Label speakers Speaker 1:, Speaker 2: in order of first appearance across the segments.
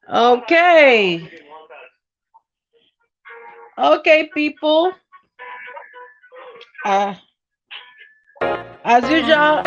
Speaker 1: Okay. Okay, people. Uh, as usual.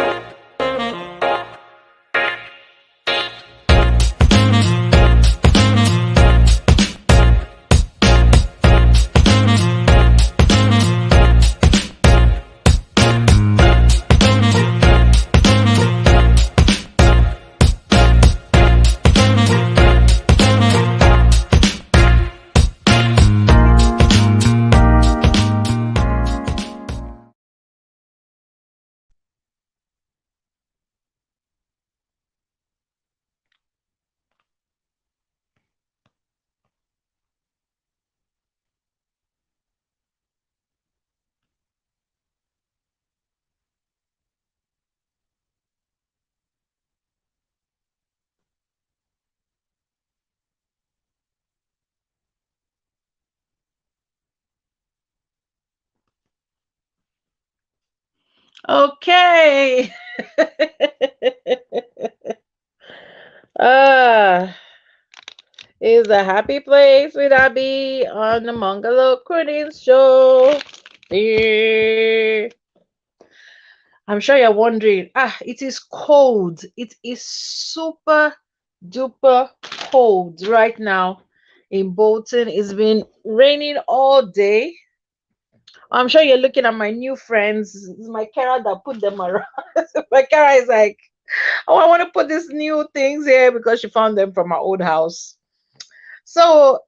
Speaker 1: Okay. uh is a happy place with Abby on the Mongolo Crudins show. Eh, I'm sure you're wondering. It is cold. It is super duper cold right now in Bolton. It's been raining all day. I'm sure you're looking at my new friends. It's my Kara that put them around. My Kara is like, oh, I want to put these new things here because she found them from my old house. So,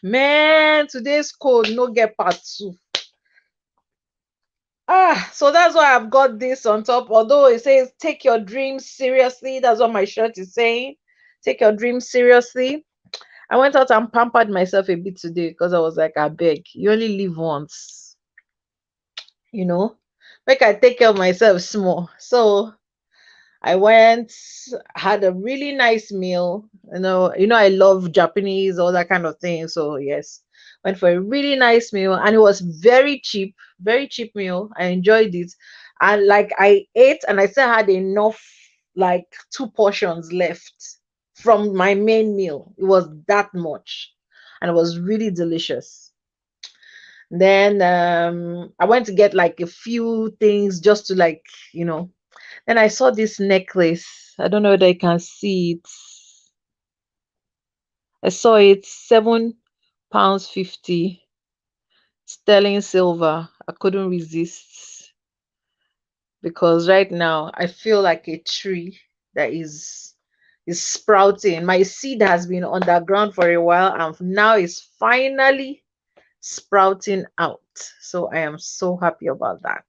Speaker 1: man, today's cold. No get part two. So that's why I've got this on top. Although it says take your dreams seriously. That's what my shirt is saying. Take your dreams seriously. I went out and pampered myself a bit today because I was like, I beg, you only live once, you know. Make I take care of myself small. So I went, had a really nice meal. I love Japanese, all that kind of thing. So yes, went for a really nice meal, and it was very cheap meal. I enjoyed it, and like I ate, and I still had enough, like two portions left from my main meal. It was that much, and it was really delicious. Then I went to get like a few things just to you know and I saw this necklace. I don't know whether you can see it. I saw it £7 50 sterling silver. I couldn't resist because right now I feel like a tree that is sprouting. My seed has been underground for a while and now is finally sprouting out. So I am so happy about that.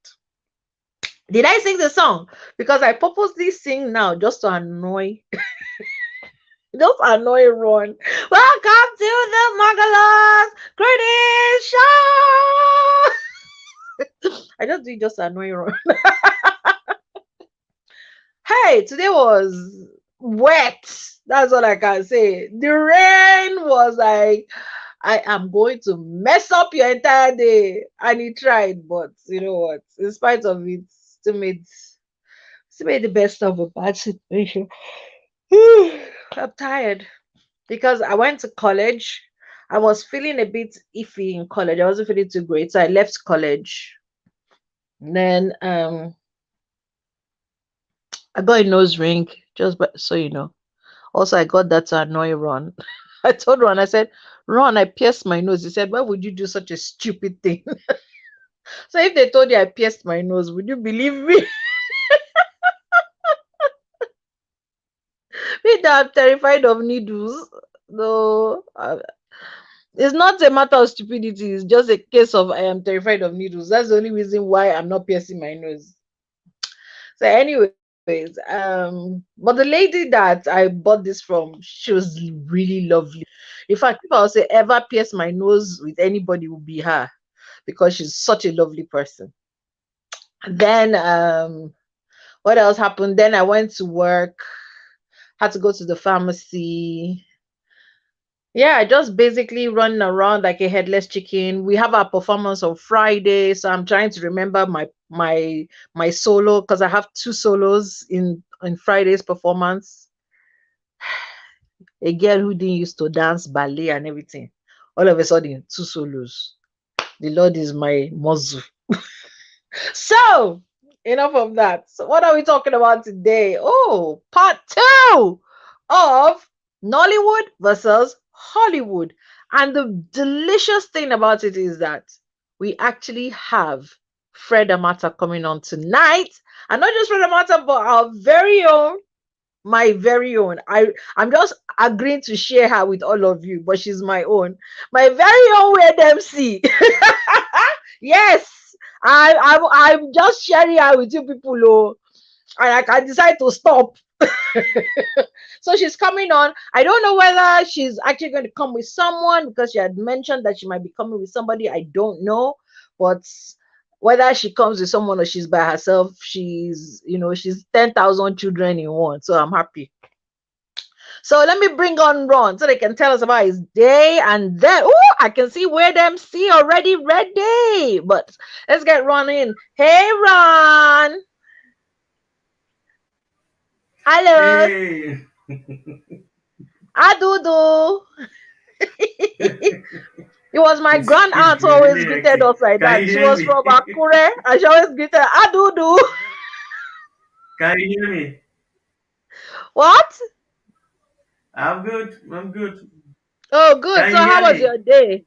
Speaker 1: Did I sing the song? Because I purposely sing now just to annoy Ron. Welcome to the Magalas Critics Show. I just do it just to annoy Ron. Hey, today was wet. That's all I can say. The rain was like, I am going to mess up your entire day. And he tried, but you know what? In spite of it, still made the best of a bad situation. I'm tired because I went to college. I was feeling a bit iffy in college. I wasn't feeling too great, so I left college. Then I got a nose ring, so you know. Also, I got that to annoy Ron. I told Ron, I said, Ron, I pierced my nose. He said, why would you do such a stupid thing? So if they told you I pierced my nose, would you believe me? Me that I'm terrified of needles. No, it's not a matter of stupidity. It's just a case of I am terrified of needles. That's the only reason why I'm not piercing my nose. So anyway, Anyways, but the lady that I bought this from, she was really lovely. In fact, if I was to ever pierce my nose with anybody, it would be her because she's such a lovely person. Then what else happened? Then I went to work, had to go to the pharmacy. Yeah, I just basically running around like a headless chicken. We have our performance on Friday, so I'm trying to remember my solo because I have two solos in Friday's performance. A girl who didn't used to dance ballet and everything. All of a sudden, two solos. The Lord is my muzzle. So, enough of that. So, what are we talking about today? Oh, part two of Nollywood versus Hollywood. And the delicious thing about it is that we actually have Fred Amata coming on tonight. And not just Fred Amata, but our very own, my very own. I'm just agreeing to share her with all of you, but she's my own. My very own Weird MC. Yes, I'm just sharing her with you people, oh, and I can decide to stop. So she's coming on. I don't know whether she's actually going to come with someone because she had mentioned that she might be coming with somebody. I don't know, but whether she comes with someone or she's by herself, she's 10,000 children in one. So I'm happy. So let me bring on Ron so they can tell us about his day. And then, oh, I can see Weird MC already ready. But let's get Ron in. Hey, Ron. Hello.
Speaker 2: Hey,
Speaker 1: Adudu. It was my grand
Speaker 2: it's
Speaker 1: aunt who
Speaker 2: been
Speaker 1: always
Speaker 2: really
Speaker 1: greeted
Speaker 2: hectic.
Speaker 1: us like
Speaker 2: Can
Speaker 1: that.
Speaker 2: you
Speaker 1: She
Speaker 2: hear
Speaker 1: was
Speaker 2: me?
Speaker 1: from Akure and she always greeted Adudu.
Speaker 2: Can you hear me?
Speaker 1: What?
Speaker 2: I'm good. I'm good.
Speaker 1: Oh, good.
Speaker 2: Can
Speaker 1: So
Speaker 2: you
Speaker 1: how
Speaker 2: hear
Speaker 1: was your
Speaker 2: me?
Speaker 1: day?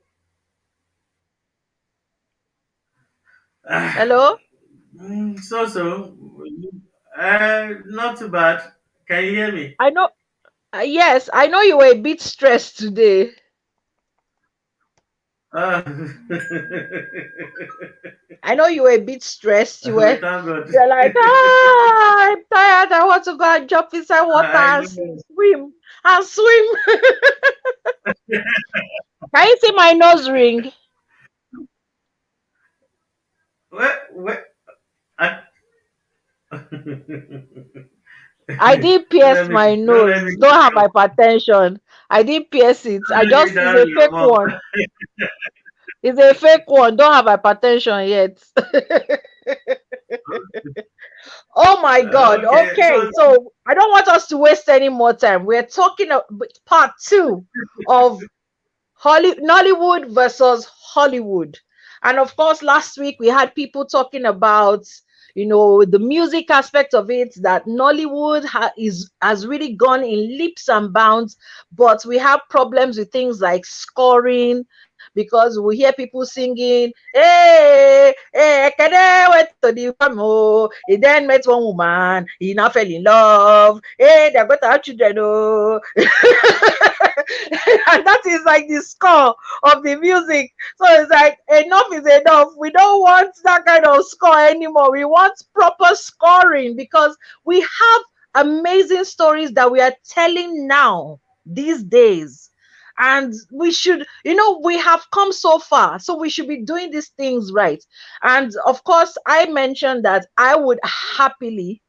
Speaker 2: Ah,
Speaker 1: Hello?
Speaker 2: so. Not too bad. Can you hear me?
Speaker 1: I know. Yes, I know you were a bit stressed today.
Speaker 2: Uh,
Speaker 1: I know you were a bit stressed. You
Speaker 2: we
Speaker 1: were
Speaker 2: thank God.
Speaker 1: you're like, I'm tired. I want to go and jump inside water
Speaker 2: I
Speaker 1: and
Speaker 2: know.
Speaker 1: swim and swim. Can you see my nose ring?
Speaker 2: What? I,
Speaker 1: I did
Speaker 2: don't
Speaker 1: pierce
Speaker 2: let
Speaker 1: my
Speaker 2: me. Don't let
Speaker 1: nose.
Speaker 2: me.
Speaker 1: Don't have hypertension. I did pierce it.
Speaker 2: Don't
Speaker 1: I
Speaker 2: let me
Speaker 1: just it's
Speaker 2: down
Speaker 1: a
Speaker 2: your
Speaker 1: fake
Speaker 2: mom.
Speaker 1: one. It's a fake one. Don't have hypertension yet. Oh my God.
Speaker 2: Okay,
Speaker 1: Okay.
Speaker 2: so
Speaker 1: So I don't want us to waste any more time. We're talking about part two of Nollywood versus Hollywood. And of course, last week we had people talking about, the music aspect of it, that Nollywood has really gone in leaps and bounds, but we have problems with things like scoring because we hear people singing, hey, hey, Ekene went to the farm, oh, he then met one woman, he now fell in love, hey, they're going to have children, oh. And that is like the score of the music. So it's like enough is enough. We don't want that kind of score anymore. We want proper scoring because we have amazing stories that we are telling now these days. And we should, we have come so far. So we should be doing these things right. And of course, I mentioned that I would happily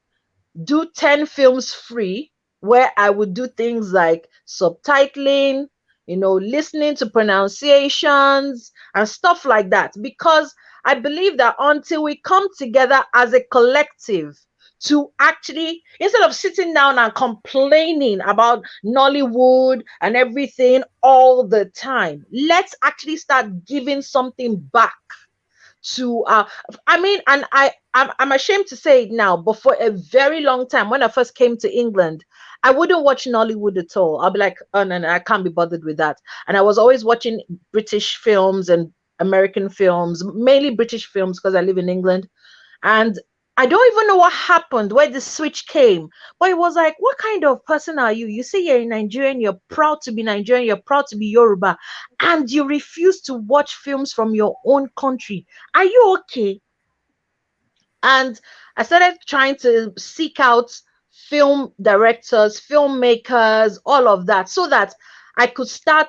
Speaker 1: do 10 films free where I would do things like subtitling, listening to pronunciations and stuff like that. Because I believe that until we come together as a collective to actually, instead of sitting down and complaining about Nollywood and everything all the time, let's actually start giving something back to I mean, and I'm ashamed to say it now, but for a very long time when I first came to England, I wouldn't watch Nollywood at all. I'll be like, oh no, no, I can't be bothered with that. And I was always watching British films and American films, mainly British films because I live in England. And I don't even know what happened, where the switch came. But it was like, what kind of person are you? You say you're in Nigerian, you're proud to be Nigerian, you're proud to be Yoruba, and you refuse to watch films from your own country. Are you okay? And I started trying to seek out film directors, filmmakers, all of that, so that I could start,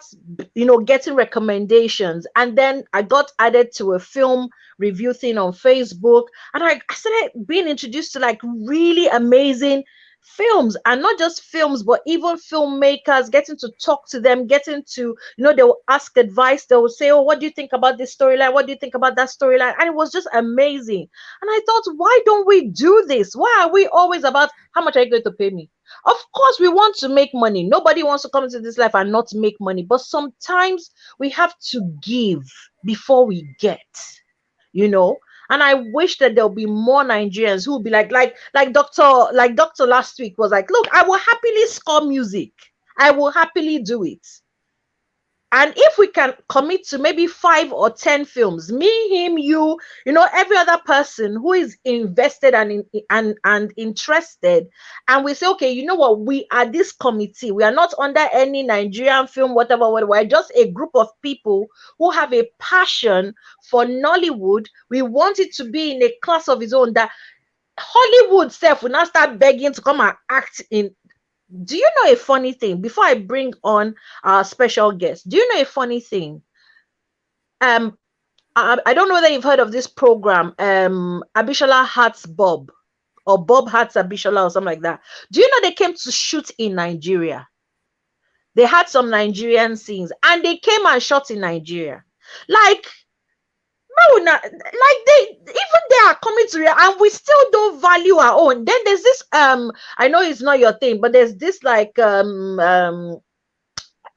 Speaker 1: getting recommendations. And then I got added to a film review thing on Facebook, and I started being introduced to like really amazing films, and not just films but even filmmakers, getting to talk to them, getting to, they will ask advice. They will say, oh, what do you think about this storyline, what do you think about that storyline? And it was just amazing. And I thought, why don't we do this? Why are we always about how much are you going to pay me? Of course we want to make money. Nobody wants to come into this life and not make money, but sometimes we have to give before we get, you know. And I wish that there'll be more Nigerians who will be like Doctor last week was like, look, I will happily score music. I will happily do it. And if we can commit to maybe 5 or 10 films, me, him, you, every other person who is invested and interested, and we say, okay, you know what, we are this committee, we are not under any Nigerian film, whatever, we're just a group of people who have a passion for Nollywood. We want it to be in a class of its own, that Hollywood self will now start begging to come and act in. Do you know a funny thing? Before I bring on our special guest, do you know a funny thing? I don't know whether you've heard of this program, Abishola Hats Bob, or Bob Hats Abishola, or something like that. Do you know they came to shoot in Nigeria? They had some Nigerian scenes, and they came and shot in Nigeria. Like, no, like they are coming to real, and we still don't value our own. Then there's this I know it's not your thing, but there's this like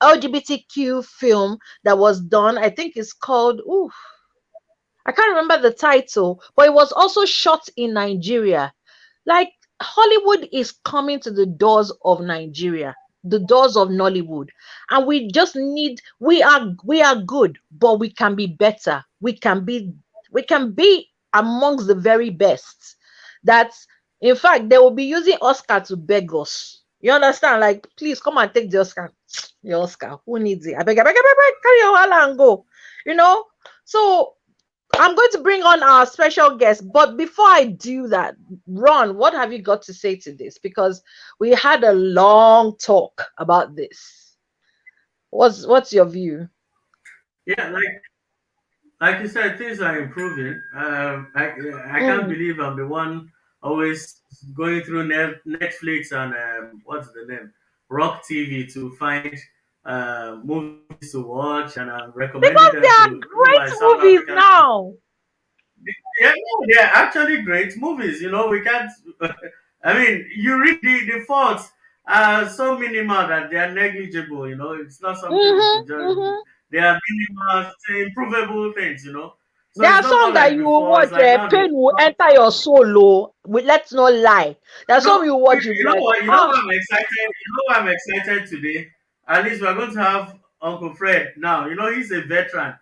Speaker 1: LGBTQ film that was done. I think it's called I can't remember the title, but it was also shot in Nigeria. Like, Hollywood is coming to the doors of Nigeria, the doors of Nollywood, and we just need. We are good, but we can be better. We can be amongst the very best. That's, in fact, they will be using Oscar to beg us. You understand? Like, please come and take the Oscar. Your Oscar. Who needs it? I beg, carry your wallet and go. So I'm going to bring on our special guest, but before I do that, Ron, what have you got to say to this? Because we had a long talk about this. What's your view?
Speaker 2: Yeah, like you said, things are improving. I can't
Speaker 1: Mm.
Speaker 2: believe I'm the one always going through Netflix and what's the name, Rock TV to find movies to watch, and I'm recommending
Speaker 1: Because
Speaker 2: them
Speaker 1: they are
Speaker 2: to my
Speaker 1: great
Speaker 2: South
Speaker 1: movies
Speaker 2: African.
Speaker 1: now.
Speaker 2: Yeah, no, they're actually great movies. We can't. I mean, you read the faults are so minimal that they are negligible. It's not something we could just.
Speaker 1: Mm-hmm.
Speaker 2: They are minimal, say, improvable things. So
Speaker 1: There
Speaker 2: it's
Speaker 1: are
Speaker 2: not more
Speaker 1: some that
Speaker 2: like
Speaker 1: you will
Speaker 2: before. It's
Speaker 1: watch,
Speaker 2: like now they.
Speaker 1: pain will enter your soul. Let's not lie. There are
Speaker 2: No,
Speaker 1: some you watch, you'll be
Speaker 2: you know
Speaker 1: like,
Speaker 2: what? You know
Speaker 1: ah,
Speaker 2: why I'm excited. You know why I'm excited today. At least we're going to have Uncle Fred now. He's a veteran,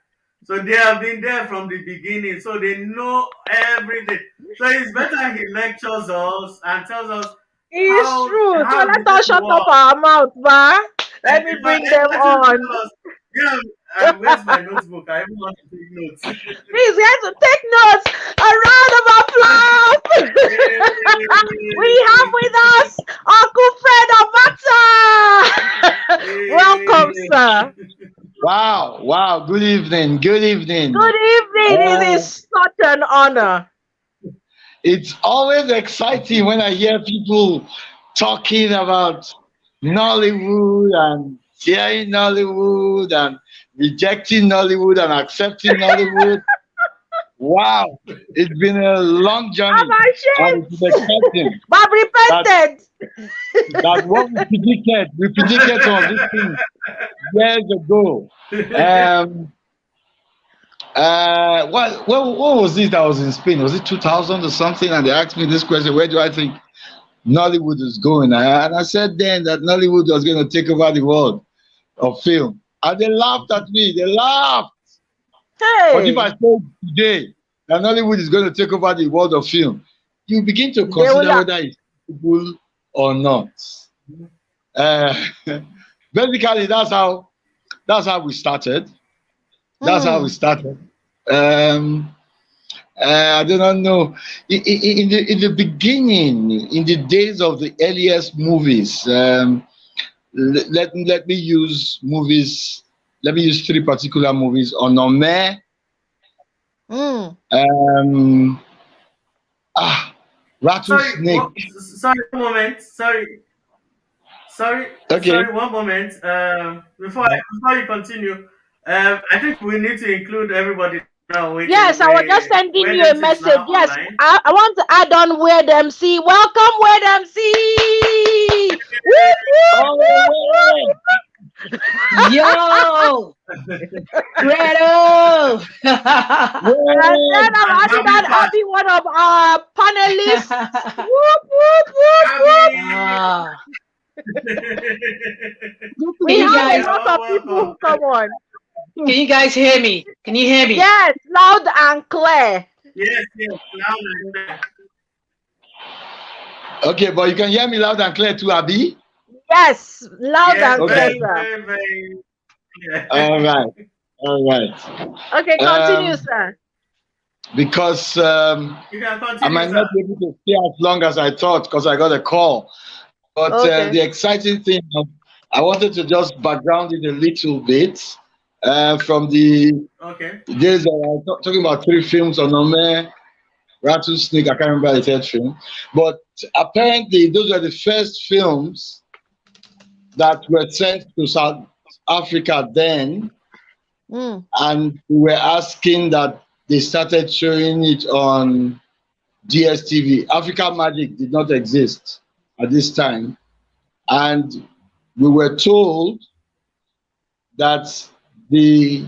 Speaker 2: so they have been there from the beginning, so they know everything. So it's better he lectures us and tells us
Speaker 1: it's
Speaker 2: how
Speaker 1: true. So
Speaker 2: how the
Speaker 1: let us
Speaker 2: thing
Speaker 1: shut up
Speaker 2: works.
Speaker 1: our mouth, ma.
Speaker 2: And
Speaker 1: Let me
Speaker 2: in fact,
Speaker 1: bring them
Speaker 2: let him
Speaker 1: on.
Speaker 2: tell us. Yeah, where's my notebook? I even want to take notes.
Speaker 1: Please, you have to take notes. A round of applause. We have with us Uncle Fred Abata. Welcome, sir.
Speaker 3: Wow, wow. Good evening. Good evening.
Speaker 1: Good evening. It
Speaker 3: Uh,
Speaker 1: is such an honor.
Speaker 3: it's always exciting when I hear people talking about Nollywood and fearing Nollywood and rejecting Nollywood and accepting Nollywood. Wow, it's been a long
Speaker 1: I'm
Speaker 3: journey, and it's
Speaker 1: ashamed.
Speaker 3: exciting
Speaker 1: But I've
Speaker 3: that
Speaker 1: repented.
Speaker 3: what we predicted some of these things years ago. Um, what was it that was in Spain? Was it 2000 or something? And they asked me this question: where do I think Nollywood is going? And I said then that Nollywood was going to take over the world of film. And they laughed at me. They laughed. But if I
Speaker 1: Hey,
Speaker 3: say today that Nollywood is going to take over the world of film, you begin to
Speaker 1: they will
Speaker 3: consider
Speaker 1: laugh.
Speaker 3: whether it's possible or not. Uh, basically, that's how we started. That's how we
Speaker 1: Hmm.
Speaker 3: started. Um, I do not know. In the beginning, in the days of the earliest movies, let me use movies. Let me use three particular movies: Onome,
Speaker 1: Mm.
Speaker 3: um, ah,
Speaker 2: Sorry,
Speaker 3: Rattlesnake.
Speaker 2: sorry, one moment.
Speaker 3: Okay.
Speaker 2: Sorry, one moment. Before you continue, I think we need to include everybody now.
Speaker 1: Yes, I was just
Speaker 2: Where
Speaker 1: sending you a
Speaker 2: them is
Speaker 1: message.
Speaker 2: now
Speaker 1: Yes,
Speaker 2: online.
Speaker 1: I want to add on Weird MC. Welcome, Weird MC. Whoop, whoop,
Speaker 3: Oh,
Speaker 1: whoop,
Speaker 3: wait.
Speaker 4: Yo, Credo.
Speaker 1: And then
Speaker 3: Wait.
Speaker 1: I'm
Speaker 2: And
Speaker 1: adding
Speaker 2: Abby
Speaker 1: on
Speaker 2: Fast.
Speaker 1: Abby, one of our panelists. Whoop, whoop, whoop, whoop.
Speaker 2: Abby.
Speaker 4: Ah,
Speaker 1: We
Speaker 4: can you
Speaker 1: have a
Speaker 4: guys
Speaker 2: You're
Speaker 1: lot
Speaker 2: all
Speaker 1: of people
Speaker 2: welcome.
Speaker 1: who come on.
Speaker 4: can you guys hear me? Can you hear me?
Speaker 1: Yes, loud and clear.
Speaker 2: Yes, yes, loud and clear.
Speaker 3: Okay, but you can hear me loud and clear too, Abby.
Speaker 1: Yes, loud
Speaker 2: Yes,
Speaker 1: and clear,
Speaker 3: Okay.
Speaker 2: very,
Speaker 1: sir.
Speaker 2: very, very
Speaker 3: All
Speaker 2: clear.
Speaker 3: right. All right.
Speaker 1: Okay, continue,
Speaker 3: Um,
Speaker 1: sir.
Speaker 3: because
Speaker 2: You can
Speaker 3: I
Speaker 2: continue,
Speaker 3: might not
Speaker 2: sir.
Speaker 3: be able to stay as long as I thought because I got a call. But
Speaker 1: Okay.
Speaker 3: the exciting thing, I wanted to just background it a little bit from the
Speaker 2: Okay.
Speaker 3: days talking about three films on Ome, Rattlesnake. I can't remember the third film, but apparently those were the first films that were sent to South Africa then,
Speaker 1: Mm.
Speaker 3: and we were asking that they started showing it on DSTV. Africa Magic did not exist at this time, and we were told that the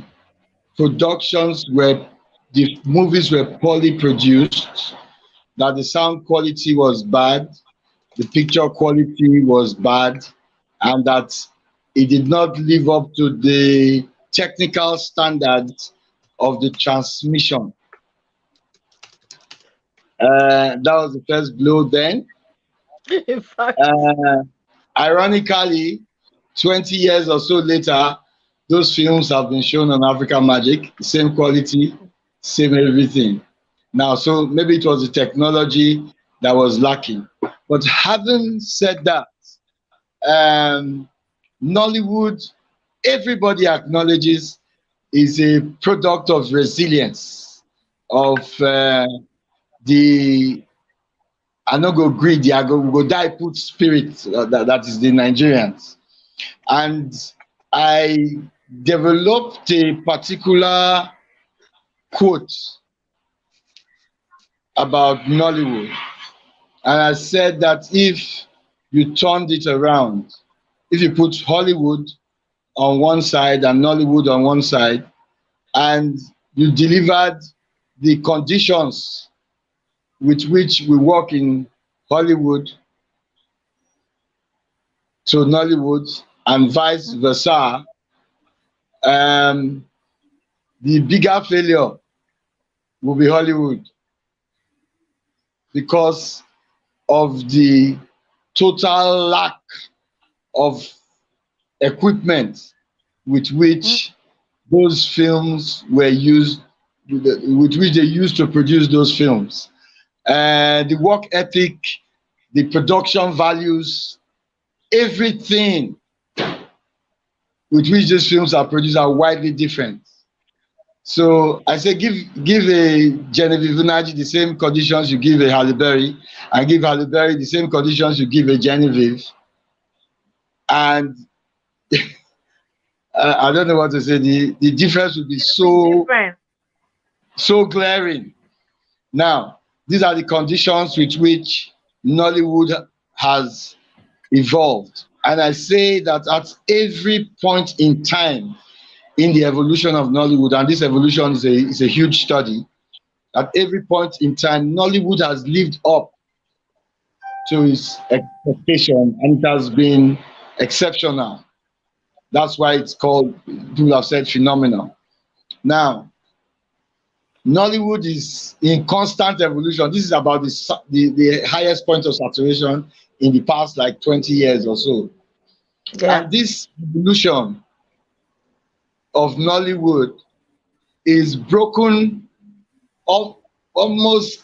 Speaker 3: the movies were poorly produced, that the sound quality was bad, the picture quality was bad, and that it did not live up to the technical standards of the transmission. That was the first blow then.
Speaker 1: In fact,
Speaker 3: Uh, Ironically, 20 years or so later, those films have been shown on Africa Magic, same quality, same everything. Now, so maybe it was the technology that was lacking. But having said that, um, Nollywood, everybody acknowledges, is a product of resilience, of the I no go greedy, I go die put spirit, that is the Nigerians. And I developed a particular quote about Nollywood. And I said that if you turned it around, if you put Hollywood on one side and Nollywood on one side, and you delivered the conditions with which we work in Hollywood to Nollywood and vice versa, um, the bigger failure will be Hollywood because of the total lack of equipment with which those films were used, with which they used to produce those films. The work ethic, the production values, everything with which these films are produced are widely different. So I say give a Genevieve Unaji the same conditions you give a Halle Berry, and give Halle Berry the same conditions you give a Genevieve, and I don't know what to say. The difference would be
Speaker 1: it'll be different.
Speaker 3: so glaring. Now, these are the conditions with which Nollywood has evolved, and I say that at every point in time in the evolution of Nollywood, and this evolution is a huge study. At every point in time, Nollywood has lived up to its expectation and it has been exceptional. That's why it's called, people have said, phenomenal. Now, Nollywood is in constant evolution. This is about the highest point of saturation in the past like 20 years or so.
Speaker 1: Yeah.
Speaker 3: And this evolution of Nollywood is broken almost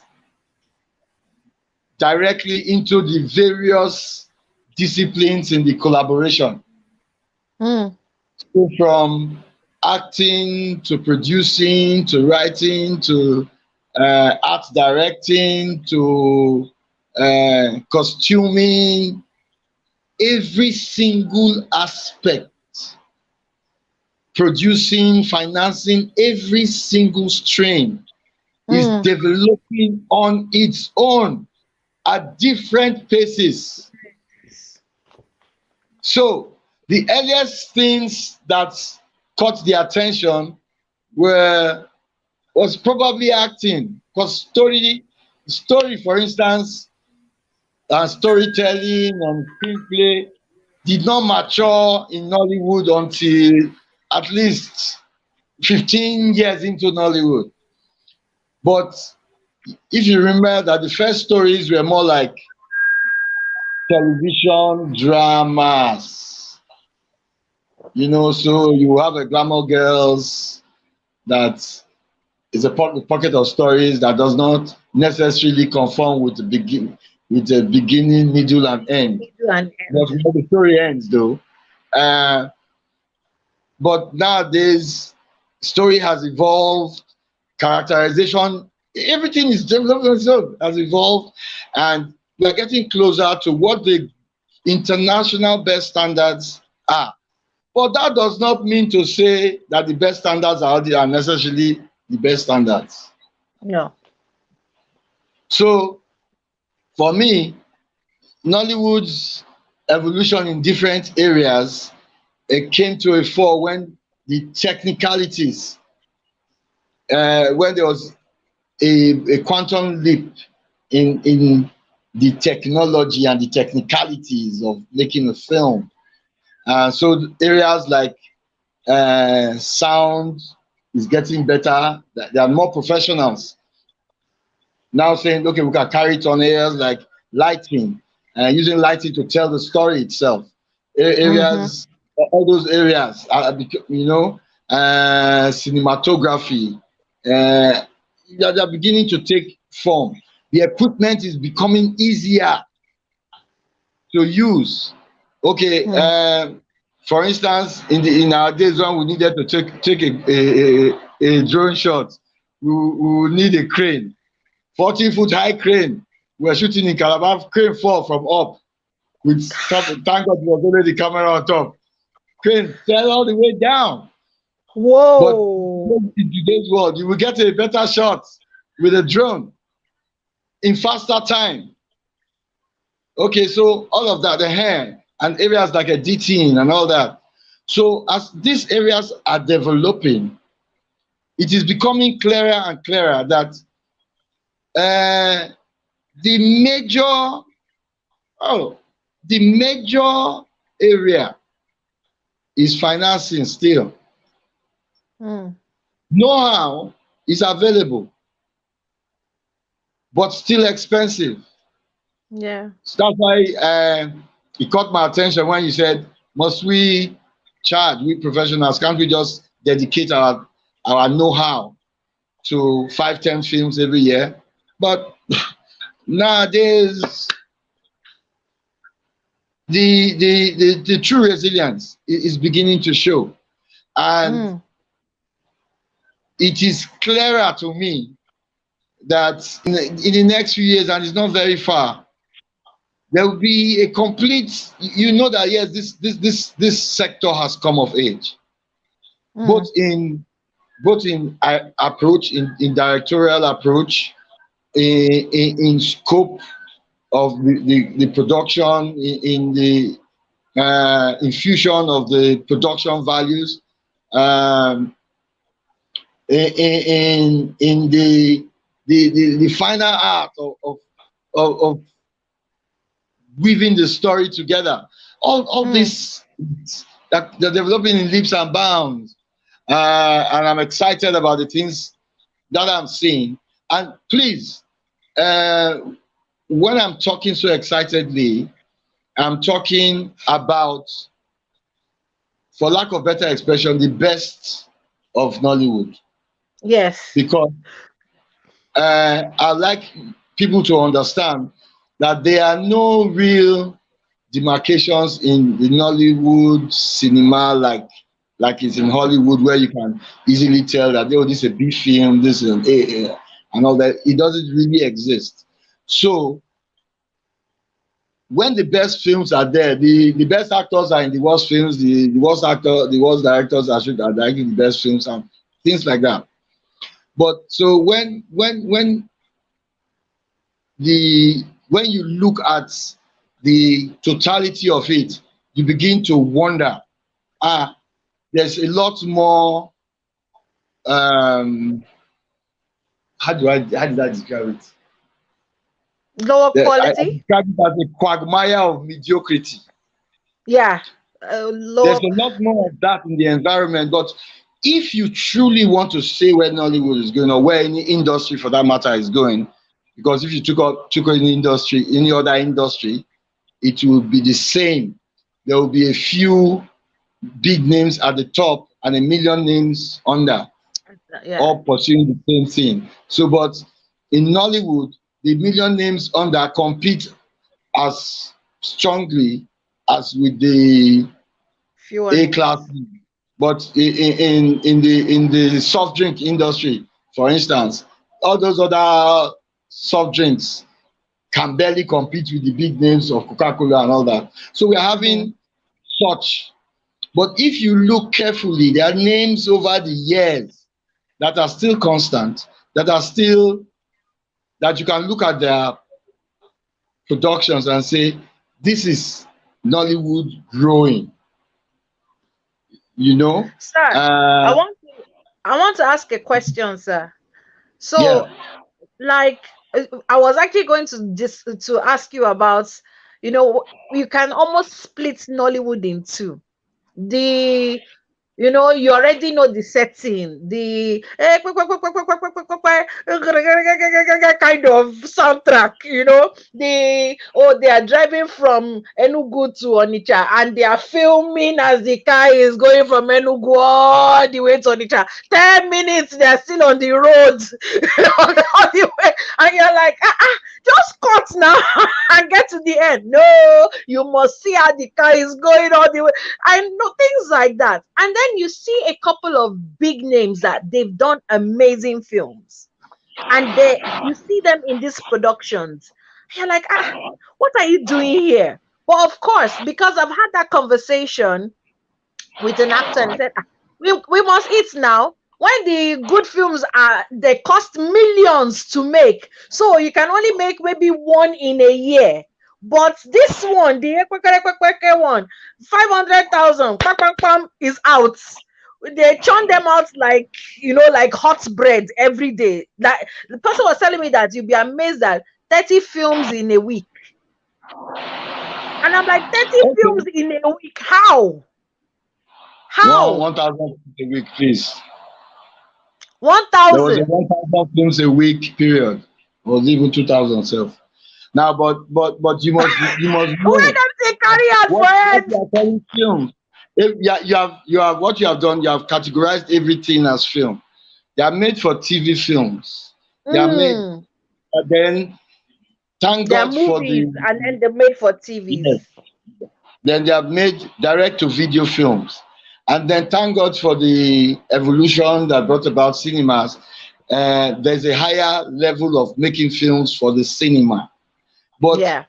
Speaker 3: directly into the various disciplines in the collaboration.
Speaker 1: Mm.
Speaker 3: So from acting to producing to writing to art directing to costuming, every single aspect, producing, financing, every single stream is
Speaker 1: Mm.
Speaker 3: developing on its own at different paces. So the earliest things that caught the attention were was probably acting, because story, for instance, and storytelling and screenplay did not mature in Nollywood until at least 15 years into Nollywood. But if you remember that the first stories were more like television dramas, so you have a glamour girls that is a pocket of stories that does not necessarily conform with the beginning, middle, and end.
Speaker 1: Middle and
Speaker 3: But
Speaker 1: end.
Speaker 3: the story ends though. Uh, but nowadays, story has evolved, characterization, everything is developing itself has evolved, and we are getting closer to what the international best standards are. But that does not mean to say that the best standards are necessarily the best standards.
Speaker 1: No.
Speaker 3: So for me, Nollywood's evolution in different areas, it came to a fore when the technicalities, when there was a quantum leap in the technology and the technicalities of making a film. So areas like sound is getting better. There are more professionals now saying, okay, we can carry it on areas like lighting, using lighting to tell the story itself.
Speaker 1: Mm-hmm.
Speaker 3: Areas, all those areas, cinematography, they're beginning to take form. The equipment is becoming easier to use. Okay,
Speaker 1: Mm.
Speaker 3: for instance, in our days when we needed to take a drone shot, we would need a crane, 40-foot high crane. We were shooting in Calabar, crane fall from up. With thank God there was already the camera on top. Crane fell all the way down. But
Speaker 1: Whoa.
Speaker 3: in today's world, you will get a better shot with a drone in faster time. Okay, so all of that, the hair and areas like editing and all that. So as these areas are developing, it is becoming clearer and clearer that the major, the major area is financing still.
Speaker 1: Mm.
Speaker 3: Know-how is available, but still expensive.
Speaker 1: Yeah.
Speaker 3: So that's why it caught my attention when you said, must we charge, we professionals, can't we just dedicate our know-how to 5, 10 films every year? But nowadays, the true resilience is beginning to show. And
Speaker 1: Mm.
Speaker 3: it is clearer to me that in the next few years, and it's not very far, there will be a complete, that yes, this sector has come of age, both
Speaker 1: Mm.
Speaker 3: in approach, in directorial approach, in scope of the production, in the infusion of the production values, um, in the final art of weaving the story together. All
Speaker 1: Mm.
Speaker 3: this that they're developing in leaps and bounds, and I'm excited about the things that I'm seeing. And please, uh, when I'm talking so excitedly, I'm talking about, for lack of better expression, the best of Nollywood,
Speaker 1: Yes.
Speaker 3: because I like people to understand that there are no real demarcations in the Nollywood cinema like it's in Hollywood, where you can easily tell that, oh, this is a B film, this is an A, and all that. It doesn't really exist. So when the best films are there, the best actors are in the worst films, the worst actor, the worst directors are directing the best films and things like that. But so when you look at the totality of it, you begin to wonder, ah, there's a lot more. Um, how did I describe it?
Speaker 1: Lower
Speaker 3: I
Speaker 1: quality.
Speaker 3: describe it as a quagmire of mediocrity.
Speaker 1: Yeah.
Speaker 3: There's
Speaker 1: Lower.
Speaker 3: a lot more of that in the environment. But if you truly want to say where Nollywood is going, or where any industry for that matter is going, because if you took any industry, any other industry, it will be the same. There will be a few big names at the top and a million names under,
Speaker 1: Yeah.
Speaker 3: all pursuing the same thing. So, but in Nollywood, the million names under compete as strongly as with the
Speaker 1: Fewer
Speaker 3: A
Speaker 1: names.
Speaker 3: class. But in the soft drink industry, for instance, all those other soft drinks can barely compete with the big names of Coca-Cola and all that. So we're
Speaker 1: Mm-hmm.
Speaker 3: having such. But if you look carefully, there are names over the years that are still constant, that you can look at their productions and say, this is Nollywood growing, you know?
Speaker 1: Sir, I
Speaker 3: Uh,
Speaker 1: want I want to ask a question, sir.
Speaker 3: yeah.
Speaker 1: So, like, I was actually going to to ask you about, you can almost split Nollywood in two. The you already know the setting, the kind of soundtrack, they are driving from Enugu to Onitsha and they are filming as the car is going from Enugu all the way to Onitsha. 10 minutes, they are still on the road. All the way. And you're like, just cut now and get to the end. No, you must see how the car is going all the way. I know things like that. And then you see a couple of big names that they've done amazing films. And you see them in these productions. You're like, what are you doing here? But of course, because I've had that conversation with an actor and he said, we must eat now. When the good films they cost millions to make. So you can only make maybe one in a year. But this one, the one, 500,000 is out. They churn them out like like hot bread every day. That the person was telling me that you'd be amazed at 30 films in a week. And I'm like, 30 films
Speaker 3: Okay.
Speaker 1: in a week. How?
Speaker 3: One
Speaker 1: How?
Speaker 3: 1,000 a week, please. There was a
Speaker 1: 1,000.
Speaker 3: 1,000 films a week period. Or was even 2,000 self. Now, but you must
Speaker 1: Why
Speaker 3: know
Speaker 1: don't they carry out for
Speaker 3: what
Speaker 1: it?
Speaker 3: you are calling film. If you have what you have done. You have categorized everything as film. They are made for TV films. They are made.
Speaker 1: Mm.
Speaker 3: Then thank
Speaker 1: They're
Speaker 3: God for
Speaker 1: movies
Speaker 3: the,
Speaker 1: and then they're made for
Speaker 3: yes.
Speaker 1: TVs.
Speaker 3: Then they have made direct to video films. And then thank God for the evolution that brought about cinemas. There's a higher level of making films for the cinema. But
Speaker 1: Yeah.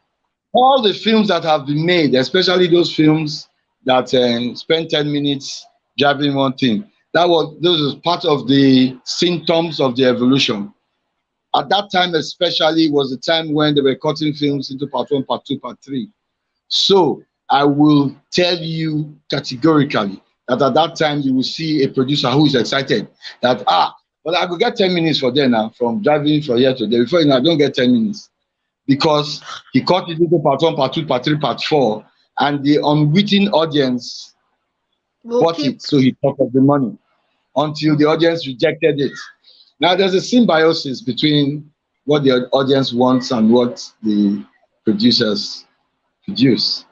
Speaker 3: all the films that have been made, especially those films that spend 10 minutes driving one thing, those was part of the symptoms of the evolution. At that time, especially, was the time when they were cutting films into part one, part two, part three. So I will tell you categorically that at that time you will see a producer who is excited that, but I could get 10 minutes for there now, from driving from here to there. Before you know, I don't get 10 minutes because he cut it into part one, part two, part three, part four, and the unwitting audience
Speaker 1: We'll
Speaker 3: bought
Speaker 1: keep.
Speaker 3: it, so he took the money until the audience rejected it. Now there's a symbiosis between what the audience wants and what the producers produce.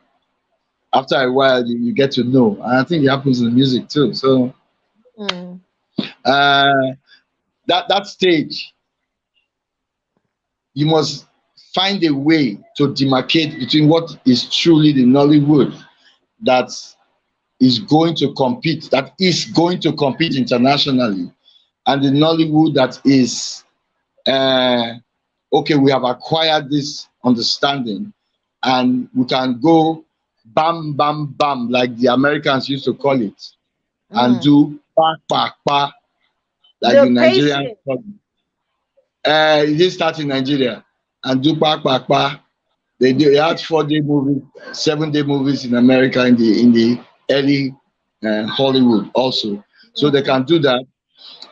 Speaker 3: After a while, you get to know, and I think it happens in music too. So
Speaker 1: Mm.
Speaker 3: uh, that stage you must find a way to demarcate between what is truly the Nollywood that is going to compete internationally, and the Nollywood that is uh, okay. We have acquired this understanding, and we can go bam, bam, bam, like the Americans used to call it, and
Speaker 1: Mm.
Speaker 3: do pa, pa, pa, like the
Speaker 1: The
Speaker 3: Nigerians
Speaker 1: pacing.
Speaker 3: call it. It did start in Nigeria and do pa, pa, pa. They had 4 day movies, 7 day movies in America in the early Hollywood also. So they
Speaker 1: Mm.
Speaker 3: can do that.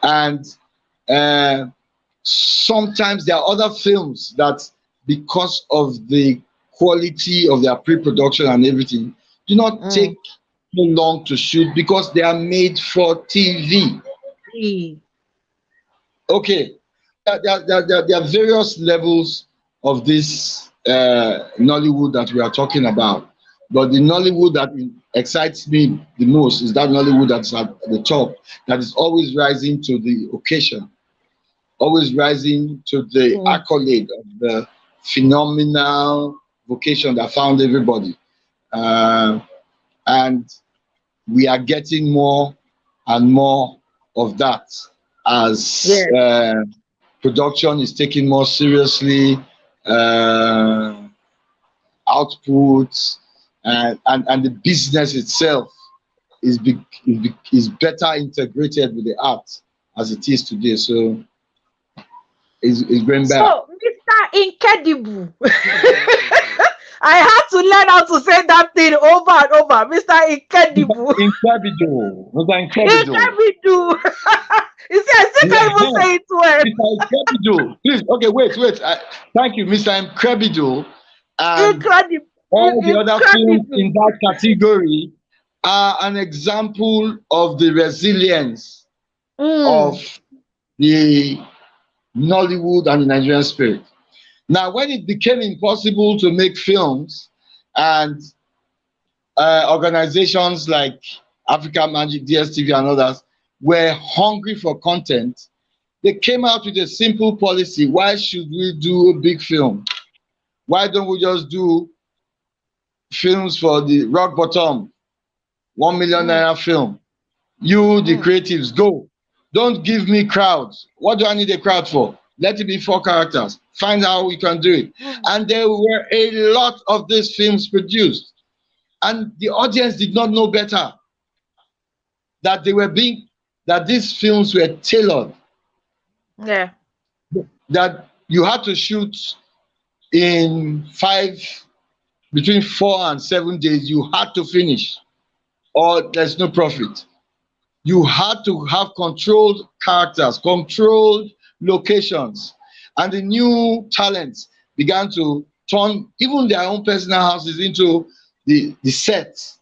Speaker 3: And uh, sometimes there are other films that, because of the quality of their pre-production and everything, do not
Speaker 1: Mm.
Speaker 3: take so long to shoot because they are made for TV.
Speaker 1: E.
Speaker 3: Okay, there are various levels of this Nollywood that we are talking about, but the Nollywood that excites me the most is that Nollywood that's at the top, that is always rising to the occasion, always rising to the
Speaker 1: Mm.
Speaker 3: accolade of the phenomenal vocation that found everybody. Uh, and we are getting more and more of that as
Speaker 1: Yes.
Speaker 3: production is taken more seriously, outputs, and the business itself is better integrated with the art as it is today. So it's going back.
Speaker 1: So, Mr. Incredible. I had to learn how to say that thing over and over. Mr. Incredible.
Speaker 3: Incredible. Mr. Incredible.
Speaker 1: Incredible. You see, I still can't even
Speaker 3: Yeah.
Speaker 1: say it well.
Speaker 3: Mr. Incredible. Please, okay, wait. Thank you, Mr. Incredible. And
Speaker 1: Incredible.
Speaker 3: all the other films
Speaker 1: Incredible.
Speaker 3: in that category are an example of the resilience of
Speaker 1: Mm.
Speaker 3: the Nollywood and the Nigerian spirit. Now, when it became impossible to make films, and organizations like Africa Magic, DSTV, and others were hungry for content, they came out with a simple policy. Why should we do a big film? Why don't we just do films for the rock bottom, 1 million
Speaker 1: Mm.
Speaker 3: naira film? You, the
Speaker 1: Mm.
Speaker 3: creatives, go. Don't give me crowds. What do I need a crowd for? Let it be 4 characters. Find out how we can do it.
Speaker 1: Mm.
Speaker 3: And there were a lot of these films produced. And the audience did not know better that that these films were tailored,
Speaker 1: Yeah.
Speaker 3: that you had to shoot in between 4 and 7 days, you had to finish, or there's no profit. You had to have controlled characters, controlled locations, and the new talents began to turn even their own personal houses into the sets.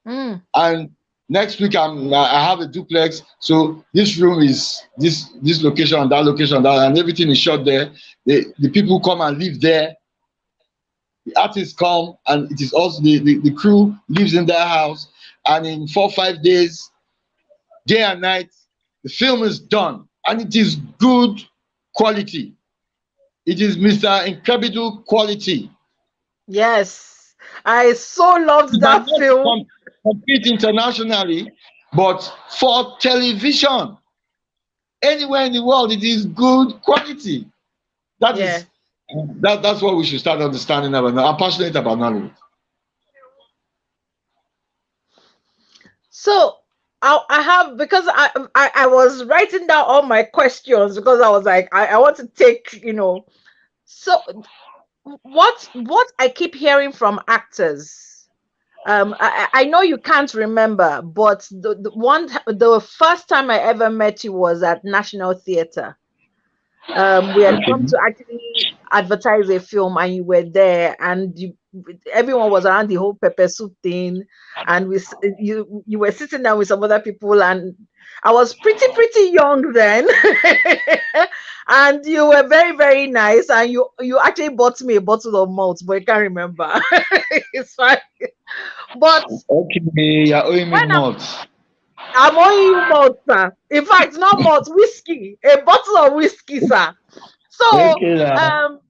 Speaker 1: Mm.
Speaker 3: And next week I have a duplex, so this room is this location and that location and that, and everything is shot there. The people come and live there. The artists come, and it is also the crew lives in their house, and in 4 5 days, day and night, the film is done, and it is good quality. It is Mr. Incredible quality.
Speaker 1: Yes. I so loved
Speaker 3: It might
Speaker 1: that
Speaker 3: not
Speaker 1: film.
Speaker 3: compete internationally, but for television, anywhere in the world, it is good quality. That
Speaker 1: Yeah.
Speaker 3: is that's what we should start understanding about now. I'm passionate about Nollywood.
Speaker 1: So I have, because I was writing down all my questions, because I was like, I want to take, so what I keep hearing from actors, I know you can't remember, but the first time I ever met you was at National Theatre. We had
Speaker 3: Okay.
Speaker 1: come to actually advertise a film, and you were there, and everyone was around the whole pepper soup thing, and you were sitting down with some other people, and I was pretty young then. And you were very, very nice, and you actually bought me a bottle of malt, but I can't remember. It's fine. But
Speaker 3: Okay, you're owing me
Speaker 1: when
Speaker 3: much.
Speaker 1: I'm owing you malt, sir. In fact, not malt, whiskey, a bottle of whiskey, sir. So
Speaker 3: Okay, now.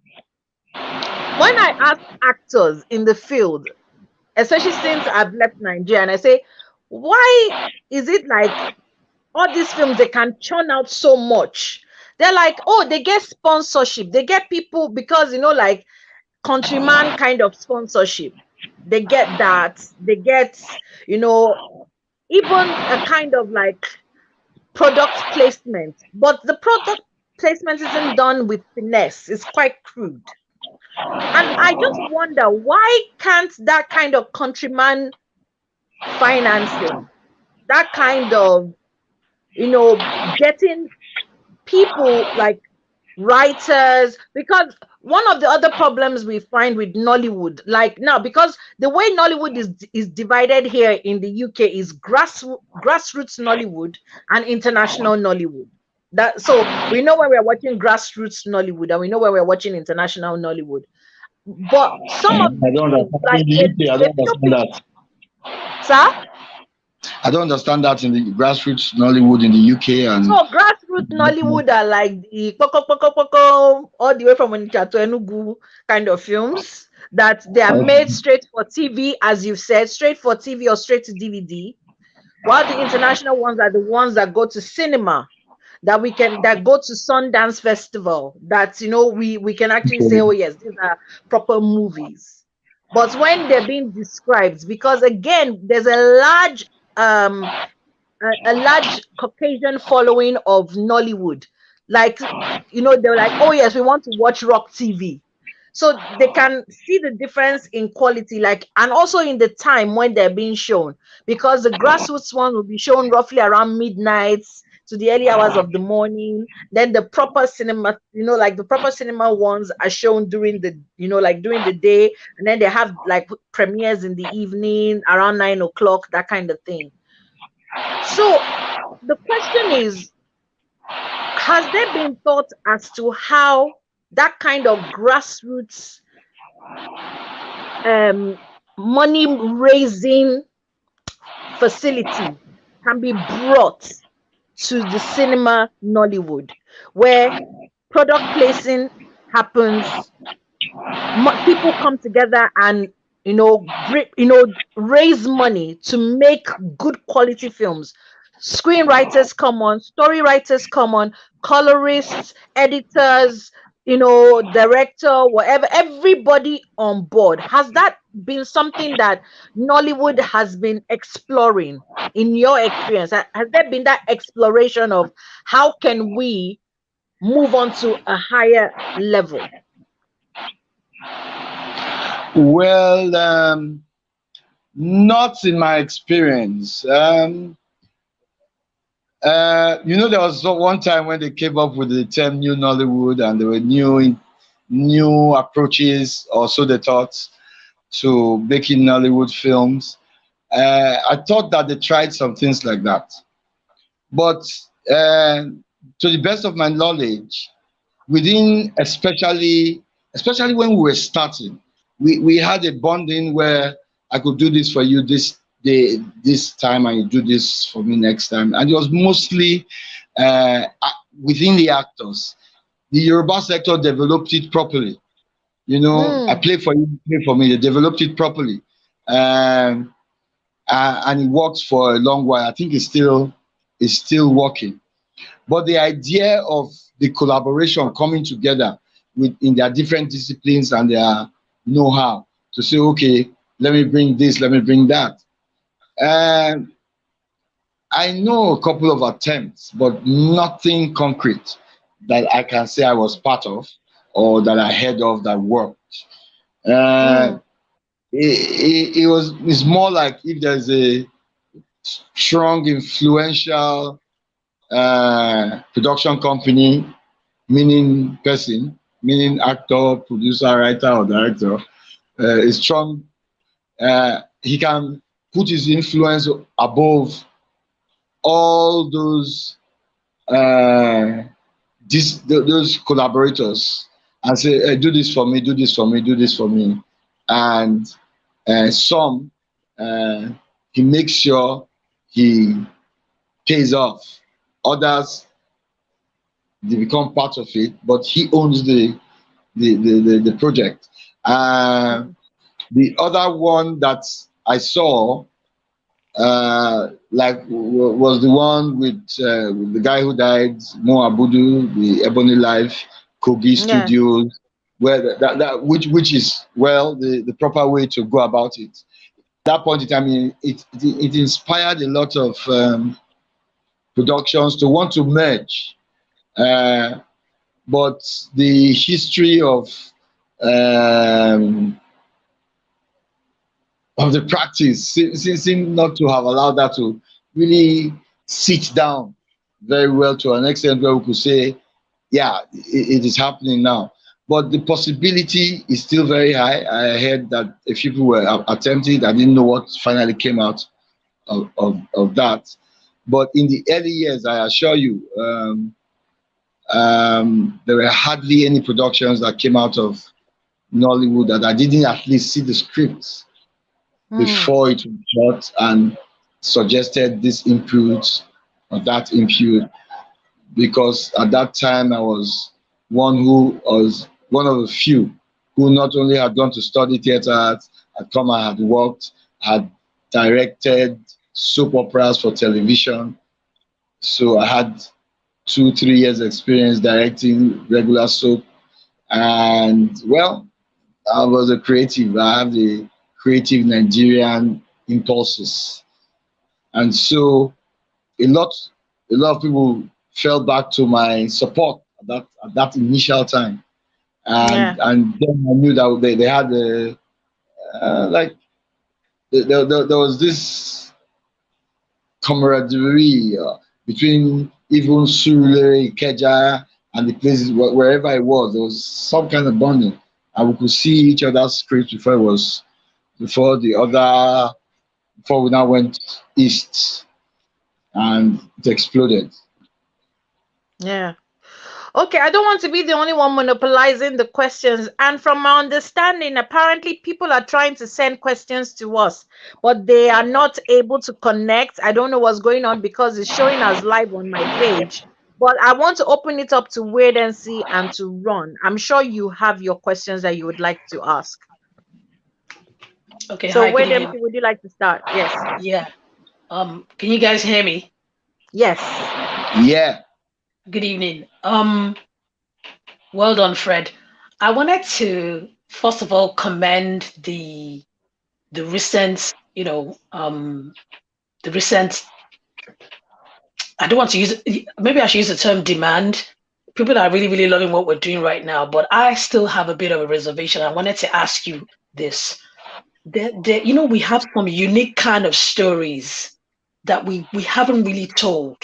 Speaker 1: When I ask actors in the field, especially since I've left Nigeria, and I say, why is it like all these films they can churn out so much? They're like, oh, they get sponsorship, they get people because like countryman kind of sponsorship. They get that, they get, you know, even a kind of like product placement, but the product placement isn't done with finesse, it's quite crude. And I just wonder, why can't that kind of countryman financing, that kind of, getting people like writers, because one of the other problems we find with Nollywood, like now, because the way Nollywood is divided here in the UK is grassroots Nollywood and international Nollywood. That, so we know when we're watching grassroots Nollywood and we know when we're watching international Nollywood. But some of
Speaker 3: I
Speaker 1: the
Speaker 3: don't
Speaker 1: things,
Speaker 3: understand.
Speaker 1: like
Speaker 3: In the UK, I
Speaker 1: a
Speaker 3: don't
Speaker 1: few
Speaker 3: understand
Speaker 1: people,
Speaker 3: that.
Speaker 1: sir.
Speaker 3: I don't understand that in the grassroots Nollywood in the UK
Speaker 1: So
Speaker 3: and
Speaker 1: grassroots Nollywood are like the poko poko poko all the way from Onitsha to Enugu kind of films that they are made straight for TV, as you've said, straight for TV or straight to DVD. While the international ones are the ones that go to cinema, that go to Sundance Festival, that we can actually say, oh yes, these are proper movies. But when they're being described, because again, there's a large Caucasian following of Nollywood. Like, they're like, oh yes, we want to watch Rock TV. So they can see the difference in quality, like, and also in the time when they're being shown, because the grassroots one will be shown roughly around midnight to the early hours of the morning. Then the proper cinema, like the proper cinema ones are shown during the, like during the day, and then they have like premieres in the evening around 9 o'clock, that kind of thing. So the question is, has there been thought as to how that kind of grassroots money raising facility can be brought to the cinema Nollywood, where product placing happens, people come together and raise money to make good quality films. Screenwriters come on, story writers come on, colorists, editors, director, whatever, everybody on board. Has that been something that Nollywood has been exploring in your experience? Has there been that exploration of how can we move on to a higher level?
Speaker 3: well, not in my experience. There was one time when they came up with the term New Nollywood, and there were new approaches, or so they thought, to making Nollywood films. I thought that they tried some things like that, but uh, to the best of my knowledge, within especially when we were starting, we had a bonding where I could do this for you this day, this time, and you do this for me next time. And it was mostly within the actors. The Yoruba sector developed it properly. I
Speaker 1: Mm.
Speaker 3: play for you, you play for me. They developed it properly. Um, and it worked for a long while. I think it's still working. But the idea of the collaboration coming together in their different disciplines and their know-how to say, okay, let me bring this, let me bring that. And I know a couple of attempts, but nothing concrete that I can say I was part of or that I heard of that worked. Uh,
Speaker 1: Mm.
Speaker 3: it's more like if there's a strong, influential production company, meaning person, meaning actor, producer, writer, or director, is strong. He can put his influence above all those uh, those collaborators and say, hey, do this for me, do this for me, do this for me, and some uh, he makes sure he pays off. Others, they become part of it, but he owns the project. The other one that I saw, was the one with the guy who died, Mo Abudu, the Ebony Life, Kogi
Speaker 1: Yeah.
Speaker 3: Studios, where which is, well, the proper way to go about it. At that point in time, it inspired a lot of productions to want to merge, uh, but the history um, of the practice seem not to have allowed that to really sit down very well to an extent where we could say, yeah, it is happening now. But the possibility is still very high. I heard that a few people were attempting. I didn't know what finally came out of that. But in the early years, I assure you, there were hardly any productions that came out of Nollywood that I didn't at least see the scripts before it was shot and suggested this input or that input, because at that time I was one of the few who not only had gone to study theatre arts, had come and had worked, had directed soap operas for television. So I had 2 3 years experience directing regular soap, and well, I was a creative. I have the creative Nigerian impulses, and so a lot, a lot of people fell back to my support at that initial time,
Speaker 1: Yeah.
Speaker 3: and then I knew that they had a like there was this camaraderie between even Surulere, Ikeja, and the places wherever it was. There was some kind of bonding, and we could see each other's scripts before the other before we now went east, and it exploded.
Speaker 1: Yeah. Okay, I don't want to be the only one monopolizing the questions. And from my understanding, apparently people are trying to send questions to us, but they are not able to connect. I don't know what's going on because it's showing us live on my page. But I want to open it up to wait and see and to run. I'm sure you have your questions that you would like to ask.
Speaker 4: Okay,
Speaker 1: So
Speaker 4: hi, good
Speaker 1: wait and
Speaker 4: evening.
Speaker 1: see, would you like to start? Yes.
Speaker 4: Yeah. Can you guys hear me?
Speaker 1: Yes.
Speaker 3: Yeah.
Speaker 4: Good evening. Well done, Fred. I wanted to first of all commend the recent, the recent. I don't want to use, maybe I should use the term demand. People are really, really loving what we're doing right now, but I still have a bit of a reservation. I wanted to ask you this. We have some unique kind of stories that we haven't really told.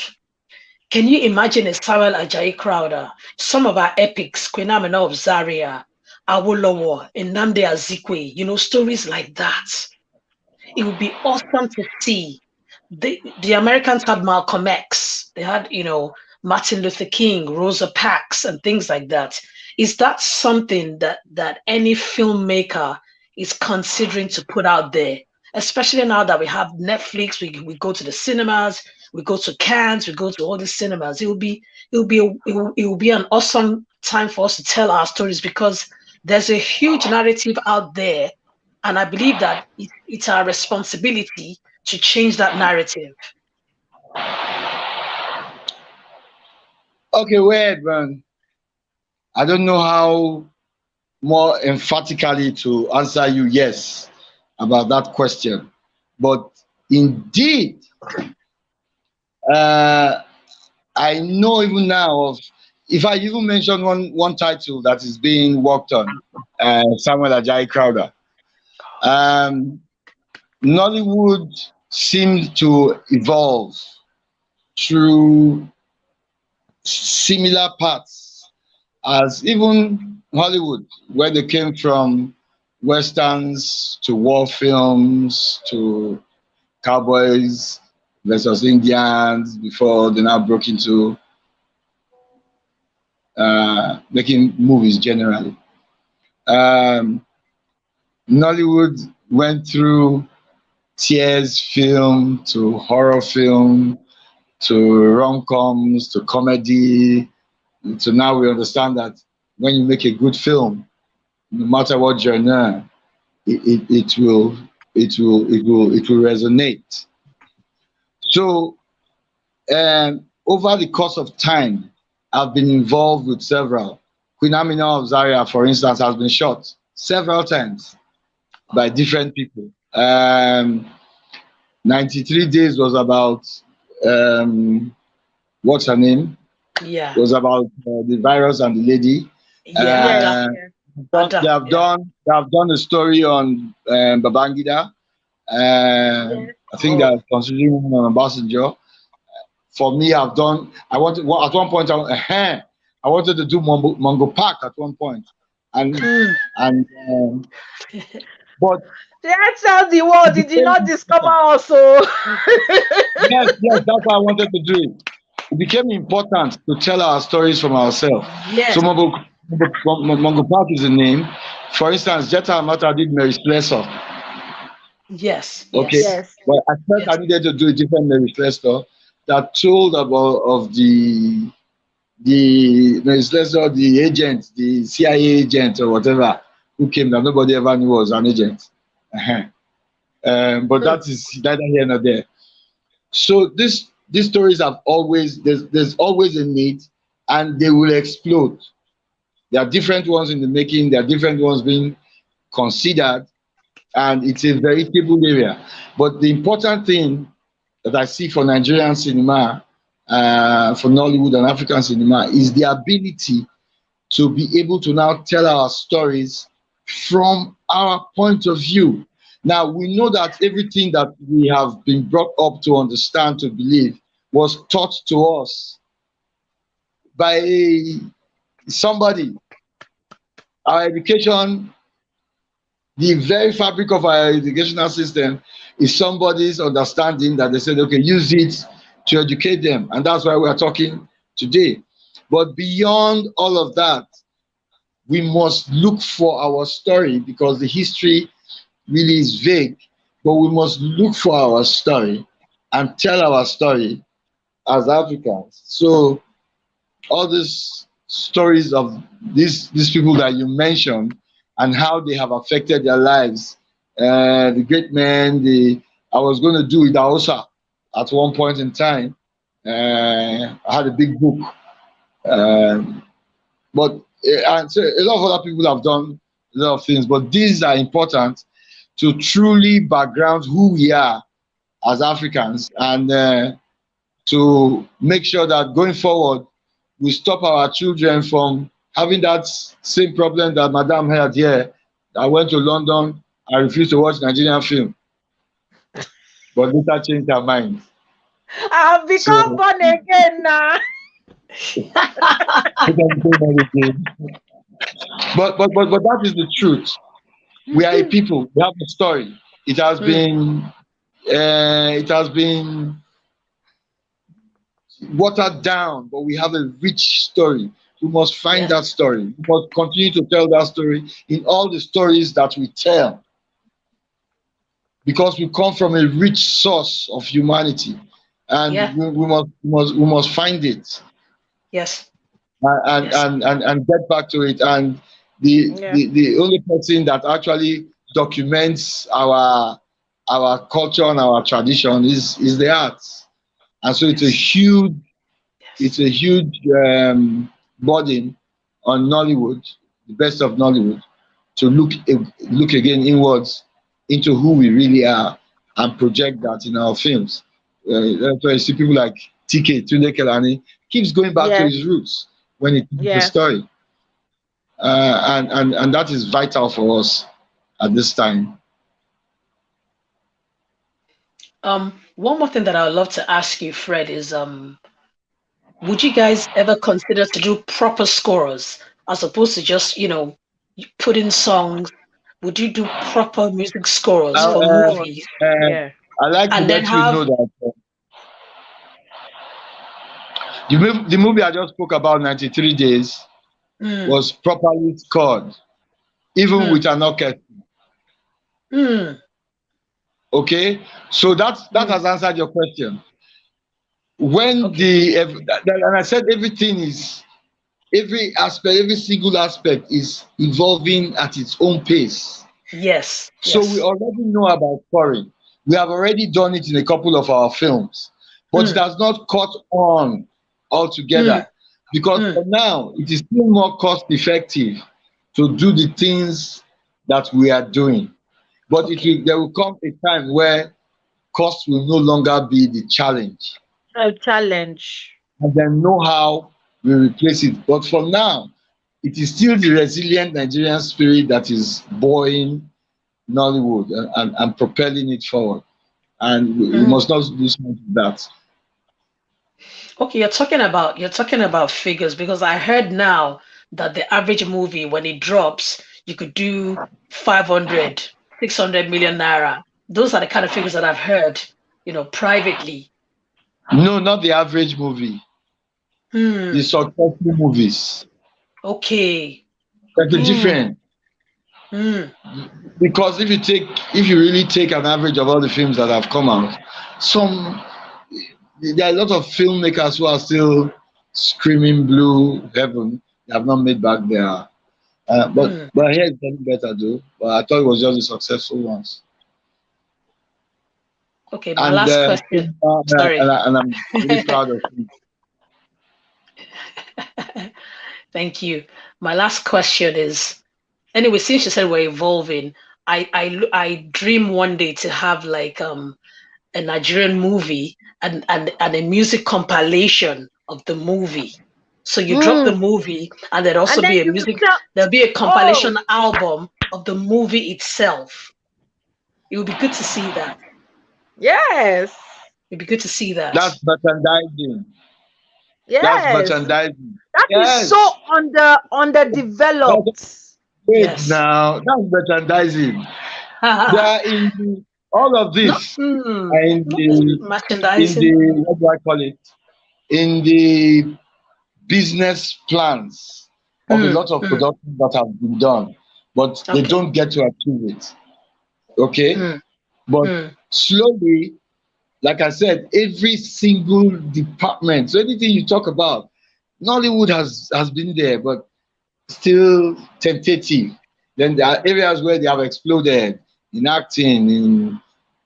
Speaker 4: Can you imagine a Samuel Ajayi Crowder, some of our epics, Queen Amina of Zaria, Awolowo, Nnamdi Azikwe, stories like that? It would be awesome to see. The Americans had Malcolm X, they had, Martin Luther King, Rosa Parks, and things like that. Is that something that any filmmaker is considering to put out there? Especially now that we have Netflix, we go to the cinemas, we go to Cannes, we go to all the cinemas. It will be an awesome time for us to tell our stories, because there's a huge narrative out there, and I believe that it's our responsibility to change that narrative.
Speaker 3: Okay, wait, man. I don't know how more emphatically to answer you yes about that question, but indeed, I know even now of, if I even mention one title that is being worked on, Samuel Ajayi Crowder. Nollywood seemed to evolve through similar paths as even Hollywood, where they came from westerns to war films to cowboys versus Indians before they now broke into making movies generally. Nollywood went through tears film to horror film to rom-coms to comedy, so now we understand that when you make a good film, no matter what genre, it will resonate. So over the course of time, I've been involved with several. Queen Amina of Zaria, for instance, has been shot several times by different people. 93 Days was about, what's her name?
Speaker 4: Yeah.
Speaker 3: It was about the virus and the lady.
Speaker 4: Yeah.
Speaker 1: Yes,
Speaker 3: Uh,
Speaker 1: yes,
Speaker 3: they
Speaker 4: Ada.
Speaker 3: have
Speaker 4: Yeah.
Speaker 3: done a story on Babangida.
Speaker 1: yes.
Speaker 3: I think they
Speaker 4: Oh.
Speaker 3: are considering him on Ambassador. For me, I've done. I wanted at one point. I wanted to do Mongo Park at one point, and
Speaker 4: Mm.
Speaker 3: and but
Speaker 1: Let's tell the world.
Speaker 3: it
Speaker 1: Did you
Speaker 3: became
Speaker 1: not discover
Speaker 3: important.
Speaker 1: also?
Speaker 3: Yes, that's what I wanted to do. It became important to tell our stories from ourselves. So
Speaker 4: Yes.
Speaker 3: Mongo Park is a name. For instance, Jetta Amata did Mary Slessor.
Speaker 4: Yes.
Speaker 3: Okay,
Speaker 4: Yes.
Speaker 1: Yes.
Speaker 3: but I felt I
Speaker 4: Yes.
Speaker 3: needed to do a different Mary Slessor that told about of the Mary Slessor, the agent, the CIA agent or whatever who came that nobody ever knew was an agent. Uh-huh. But
Speaker 4: Mm.
Speaker 3: that is neither here nor there. So these stories have always there's always a need, and they will explode. There are different ones in the making. There are different ones being considered, and it's a veritable area. But the important thing that I see for Nigerian cinema, for Nollywood and African cinema, is the ability to be able to now tell our stories from our point of view. Now, we know that everything that we have been brought up to understand, to believe, was taught to us by somebody. Our education, the very fabric of our educational system, is somebody's understanding that they said, okay, use it to educate them. And that's why we are talking today. But beyond all of that, we must look for our story because the history really is vague, but we must look for our story and tell our story as Africans. So all these stories of these people that you mentioned and how they have affected their lives, the great men, the I was going to do it also at one point in time. I had a big book, um, but and so a lot of other people have done a lot of things, but these are important to truly background who we are as Africans and to make sure that going forward we stop our children from having that same problem that Madam had here. I went to London, I refused to watch Nigerian film, but later changed her mind.
Speaker 1: I've become
Speaker 3: So
Speaker 1: born again now.
Speaker 3: but that is the truth. We are a people. We have a story. It has
Speaker 4: Mm.
Speaker 3: been watered down, but we have a rich story. We must find
Speaker 4: Yes.
Speaker 3: that story. We must continue to tell that story in all the stories that we tell, because we come from a rich source of humanity,
Speaker 4: Yeah.
Speaker 3: and we must find it
Speaker 4: Yes. Yes.
Speaker 3: and get back to it. And the,
Speaker 1: Yeah.
Speaker 3: the the only person that actually documents our culture and our tradition is the arts. And so it's a
Speaker 4: Yes.
Speaker 3: huge
Speaker 4: Yes.
Speaker 3: it's a huge burden on Nollywood, the best of Nollywood, to look again inwards into who we really are and project that in our films. That's why you see people like TK Tunde Kelani keeps going back to
Speaker 1: Yes.
Speaker 3: his roots when it tells the
Speaker 1: Yes.
Speaker 3: story, and that is vital for us at this time.
Speaker 4: One more thing that I would love to ask you, Fred, is would you guys ever consider to do proper scores as opposed to just, put in songs? Would you do proper music scores
Speaker 3: Now,
Speaker 4: for movies
Speaker 1: Yeah.
Speaker 3: I like to
Speaker 4: and then
Speaker 3: let you
Speaker 4: have
Speaker 3: know that the movie I just spoke about, 93 Days,
Speaker 4: mm,
Speaker 3: was properly scored, even
Speaker 4: mm,
Speaker 3: with an orchestra.
Speaker 4: mm,
Speaker 3: Okay, so that
Speaker 4: mm,
Speaker 3: has answered your question. When
Speaker 4: okay.
Speaker 3: and I said everything is every aspect, every single aspect is evolving at its own pace.
Speaker 4: Yes,
Speaker 3: So we
Speaker 4: yes.
Speaker 3: already know about foreign. We have already done it in a couple of our films, but it
Speaker 4: Mm,
Speaker 3: has not caught on
Speaker 4: mm,
Speaker 3: altogether because
Speaker 4: mm.
Speaker 3: for now it is still more cost effective to do the things that we are doing. But
Speaker 4: Okay.
Speaker 3: there will come a time where cost will no longer be the challenge,
Speaker 1: A challenge.
Speaker 3: and then know how we replace it. But for now, it is still the resilient Nigerian spirit that is buoying Nollywood and propelling it forward. And we
Speaker 4: Mm.
Speaker 3: must not lose sight of that.
Speaker 4: Okay, you're talking about figures because I heard now that the average movie when it drops, you could do 500, 600 million naira. Those are the kind of figures that I've heard, privately.
Speaker 3: No, not the average movie, the
Speaker 4: Hmm.
Speaker 3: successful movies.
Speaker 4: Okay.
Speaker 3: There's a
Speaker 4: Okay.
Speaker 1: Hmm.
Speaker 3: difference
Speaker 4: Hmm.
Speaker 3: because if you really take an average of all the films that have come out, some there are a lot of filmmakers who are still screaming blue heaven. They have not made back their.
Speaker 4: Hmm.
Speaker 3: But here it's getting better though. But I thought it was just the successful ones.
Speaker 4: Okay, my
Speaker 3: And
Speaker 4: last question. Sorry.
Speaker 3: and I'm really proud of it.
Speaker 4: Thank you. My last question is, anyway, since you said we're evolving, I dream one day to have like a Nigerian movie and a music compilation of the movie. So you drop the
Speaker 1: Hmm.
Speaker 4: movie and there'd
Speaker 1: And
Speaker 4: also
Speaker 1: then
Speaker 4: be a
Speaker 1: you
Speaker 4: music,
Speaker 1: tell,
Speaker 4: there'll be a
Speaker 1: oh,
Speaker 4: compilation album of the movie itself. It would be good to see that.
Speaker 1: yes,
Speaker 4: It'd be good to see that.
Speaker 3: That's merchandising. That's
Speaker 1: yes.
Speaker 3: merchandising.
Speaker 1: That is so
Speaker 3: Yes. That's
Speaker 1: underdeveloped.
Speaker 3: great
Speaker 4: Yes.
Speaker 3: now. That's merchandising. They are in all of
Speaker 4: No,
Speaker 3: this are
Speaker 4: not
Speaker 3: in
Speaker 4: merchandising.
Speaker 3: the what do I call it? In the business plans of a
Speaker 4: Hmm,
Speaker 3: lot of
Speaker 4: hmm.
Speaker 3: productions that have been done, but they
Speaker 4: Okay.
Speaker 3: don't get to achieve it. Okay?
Speaker 4: Hmm,
Speaker 3: But
Speaker 4: hmm.
Speaker 3: slowly, like I said, every single department, so anything you talk about, Nollywood has been there, but still tentative. Then there are areas where they have exploded in acting,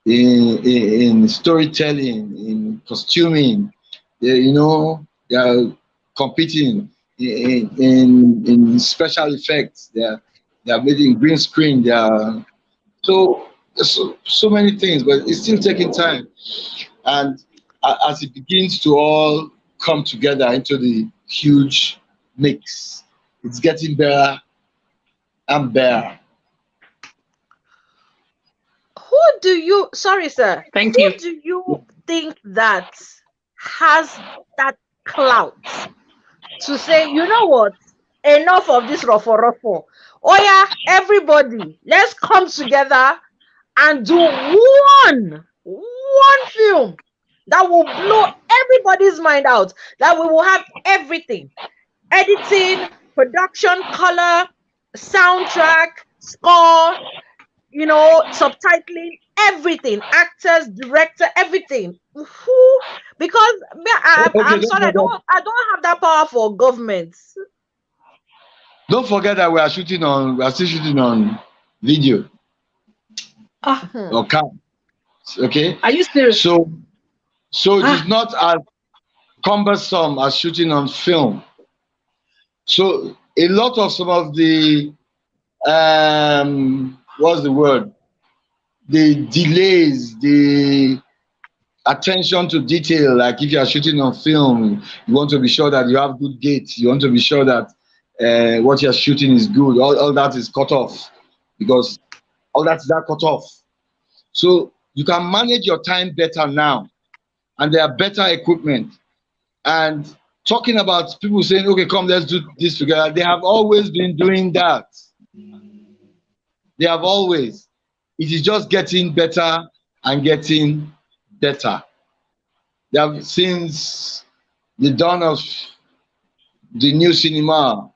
Speaker 3: in storytelling, in costuming. They are competing in special effects. They are made in green screen. They are so many things, but it's still taking time. And as it begins to all come together into the huge mix, it's getting better and better.
Speaker 1: Who do you, sorry, sir,
Speaker 4: Thank
Speaker 1: who
Speaker 4: you.
Speaker 1: do you think that has that clout to say, you know what, enough of this ruffle ruffle. Oh yeah, everybody, let's come together and do one film that will blow everybody's mind out. That we will have everything: editing, production, color, soundtrack, score, subtitling, everything, actors, director, everything. Who? Because
Speaker 3: Okay,
Speaker 1: I'm sorry, I don't have that power for government.
Speaker 3: don't forget that we are still shooting on video
Speaker 4: Ah,
Speaker 1: Hmm.
Speaker 3: or cam. Okay,
Speaker 4: are you serious?
Speaker 3: so it is
Speaker 4: Ah,
Speaker 3: not as cumbersome as shooting on film. So a lot of some of the what's the word? The delays, the attention to detail. Like if you are shooting on film, you want to be sure that you have good gates. You want to be sure that what you're shooting is good. All that is cut off because all that is that cut off. So you can manage your time better now, and there are better equipment. And talking about people saying, "Okay, come, let's do this together," they have always been doing that. They have always. It is just getting better and getting better. They have since the dawn of the new cinema,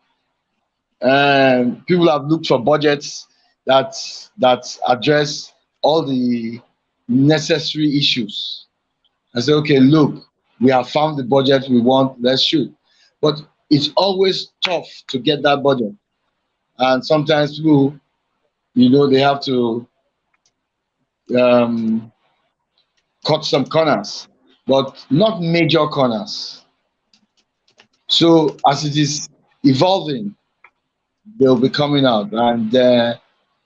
Speaker 3: people have looked for budgets that address all the necessary issues and say, okay, look, we have found the budget we want, let's shoot. But it's always tough to get that budget. And sometimes people, they have to um, cut some corners, but not major corners. So as it is evolving, they'll be coming out. And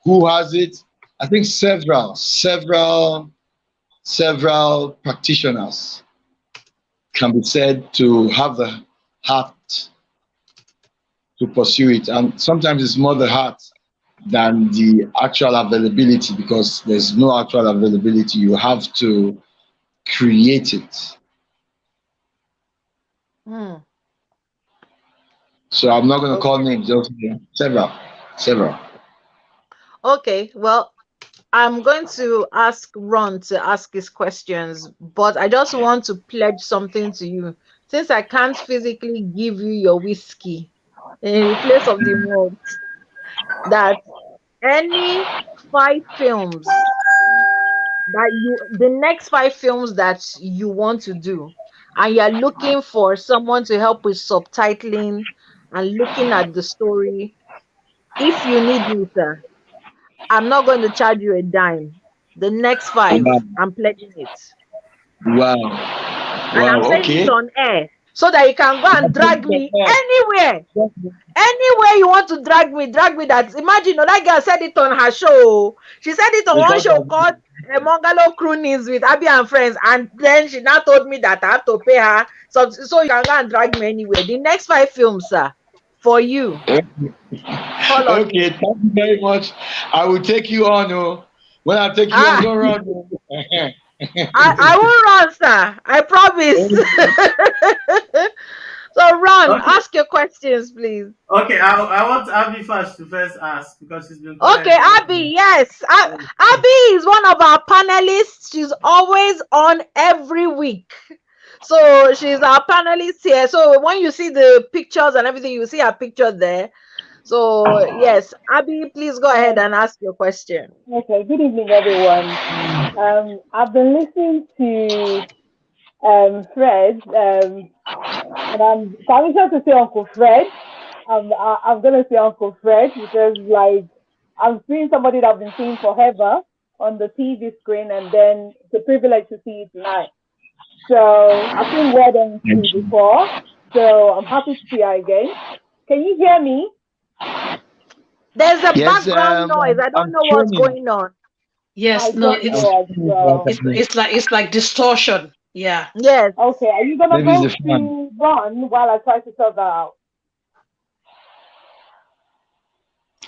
Speaker 3: who has it? I think several practitioners can be said to have the heart to pursue it. And sometimes it's more the heart than the actual availability, because there's no actual availability. You have to create it.
Speaker 1: Hmm.
Speaker 3: So I'm not going to call
Speaker 1: Okay.
Speaker 3: names, just several.
Speaker 1: Okay. Well, I'm going to ask Ron to ask his questions, but I just want to pledge something to you. Since I can't physically give you your whiskey in place of the malt, that any 5 films the next 5 films that you want to do, and you're looking for someone to help with subtitling and looking at the story, if you need me, sir, I'm not going to charge you a dime. The next five,
Speaker 3: Wow,
Speaker 1: I'm pledging it.
Speaker 3: wow,
Speaker 1: And I'm
Speaker 3: wow.
Speaker 1: saying it
Speaker 3: Okay.
Speaker 1: on air so that you can go and drag me anywhere. Anywhere you want to drag me. That imagine, that girl said it on her show. She said it on one
Speaker 3: Because
Speaker 1: show called Mongalo Croonings with Abby and Friends, and then she now told me that I have to pay her, so you can go and drag me anywhere. The next 5 films, sir, for you. Call on
Speaker 3: okay,
Speaker 1: me.
Speaker 3: thank you very much. I will take you on. Oh. When I take you on,
Speaker 1: Ah,
Speaker 3: don't run. Oh.
Speaker 1: I won't run, sir. I promise. So, Ron,
Speaker 2: Okay,
Speaker 1: ask your questions, please.
Speaker 2: okay. I want Abby first to first ask because she's been
Speaker 1: Okay,
Speaker 2: quiet the whole
Speaker 1: Abby, yes. Abby is one of our panelists. She's always on every week. So she's our panelist here. So when you see the pictures and everything, you see her picture there. So yes, Abby, please go ahead and ask your question.
Speaker 5: Okay, good evening, everyone. I've been listening to Fred, and I'm permission to say Uncle Fred. I'm gonna say Uncle Fred because, like, I'm seeing somebody that I've been seeing forever on the TV screen, and then it's a privilege to see you tonight. So I've seen Word on
Speaker 3: Thank
Speaker 5: TV
Speaker 3: you.
Speaker 5: before, so I'm happy to see her again. Can you hear me?
Speaker 1: There's a
Speaker 3: Yes,
Speaker 1: background noise. I don't
Speaker 3: I'm
Speaker 1: know what's
Speaker 3: training.
Speaker 1: going on.
Speaker 5: I
Speaker 4: Yes, no,
Speaker 5: don't
Speaker 3: I'm
Speaker 5: know as
Speaker 3: training so I
Speaker 5: well.
Speaker 4: it's
Speaker 3: can hear.
Speaker 4: it's like distortion. Yeah.
Speaker 1: Yes.
Speaker 5: Okay, are you gonna
Speaker 3: Maybe it's
Speaker 5: go
Speaker 3: the fan.
Speaker 5: to run while I try to sort that out?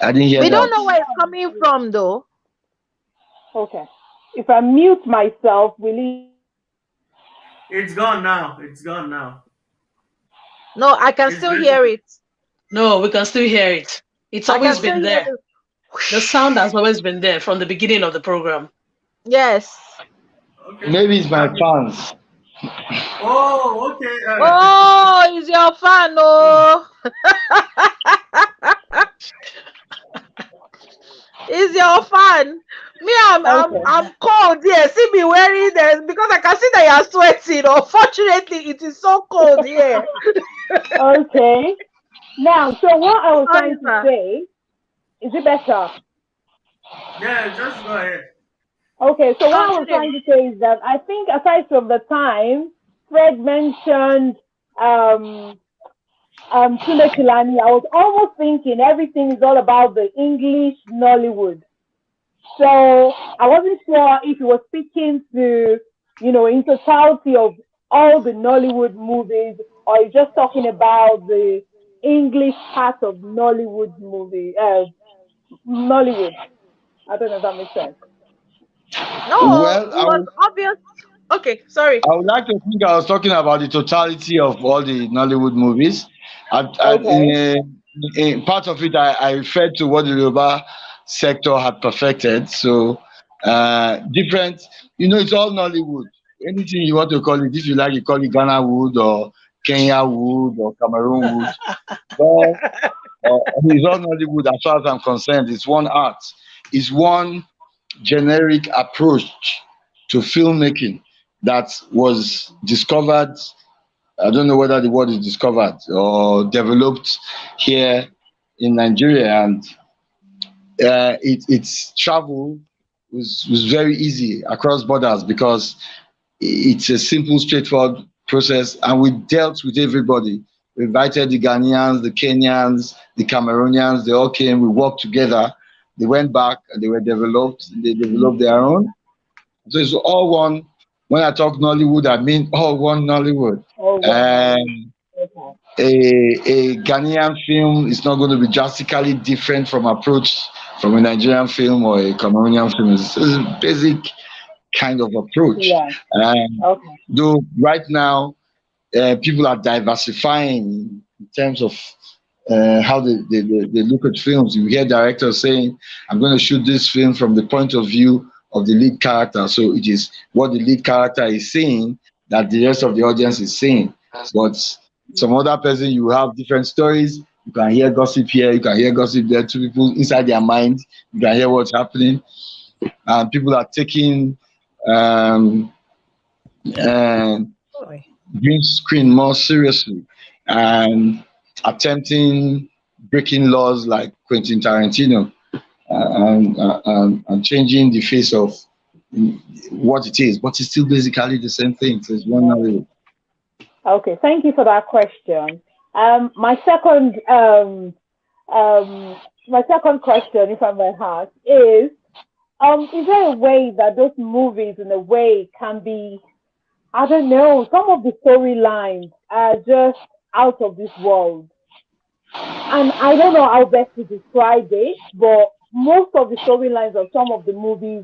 Speaker 3: I didn't hear
Speaker 1: We don't
Speaker 3: that.
Speaker 1: know where it's coming from though.
Speaker 5: Okay. If I mute myself, will it?
Speaker 2: It's gone now. It's gone now.
Speaker 1: No, I can
Speaker 2: It's
Speaker 1: still
Speaker 2: better.
Speaker 1: hear it.
Speaker 4: No, we can still hear it. It's
Speaker 1: I can
Speaker 4: always
Speaker 1: still
Speaker 4: been
Speaker 1: hear
Speaker 4: there.
Speaker 1: the
Speaker 4: The sound has always been there from the beginning of the program.
Speaker 1: yes.
Speaker 2: Okay.
Speaker 3: Maybe it's my
Speaker 2: Abby.
Speaker 3: fans.
Speaker 2: Oh, okay.
Speaker 1: Oh, it's your fan, oh. It's your fan. Me,
Speaker 5: Okay.
Speaker 1: I'm cold. Yeah, see me wearing this because I can see that you are sweating. Unfortunately, it is so cold here.
Speaker 5: Okay. Now, so what I was
Speaker 1: Sorry,
Speaker 5: trying to
Speaker 1: sir.
Speaker 5: say, is it better?
Speaker 2: Yeah, just go ahead.
Speaker 5: Okay, so what I was
Speaker 1: Continue.
Speaker 5: trying to say is that I think aside from the time Fred mentioned um Tunde Kilani, I was almost thinking everything is all about the English Nollywood. So I wasn't sure if he was speaking to, in totality of all the Nollywood movies, or he's just talking about the English part of Nollywood. I don't know if that makes sense.
Speaker 1: No,
Speaker 3: Well,
Speaker 1: it was obvious. Okay, sorry.
Speaker 3: I would like to think I was talking about the totality of all the Nollywood movies.
Speaker 5: Okay.
Speaker 3: In part of it, I referred to what the Yoruba sector had perfected. So, different, it's all Nollywood. Anything you want to call it, if you like, you call it Ghana Wood or Kenya Wood or Cameroon Wood. Well, it's all Nollywood as far as I'm concerned. It's one art, it's one generic approach to filmmaking that was discovered I don't know whether the word is discovered or developed here in Nigeria, and its travel was very easy across borders because it's a simple, straightforward process, and we dealt with everybody. We invited the Ghanaians, the Kenyans, the Cameroonians. They all came. We worked together. They went back and they were developed. They developed their own. So it's all one. When I talk Nollywood, I mean all one Nollywood.
Speaker 5: Oh, wow.
Speaker 3: Um,
Speaker 5: Okay.
Speaker 3: a Ghanaian film is not going to be drastically different from approach from a Nigerian film or a Cameroonian film. It's a basic kind of approach.
Speaker 5: Yeah. Okay.
Speaker 3: Though right now people are diversifying in terms of how they look at films. You hear directors saying, I'm going to shoot this film from the point of view of the lead character. So it is what the lead character is saying that the rest of the audience is saying. But some other person, you have different stories. You can hear gossip here, you can hear gossip there. Two people inside their mind, you can hear what's happening. And people are taking um,
Speaker 1: Boy.
Speaker 3: green screen more seriously and attempting breaking laws like Quentin Tarantino and changing the face of what it is, but it's still basically the same thing. So it's one Nollywood.
Speaker 5: Okay. Thank you for that question. My second my second question, if I may ask, is there a way that those movies, in a way, can be, I don't know, some of the storylines are just out of this world. And I don't know how best to describe it, but most of the storylines of some of the movies,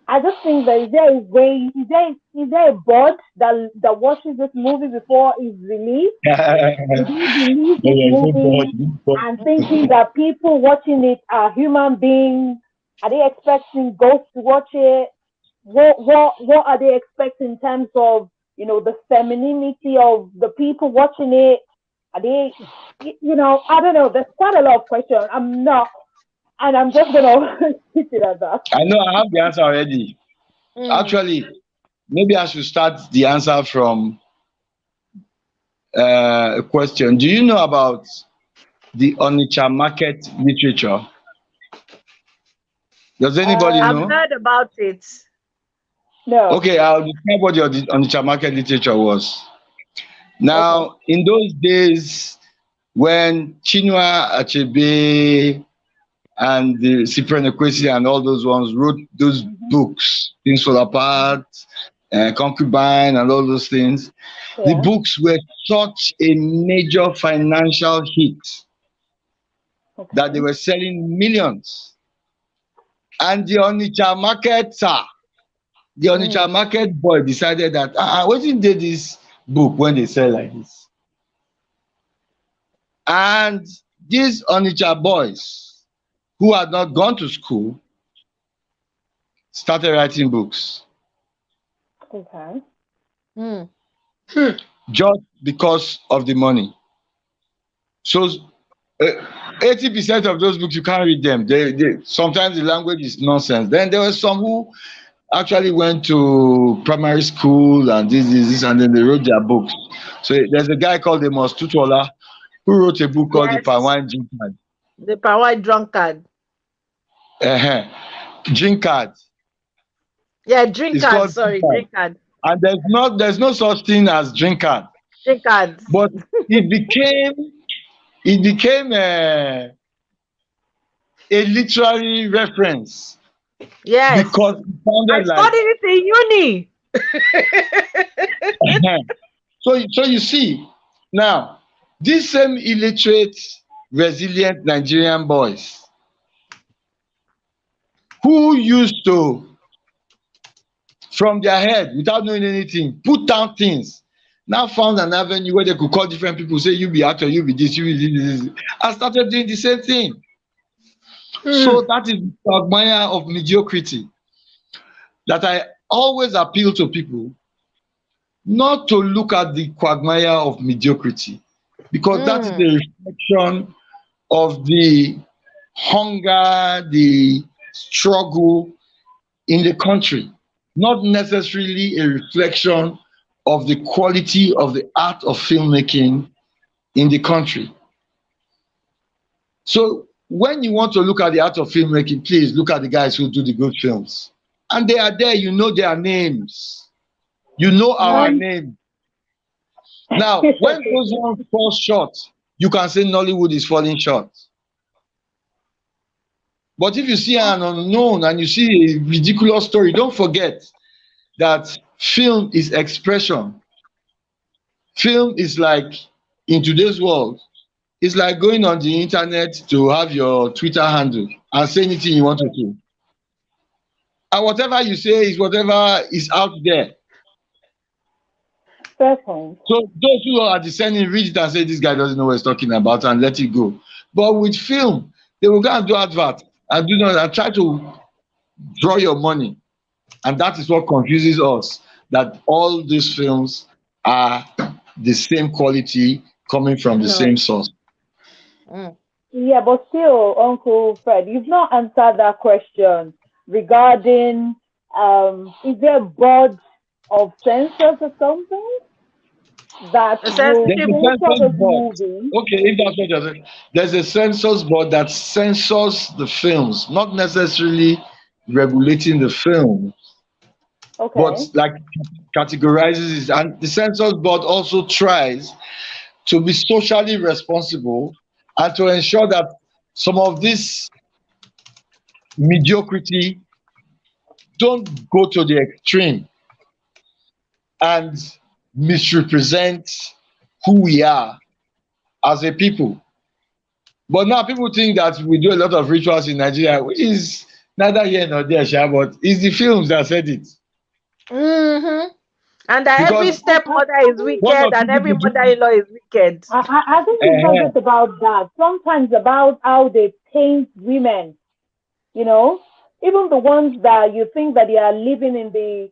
Speaker 5: I just think that is there a way, is there a board that watches this movie before it's released? Do they believe this movie and thinking that people watching it are human beings? Are they expecting ghosts to watch it? What are they expecting in terms of, the femininity of the people watching it? Are they, I don't know. There's quite a lot of questions. I'm just gonna keep it at that.
Speaker 3: I know I have the answer already. Actually, maybe I should start the answer from a question. Do you know about the Onitsha market literature? Does anybody
Speaker 1: I've
Speaker 3: know?
Speaker 1: heard about it.
Speaker 5: No.
Speaker 3: Okay, I'll describe what the Onitsha market literature was. Now, in those days when Chinua Achebe and the Cyprian Equesi and all those ones wrote those books, Things Fall Apart, Concubine, and all those things, the books were such a major financial hit that they were selling millions. And the Onitsha marketer, the Onitsha market boy decided that, what did they this book when they sell like this? And these Onitsha boys who had not gone to school started writing books.
Speaker 5: Okay.
Speaker 3: Just because of the money. So 80% of those books you can't read them. They sometimes the language is nonsense. Then there were some who actually went to primary school and this, and then they wrote their books. So there's a guy called Amos Tutola who wrote a book called The
Speaker 1: Yes.
Speaker 3: Pawine Drinkard.
Speaker 1: The Pawai drunkard.
Speaker 3: Drinkard.
Speaker 1: Yeah,
Speaker 3: It's
Speaker 1: drinkard.
Speaker 3: called
Speaker 1: Sorry,
Speaker 3: Drinkard.
Speaker 1: drinkard.
Speaker 3: And there's no such thing as drinkard.
Speaker 1: Drinkard.
Speaker 3: But it became a literary reference
Speaker 1: Yes.
Speaker 3: because it
Speaker 1: I
Speaker 3: sounded like
Speaker 1: studied it in uni.
Speaker 3: so you see now these same illiterate resilient Nigerian boys who used to from their head without knowing anything put down things now found an avenue where they could call different people, say you be actor, you be this, you be this, and started doing the same thing. So that is the quagmire of mediocrity that I always appeal to people not to look at the quagmire of mediocrity, because that is the reflection of the hunger, the struggle in the country, not necessarily a reflection of the quality of the art of filmmaking in the country. So when you want to look at the art of filmmaking, please look at the guys who do the good films. And they are there, you know their names. You know our
Speaker 5: Um,
Speaker 3: name. Now, when those ones fall short, you can say Nollywood is falling short. But if you see an unknown and you see a ridiculous story, don't forget that film is expression. Film is like, in today's world, it's like going on the internet to have your Twitter handle and say anything you want to do. And whatever you say is whatever is out there.
Speaker 5: fair point.
Speaker 3: So those who are discerning read it and say this guy doesn't know what he's talking about and let it go. But with film, they will go and do advert and do not and try to draw your money. And that is what confuses us, that all these films are the same quality coming from the
Speaker 1: No.
Speaker 3: same source.
Speaker 1: Mm.
Speaker 5: Yeah, but still, Uncle Fred, you've not answered that question regarding is there a board of censors or something that
Speaker 1: A
Speaker 5: will
Speaker 3: There's
Speaker 1: sensitive.
Speaker 3: a
Speaker 5: censor
Speaker 3: census
Speaker 5: this
Speaker 3: board.
Speaker 5: movie?
Speaker 3: Okay, if that's what you're saying. There's a census board that censors the films, not necessarily regulating the film, but
Speaker 5: Okay.
Speaker 3: like categorizes it. And the census board also tries to be socially responsible and to ensure that some of this mediocrity don't go to the extreme and misrepresent who we are as a people. But now people think that we do a lot of rituals in Nigeria, which is neither here nor there, Sha, but it's the films that said it.
Speaker 1: Mm-hmm. And that every
Speaker 3: Because
Speaker 1: stepmother is
Speaker 3: one
Speaker 1: wicked
Speaker 3: or two
Speaker 1: and every
Speaker 3: people do,
Speaker 1: mother-in-law is wicked.
Speaker 5: I think it's not
Speaker 3: uh,
Speaker 5: just about that. Sometimes about how they paint women, you know, even the ones that you think that they are living in the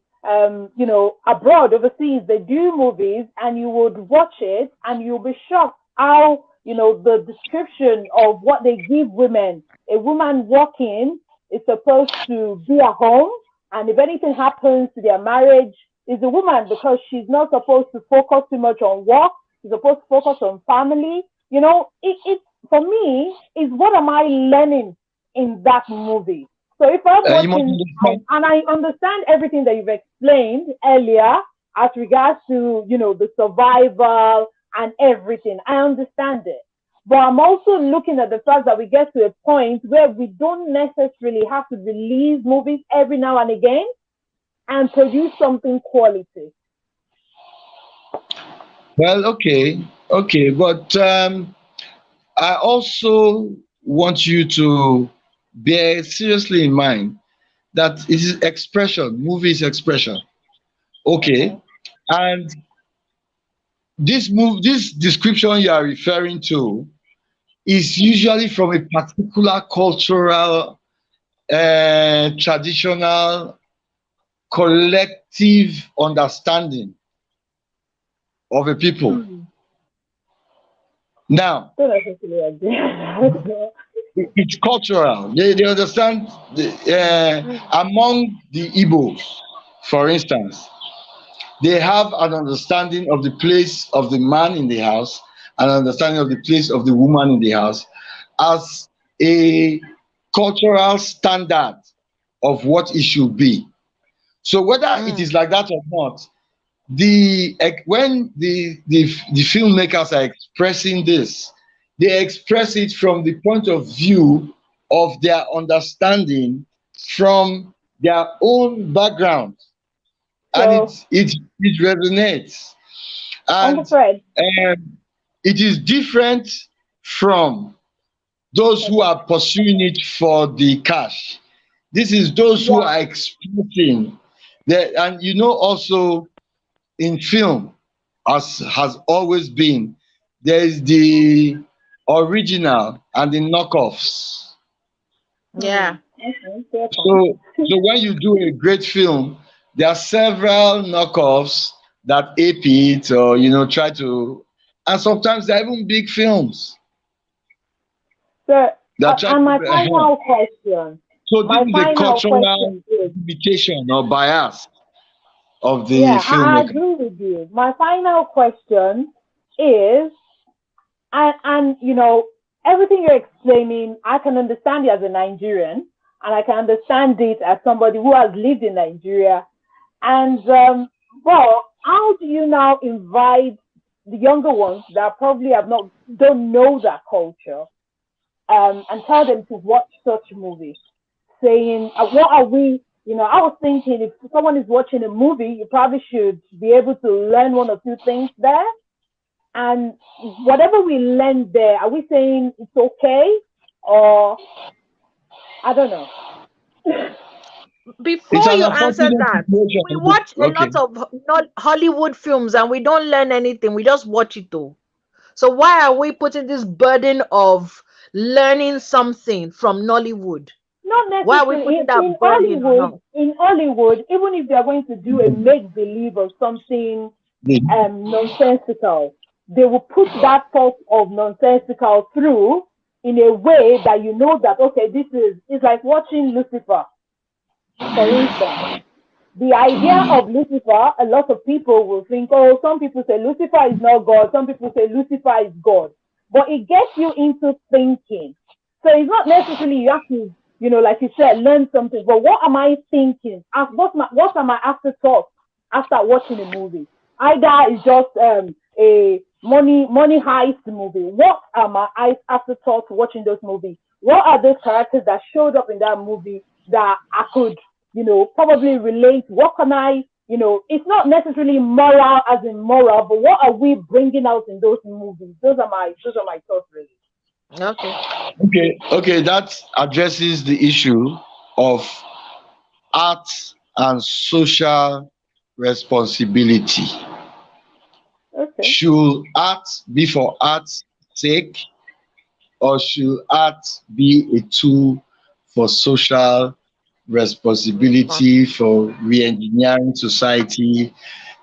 Speaker 5: abroad overseas, they do movies and you would watch it and you'll be shocked how the description of what they give women. A woman walking is supposed to be at home, and if anything happens to their marriage, is a woman because she's not supposed to focus too much on work. She's supposed to focus on family. It for me is what am I learning in that movie. So if I'm
Speaker 3: you must
Speaker 5: watching
Speaker 3: understand.
Speaker 5: and I understand everything that you've explained earlier as regards to, the survival and everything, I understand it. But I'm also looking at the fact that we get to a point where we don't necessarily have to release movies every now and again and produce something quality.
Speaker 3: Well, okay, but I also want you to bear seriously in mind that it is expression, movie is expression. Okay,
Speaker 5: Okay.
Speaker 3: and this description you are referring to is usually from a particular cultural, traditional, collective understanding of a people.
Speaker 5: Hmm.
Speaker 3: Now,
Speaker 5: Don't necessarily agree.
Speaker 3: it's cultural. They understand among the Igbos, for instance, they have an understanding of the place of the man in the house, an understanding of the place of the woman in the house as a cultural standard of what it should be. So whether it is
Speaker 1: Mm.
Speaker 3: like that or not, when the filmmakers are expressing this, they express it from the point of view of their understanding from their own background, and
Speaker 5: So,
Speaker 3: it resonates,
Speaker 5: Uncle
Speaker 3: and
Speaker 5: Fred,
Speaker 3: it is different from those who
Speaker 5: okay.
Speaker 3: are pursuing it for the cash. This is those who
Speaker 5: Yeah.
Speaker 3: are expressing and also in film, as has always been, there is the original and the knockoffs.
Speaker 5: Hmm.
Speaker 1: Yeah.
Speaker 5: Okay, fair point.
Speaker 3: So when you do a great film, there are several knockoffs that ape it or try to, and sometimes they're even big films
Speaker 5: So,
Speaker 3: that try
Speaker 5: and my
Speaker 3: to.
Speaker 5: final question,
Speaker 3: So this
Speaker 5: my
Speaker 3: is a
Speaker 5: final
Speaker 3: cultural
Speaker 5: question is,
Speaker 3: limitation or bias. of the
Speaker 5: Yeah, I
Speaker 3: filmmaker.
Speaker 5: agree with you. My final question is, and everything you're explaining, I can understand it as a Nigerian, and I can understand it as somebody who has lived in Nigeria. And but how do you now invite the younger ones that probably have not don't know that culture, and tell them to watch such movies? Saying, what are we? I was thinking if someone is watching a movie, you probably should be able to learn one or two things there. And whatever we learn there, are we saying it's okay, or I don't know?
Speaker 3: It's
Speaker 1: Before
Speaker 3: an
Speaker 1: you answer
Speaker 3: unfortunate
Speaker 1: that, we
Speaker 3: situation.
Speaker 1: watch a
Speaker 3: Okay.
Speaker 1: lot of not Hollywood films and we don't learn anything. We just watch it though. So why are we putting this burden of learning something from Nollywood?
Speaker 5: Not
Speaker 1: Why are we
Speaker 5: necessarily
Speaker 1: putting that
Speaker 5: in
Speaker 1: burden on
Speaker 5: Hollywood.
Speaker 1: us?
Speaker 5: In Hollywood, even if they are going to do a make believe of something nonsensical, they will put that thought of nonsensical through in a way that you know that okay, this is it's like watching Lucifer, for instance. The idea of Lucifer, a lot of people will think, oh, some people say Lucifer is not God, some people say Lucifer is God. But it gets you into thinking. So it's not necessarily you have to, like you said, learn something. But what am I thinking? What are my afterthoughts after watching a movie? Either it's just a money heist movie. What are my afterthoughts watching those movies? What are those characters that showed up in that movie that I could probably relate. What can it's not necessarily moral as in moral, but what are we bringing out in those movies? Those are my thoughts really.
Speaker 1: Okay.
Speaker 3: Okay, that addresses the issue of art and social responsibility.
Speaker 5: Okay.
Speaker 3: Should art be for art's sake, or should art be a tool for social responsibility, for re-engineering society?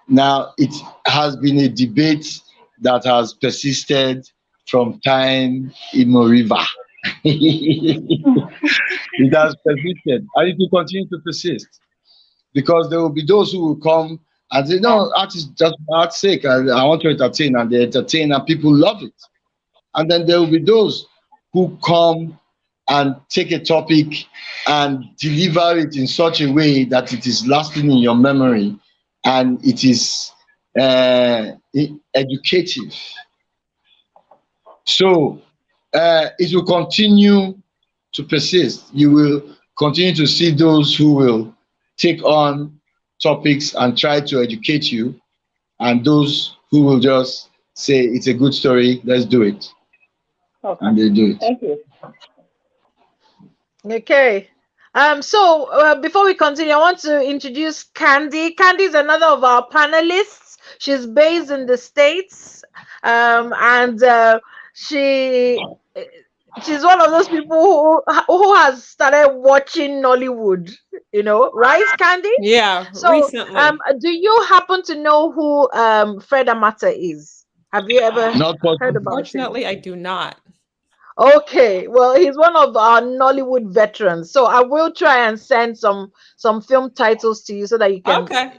Speaker 3: Now, it has been a debate that has persisted from time immemorial. It has persisted and it will continue to persist, because there will be those who will come and say, no, art is just for art's sake. I want to entertain, and they entertain and people love it. And then there will be those who come and take a topic and deliver it in such a way that it is lasting in your memory and it is educative. So it will continue to persist. You will continue to see those who will take on topics and try to educate you, and those who will just say it's a good story, let's do it,
Speaker 5: Okay.
Speaker 3: and they do it.
Speaker 5: Thank you.
Speaker 1: Okay. So before we continue, I want to introduce Candy. Candy is another of our panelists. She's based in the States. And she she's one of those people who has started watching Nollywood, right, Candy?
Speaker 6: Yeah,
Speaker 1: So
Speaker 6: recently.
Speaker 1: do you happen to know who Fred Amata is? Have you ever
Speaker 3: Not
Speaker 1: heard
Speaker 3: possible.
Speaker 1: about him?
Speaker 6: Unfortunately, I do not.
Speaker 1: Okay, well, he's one of our Nollywood veterans, so I will try and send some film titles to you so that you can,
Speaker 6: Okay,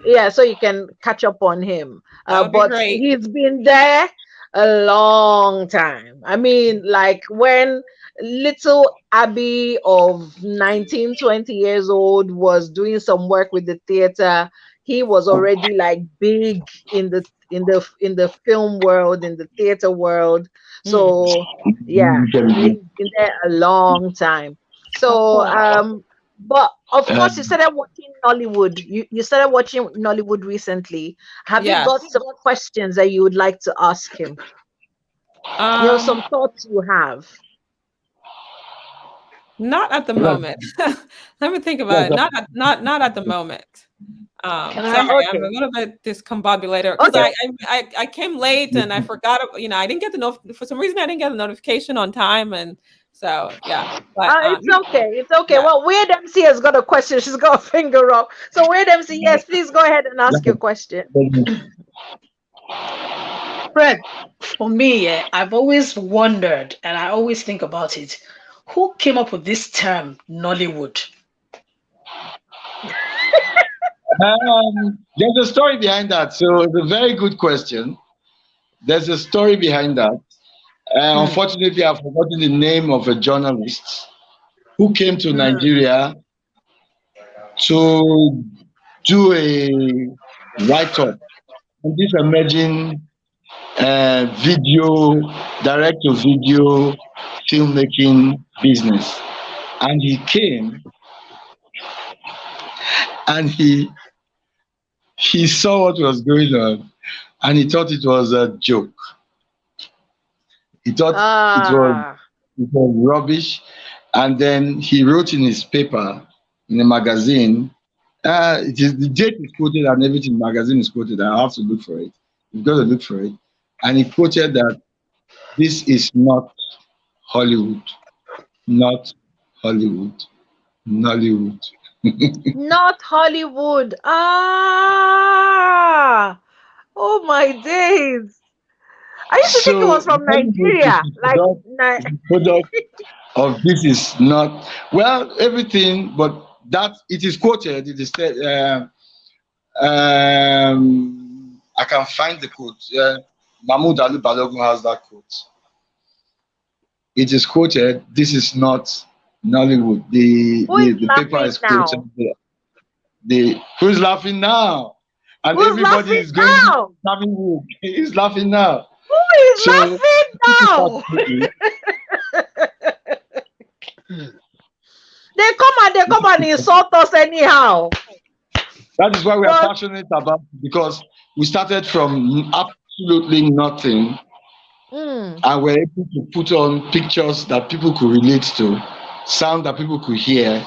Speaker 1: yeah, so you can catch up on him.
Speaker 6: that would be
Speaker 1: But
Speaker 6: great.
Speaker 1: he's been there a long time. I mean, like when little Abby of 19, 20 years old was doing some work with the theater, he was already like big in the film world, in the theater world.
Speaker 6: Mm.
Speaker 1: So yeah, he's been there a long time.
Speaker 6: Oh,
Speaker 1: So
Speaker 6: cool.
Speaker 1: but of course, you
Speaker 3: Um,
Speaker 1: started watching Nollywood. You started watching Nollywood recently. Have you got
Speaker 6: Yes.
Speaker 1: some questions that you would like to ask him?
Speaker 6: Um,
Speaker 1: Some thoughts you have.
Speaker 6: Not at the
Speaker 3: yes,
Speaker 6: moment. Let me think
Speaker 3: yes,
Speaker 6: about it. Not at the moment.
Speaker 4: Can
Speaker 6: Sorry,
Speaker 4: I?
Speaker 6: I'm a
Speaker 1: Okay.
Speaker 6: little bit discombobulated because
Speaker 1: Okay.
Speaker 6: I came late and I forgot. I didn't get for some reason I didn't get the notification on time, and so yeah. But
Speaker 1: It's okay. It's okay.
Speaker 6: yeah.
Speaker 1: Well, Weird MC has got a question. She's got a finger up. So Weird MC, yes, please go ahead and ask your question.
Speaker 3: yes.
Speaker 4: Fred, for me, I've always wondered, and I always think about it. Who came up with this term, Nollywood?
Speaker 3: There's a story behind that. So it's a very good question. There's a story behind that.
Speaker 1: Mm,
Speaker 3: Unfortunately, I've forgotten the name of a journalist who came to
Speaker 1: mm.
Speaker 3: Nigeria to do a write-up on this emerging video, direct-to-video filmmaking business. And he came and he saw what was going on and he thought it was a joke. He thought
Speaker 1: Ah,
Speaker 3: it was rubbish. And then he wrote in his paper, in a magazine, it is the date is quoted and everything, magazine is quoted. I have to look for it. You've got to look for it. And he quoted that this is not Hollywood, not Hollywood, Nollywood.
Speaker 1: not Hollywood. Ah, oh my days. I used to think it was
Speaker 3: So
Speaker 1: from
Speaker 3: Nollywood is
Speaker 1: Nigeria.
Speaker 3: the
Speaker 1: Like,
Speaker 3: is the product of this is not well everything, but that it is quoted. It is said. I can find the quote. Mahmoud Ali Balogun has that quote. It is quoted. This is not Nollywood. The
Speaker 1: who
Speaker 3: the,
Speaker 1: is
Speaker 3: the paper
Speaker 1: laughing
Speaker 3: is quoted.
Speaker 1: now?
Speaker 3: The who's laughing now? And
Speaker 1: Who's
Speaker 3: everybody
Speaker 1: laughing
Speaker 3: is going
Speaker 1: now?
Speaker 3: Nollywood. He's laughing now.
Speaker 1: Who is
Speaker 3: So people start
Speaker 1: laughing now?
Speaker 3: thinking,
Speaker 1: They come and insult us anyhow.
Speaker 3: that is why we are
Speaker 1: But
Speaker 3: passionate about it, because we started from absolutely nothing
Speaker 1: mm,
Speaker 3: and we're able to put on pictures that people could relate to, sound that people could hear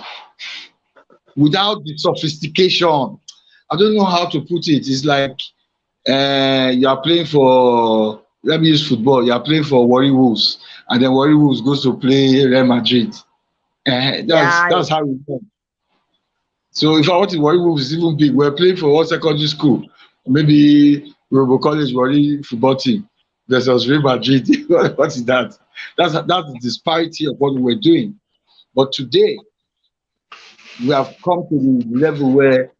Speaker 3: without the sophistication. I don't know how to put it. It's like you are playing for, let me use football, you are playing for Warri Wolves, and then Warri Wolves goes to play Real Madrid.
Speaker 1: yeah,
Speaker 3: That's how it goes. So if I want to Warri Wolves is even big, we're playing for what secondary school? Maybe Robo College Warri football team versus Real Madrid. What is that? That's the disparity of what we're doing. But today, we have come to the level where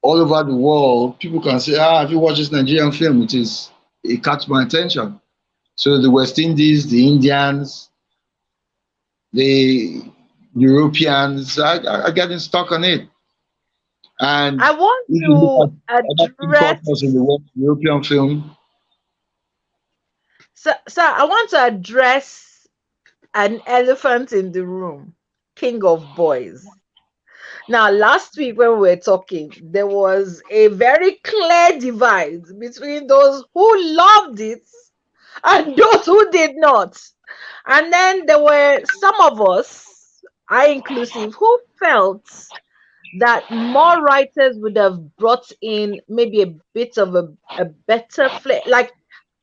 Speaker 3: all over the world, people can say, have you watched this Nigerian film? It catch my attention. So the West Indies, the Indians, the Europeans are getting stuck on it. And
Speaker 1: I want
Speaker 3: if you look
Speaker 1: to
Speaker 3: at other film cultures in
Speaker 1: address.
Speaker 3: the world, European film,
Speaker 1: So I want to address an elephant in the room, king of boys. Now, last week when we were talking, there was a very clear divide between those who loved it and those who did not. And then there were some of us, I inclusive, who felt that more writers would have brought in maybe a bit of a better flavor. Like,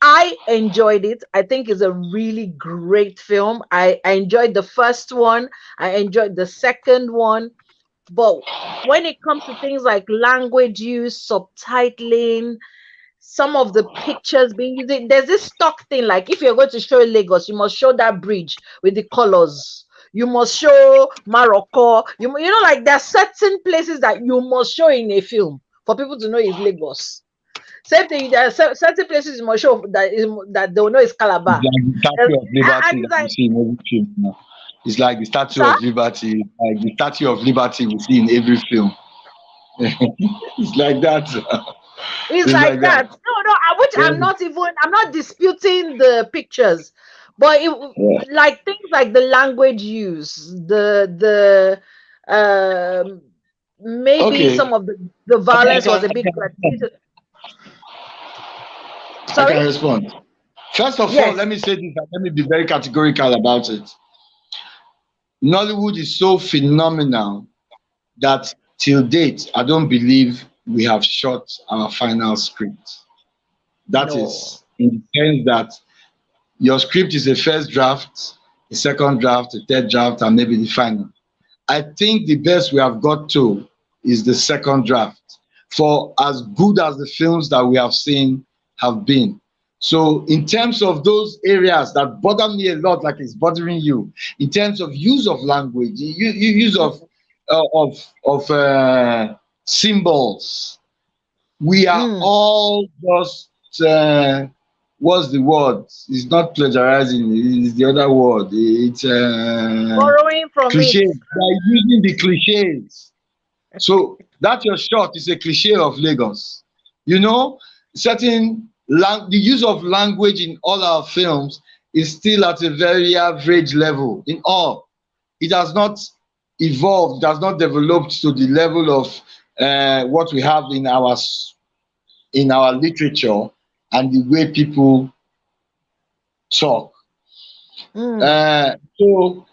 Speaker 1: I enjoyed it. I think it's a really great film. I enjoyed the first one. I enjoyed the second one. But when it comes to things like language use, subtitling, some of the pictures being used, there's this stock thing. Like, if you're going to show Lagos, you must show that bridge with the colors. You must show Morocco. You know, like, there are certain places that you must show in a film for people to know it's Lagos. Same thing. There are certain places you must show that they will know it's
Speaker 3: it's
Speaker 1: Calabar.
Speaker 3: like the
Speaker 1: And,
Speaker 3: Statue of Liberty
Speaker 1: and it's
Speaker 3: that we
Speaker 1: like,
Speaker 3: see in every film now. It's like the Statue
Speaker 1: sir,
Speaker 3: of Liberty, like the Statue of Liberty we see in every film. It's like that.
Speaker 1: it's
Speaker 3: It's
Speaker 1: like
Speaker 3: like that.
Speaker 1: that. No, which
Speaker 3: Yeah,
Speaker 1: I'm not disputing the pictures, but
Speaker 3: yeah.
Speaker 1: like things like the language use, the maybe
Speaker 3: Okay,
Speaker 1: some of the
Speaker 3: I
Speaker 1: violence
Speaker 3: can,
Speaker 1: was a
Speaker 3: I
Speaker 1: bit
Speaker 3: can respond.
Speaker 1: gratuitous.
Speaker 3: I
Speaker 1: Sorry?
Speaker 3: can respond. First of all, let
Speaker 1: Yes.
Speaker 3: me say this and let me be very categorical about it. Nollywood is so phenomenal that till date, I don't believe we have shot our final script. That
Speaker 1: No.
Speaker 3: is in the sense that your script is a first draft, a second draft, a third draft, and maybe the final. I think the best we have got to is the second draft for as good as the films that we have seen have been. So, in terms of those areas that bother me a lot, like it's bothering you, in terms of use of language, use of symbols. We are
Speaker 1: Mm.
Speaker 3: all just what's the word? It's not plagiarizing. It's the other word. It's
Speaker 1: Borrowing from
Speaker 3: cliche.
Speaker 1: it.
Speaker 3: They are using the cliches. So that your shot is a cliche of Lagos. You know, the use of language in all our films is still at a very average level. In all, it has not evolved, it has not developed to the level of what we have in our literature and the way people talk.
Speaker 1: Mm.
Speaker 3: So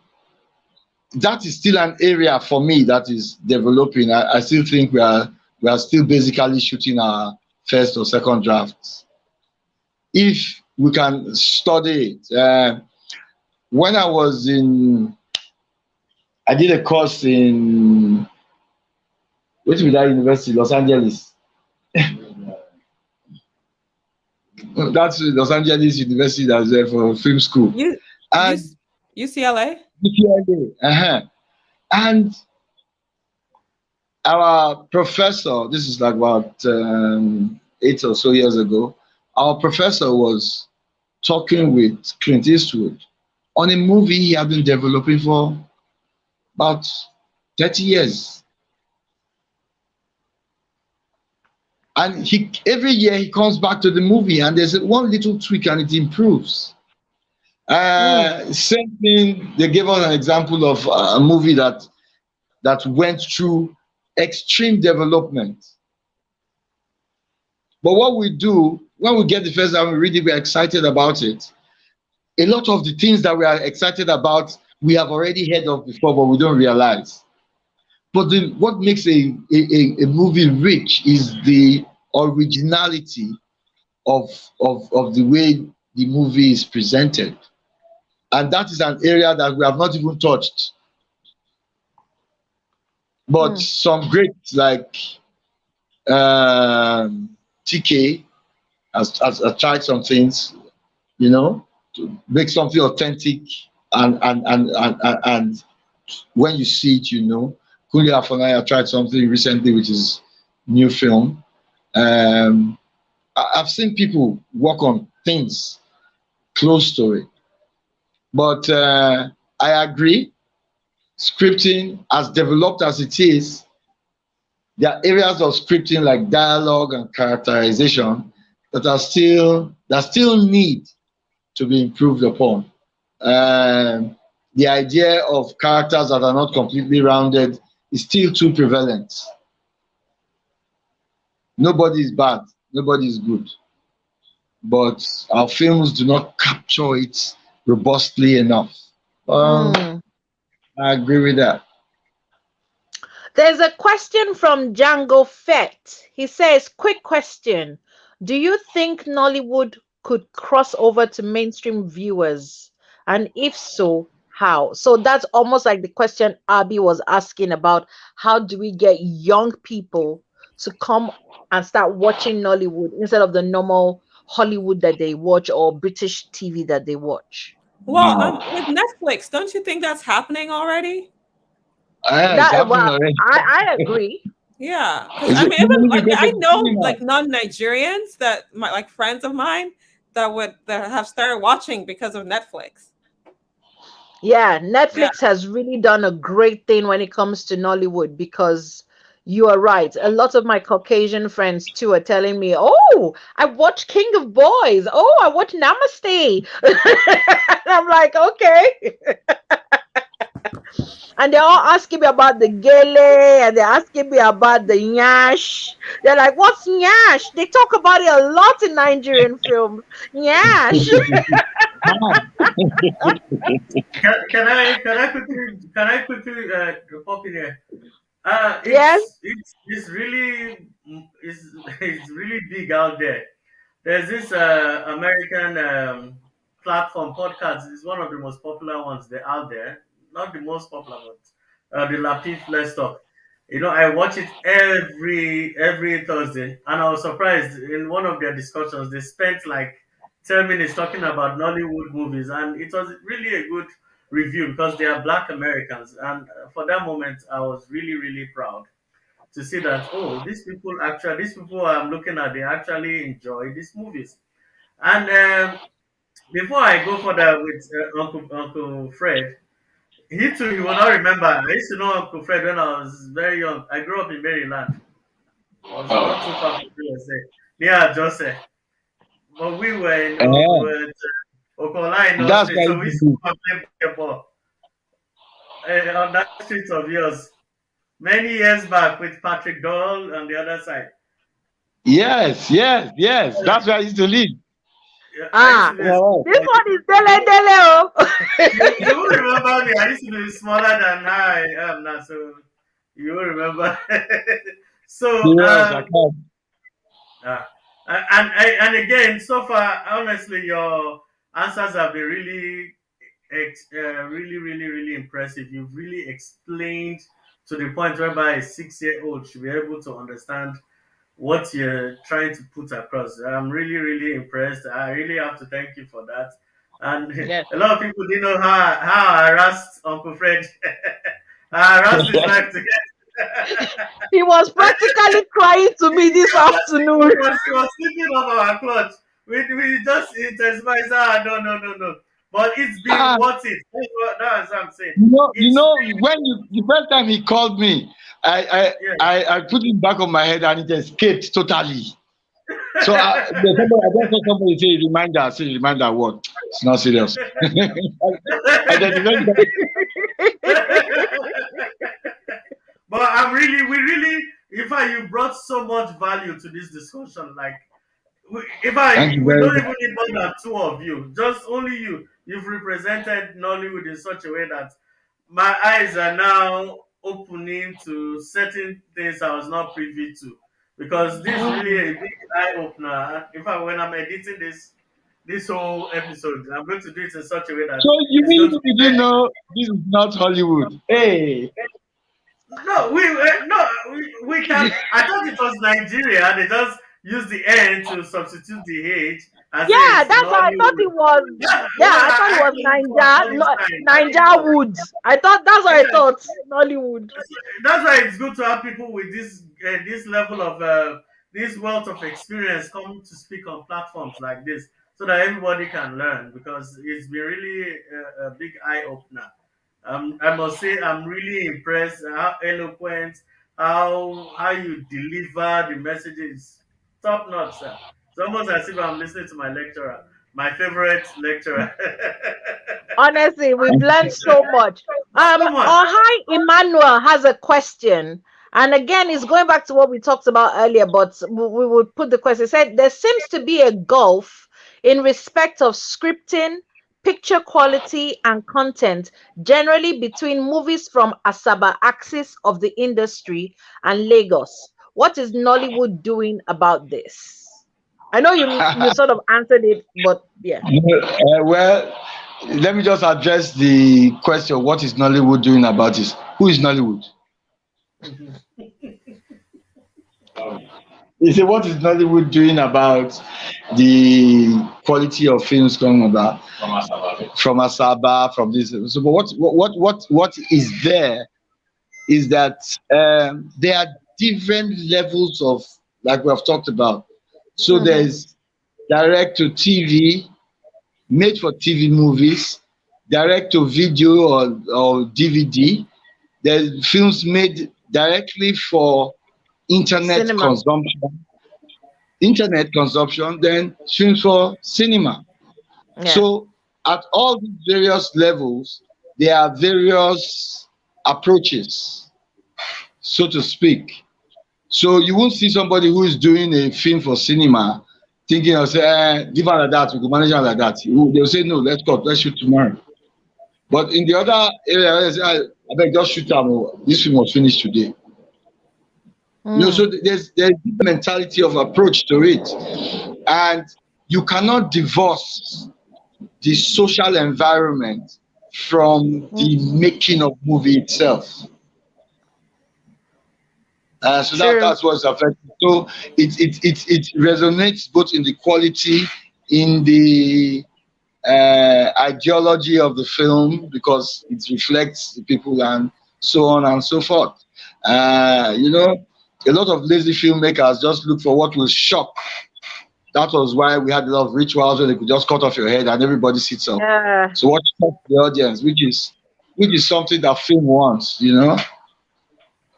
Speaker 3: that is still an area for me that is developing. I still think we are still basically shooting our first or second drafts. If we can study it. When I did a course in which was that university, Los Angeles. That's Los Angeles University that's there for film school.
Speaker 6: You, you,
Speaker 3: And
Speaker 6: UCLA.
Speaker 3: uh-huh. And our professor, this is like about 8 or so years ago, our professor was talking with Clint Eastwood on a movie he had been developing for about 30 years. And every year he comes back to the movie and there's one little tweak and it improves.
Speaker 1: Mm.
Speaker 3: Same thing, they gave us an example of a movie that went through extreme development. But what we do when we get the first time we read it, we're excited about it. A lot of the things that we are excited about, we have already heard of before, but we don't realize. But what makes a movie rich is the originality of the way the movie is presented. And that is an area that we have not even touched. But
Speaker 1: Mm.
Speaker 3: some greats like TK has tried some things, to make something authentic and when you see it, Kuli Afonaya tried something recently, which is new film. I've seen people work on things close to it, but I agree. Scripting, as developed as it is, there are areas of scripting like dialogue and characterization that still need to be improved upon. Um, the idea of characters that are not completely rounded is still too prevalent. Nobody is bad, nobody is good, but our films do not capture it robustly enough.
Speaker 1: Mm.
Speaker 3: I agree with that.
Speaker 1: There's a question from Django Fett. He says, quick question. Do you think Nollywood could cross over to mainstream viewers? And if so, how? So that's almost like the question Abby was asking about how do we get young people to come and start watching Nollywood instead of the normal Hollywood that they watch or British TV that they watch?
Speaker 6: Well,
Speaker 3: Wow.
Speaker 6: with Netflix, don't you think that's happening already?
Speaker 3: It's
Speaker 1: That
Speaker 3: happening
Speaker 1: well,
Speaker 3: already.
Speaker 1: I agree.
Speaker 6: Yeah, because
Speaker 3: Is
Speaker 6: I
Speaker 3: it
Speaker 6: mean, even
Speaker 3: only
Speaker 6: like
Speaker 3: because
Speaker 6: I
Speaker 3: of
Speaker 6: know
Speaker 3: cinema?
Speaker 6: like non-Nigerians that my like friends of mine that have started watching because of Netflix.
Speaker 1: Yeah,
Speaker 6: Yeah.
Speaker 1: Netflix has really done a great thing when it comes to Nollywood because you are right. A lot of my Caucasian friends too are telling me, "Oh, I watched King of Boys. Oh, I watched Namaste." And I'm like, "Okay." And they're all asking me about the gele and they're asking me about the nyash. They're like, "What's nyash?" They talk about it a lot in Nigerian films. Nyash.
Speaker 2: Can I quickly pop in here?
Speaker 1: Yes.
Speaker 2: It's really it's really big out there. There's this American platform podcast. It's one of the most popular ones out there. Not the most popular, but the Latif Let's Talk. I watch it every Thursday, and I was surprised in one of their discussions. They spent like 10 minutes talking about Nollywood movies, and it was really a good review because they are Black Americans, and for that moment, I was really proud. to see that, oh, these people I'm looking at, they actually enjoy these movies. And before I go further with Uncle Fred, he too, he will not remember. I used to know Uncle Fred when I was very young. I grew up in Maryland. I was not too far from USA, near Joseph. But we
Speaker 3: Eh,
Speaker 2: were Okola in our
Speaker 3: that's
Speaker 2: street,
Speaker 3: why
Speaker 2: so we used to go and play basketball on that street of yours many years back with Patrick Doll on the other side.
Speaker 3: yes, yes, yes.
Speaker 2: Yeah,
Speaker 3: That's where I used to live.
Speaker 2: yeah, I used to
Speaker 1: Ah,
Speaker 2: be a
Speaker 3: Yeah.
Speaker 2: small
Speaker 1: this
Speaker 2: boy.
Speaker 1: one is dele dele oh.
Speaker 2: You will remember me. I used to be smaller than how I am now, so you will remember. So,
Speaker 3: Yes, I can.
Speaker 2: uh, and again, so far, honestly, your answers have been really impressive. You've really explained to the point whereby a 6-year-old should be able to understand what you're trying to put across. I'm really impressed. I really have to thank you for that. And
Speaker 1: Yes.
Speaker 2: a lot of people didn't know how I harassed Uncle Fred. I harassed his wife to get.
Speaker 1: He was practically crying to me this afternoon.
Speaker 2: He was sleeping off our clutch. We just intensified. No. But it's been
Speaker 3: Ah,
Speaker 2: worth it. That's what I'm saying.
Speaker 3: you
Speaker 2: It's
Speaker 3: know, when the first time he called me,
Speaker 2: yeah.
Speaker 3: I put it back on my head and it escaped totally. So I just saw somebody say reminder what? It's not serious. I said,
Speaker 2: But we really, in fact, you brought so much value to this discussion. Like,
Speaker 3: thank you
Speaker 2: we
Speaker 3: very
Speaker 2: don't
Speaker 3: much.
Speaker 2: even need more than two of you. Just only you. You've represented Nollywood in such a way that my eyes are now opening to certain things I was not privy to. Because this is really a big eye opener. In fact, when I'm editing this whole episode, I'm going to do it in such a way that
Speaker 3: So you
Speaker 2: it's going
Speaker 3: mean
Speaker 2: to be
Speaker 3: you didn't know this is not Hollywood? Hey.
Speaker 2: no, we can. I thought it was Nigeria. They just use the N to substitute the H and say
Speaker 1: Yeah,
Speaker 2: it's
Speaker 1: that's how I thought
Speaker 2: Nollywood.
Speaker 1: it was.
Speaker 2: Yeah,
Speaker 1: Yeah,
Speaker 2: when
Speaker 1: I thought it
Speaker 2: I
Speaker 1: was
Speaker 2: actually saw all
Speaker 1: Ninja,
Speaker 2: this
Speaker 1: no,
Speaker 2: time, I didn't
Speaker 1: Ninja
Speaker 2: know.
Speaker 1: Woods. I thought that's what I
Speaker 2: Yeah,
Speaker 1: thought. Nollywood.
Speaker 2: that's why it's good to have people with this level of this wealth of experience come to speak on platforms like this, so that everybody can learn. Because it's been really a big eye opener. I must say I'm really impressed how eloquent, how you deliver the messages, top notch, sir. It's almost as if I'm listening to my lecturer, my favorite lecturer.
Speaker 1: Honestly, we've learned so much.
Speaker 2: So much.
Speaker 1: Ohai Emmanuel has a question. And again, it's going back to what we talked about earlier, but we would put the question. It said there seems to be a gulf in respect of scripting, picture quality, and content, generally between movies from Asaba axis of the industry and Lagos. What is Nollywood doing about this? I know you sort of answered it, but yeah.
Speaker 3: Well, let me just address the question: what is Nollywood doing about this? Who is Nollywood? You say, what is Nollywood doing about the quality of films coming about from Asaba, from this? So, but what is there is that there are different levels of, like we have talked about. So
Speaker 1: Mm-hmm.
Speaker 3: there's direct to TV, made for TV movies, direct to video or DVD. There's films made directly for internet
Speaker 1: Cinema.
Speaker 3: consumption, then films for cinema.
Speaker 1: Yeah.
Speaker 3: So at all these various levels, there are various approaches, so to speak. So you won't see somebody who is doing a film for cinema thinking of say, give her like that, we can manage her like that. They'll say, no, let's shoot tomorrow. But in the other area, they say, I beg, just shoot them. This film was finished today. So there's different mentality of approach to it, and you cannot divorce the social environment from the making of movie itself. So
Speaker 1: True.
Speaker 3: that's what's affected. So it resonates both in the quality, in the ideology of the film, because it reflects the people and so on and so forth. You know, a lot of lazy filmmakers just look for what will shock. That was why we had a lot of rituals where they could just cut off your head and everybody sits up.
Speaker 1: Yeah.
Speaker 3: So what shocks the audience, which is something that film wants,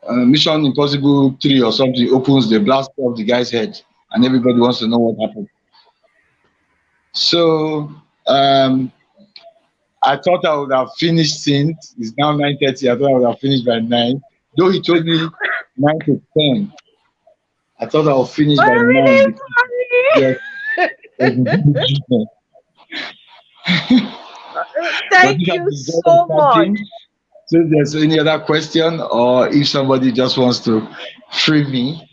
Speaker 3: Mission Impossible 3 or something opens, they blast off the guy's head, and everybody wants to know what happened. So I thought I would have finished since it's now 9:30. I thought I would have finished by 9. Though he told me 9 to 10. I thought I would finish by 9 because yes,
Speaker 1: Thank you so much.
Speaker 3: So if there's any other question, or if somebody just wants to free me,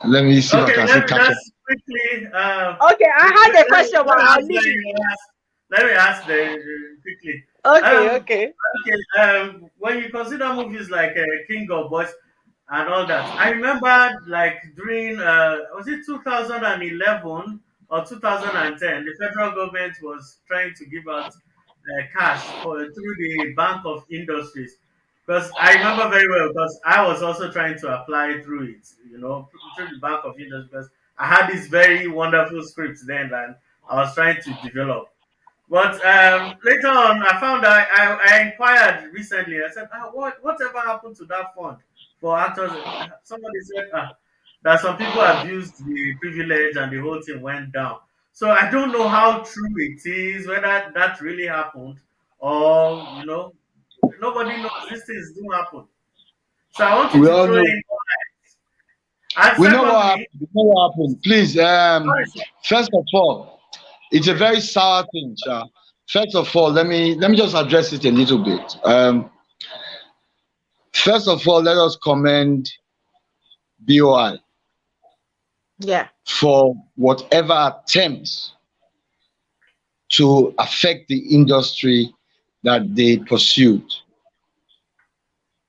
Speaker 3: let me see if I
Speaker 2: Okay,
Speaker 3: can
Speaker 2: let
Speaker 3: still
Speaker 2: me
Speaker 3: catch up.
Speaker 2: just quickly.
Speaker 1: Okay, I had a question, but I'll leave it.
Speaker 2: Let me ask quickly.
Speaker 1: Okay, okay.
Speaker 2: Okay. When you consider movies like King of Boys and all that, I remember like during was it 2011 or 2010, the federal government was trying to give out cash through the Bank of Industries. Because I remember very well, because I was also trying to apply through it, through the Bank of Industries, because I had this very wonderful script then that I was trying to develop. But later on, I found out I inquired recently. I said, whatever happened to that fund for actors? Somebody said that some people abused the privilege and the whole thing went down. So I don't know how true it is, whether that really happened or, nobody knows. These things do happen. So I want you
Speaker 3: We
Speaker 2: to
Speaker 3: all
Speaker 2: throw
Speaker 3: know.
Speaker 2: in. And
Speaker 3: We know what
Speaker 2: secondly,
Speaker 3: happened. We know what happened. Please,
Speaker 2: sorry, sir.
Speaker 3: first of all, it's a very sour thing, Cha. First of all, let me just address it a little bit. First of all, let us commend BOI
Speaker 1: Yeah.
Speaker 3: for whatever attempts to affect the industry that they pursued.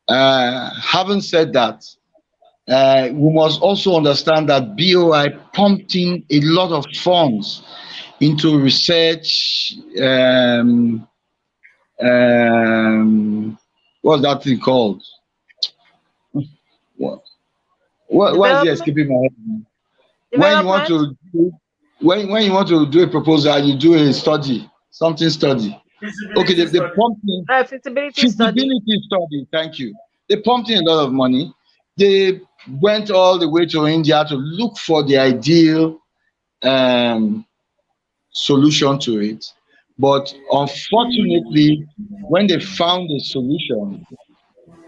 Speaker 3: Having said that, we must also understand that BOI pumped in a lot of funds into research. What's that thing called? What is it
Speaker 1: Development.
Speaker 3: escaping my head? When you want
Speaker 1: Development.
Speaker 3: to do, when you want to do a proposal, you do a study, something study. Okay,
Speaker 2: Feasibility
Speaker 3: they
Speaker 2: study.
Speaker 3: pumped in
Speaker 1: Feasibility study.
Speaker 3: feasibility study. Thank you. They pumped in a lot of money. They went all the way to India to look for the ideal solution to it. But unfortunately, when they found a solution,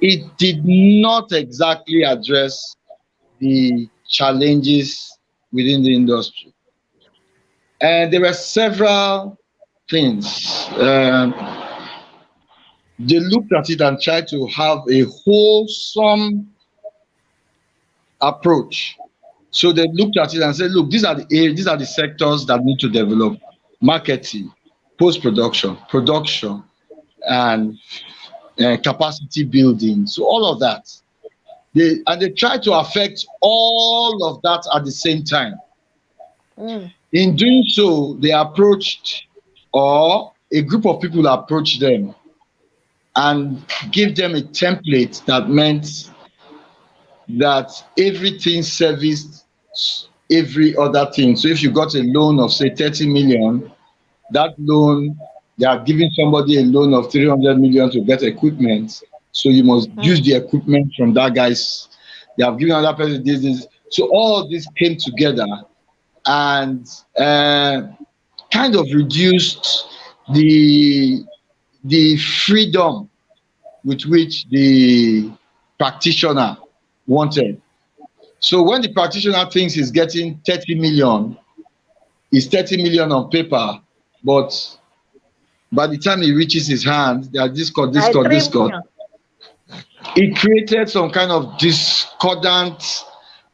Speaker 3: it did not exactly address the challenges within the industry. And there were several things. They looked at it and tried to have a wholesome approach. So they looked at it and said, look, these are the sectors that need to develop: marketing, post-production, production, and capacity building. So all of that. They tried to affect all of that at the same time. In doing so, they approached, or a group of people approached them and gave them a template that meant that everything serviced every other thing. So if you got a loan of say 30 million, that loan, they are giving somebody a loan of 300 million to get equipment. So you must use the equipment from that guy's. They have given another person this. So all this came together and kind of reduced the freedom with which the practitioner wanted. So when the practitioner thinks he's getting 30 million, it's 30 million on paper, but by the time he reaches his hand, they are discord. It created some kind of discordant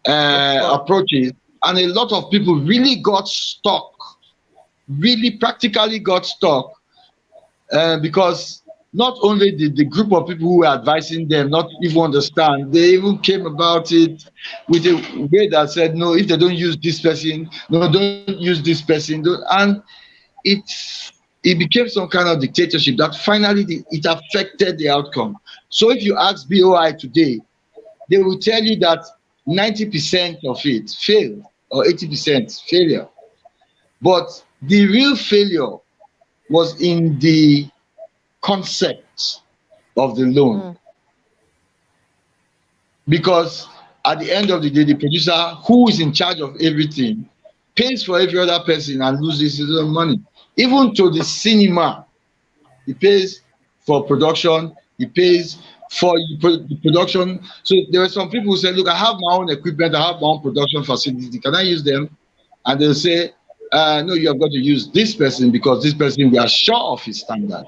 Speaker 3: approaches, and a lot of people really got stuck, really practically got stuck, because not only did the group of people who were advising them not even understand, they even came about it with a way that said, no, if they don't use this person, no, don't use this person. And it became some kind of dictatorship that finally it affected the outcome. So if you ask BOI today, they will tell you that 90% of it failed, or 80% failure. But the real failure was in the concept of the loan. Because at the end of the day, the producer, who is in charge of everything, pays for every other person and loses his own money. Even to the cinema, he pays for production, he pays for the production. So there were some people who said, look, I have my own equipment, I have my own production facility, can I use them? And they'll say, no, you have got to use this person because this person, we are sure of his standard.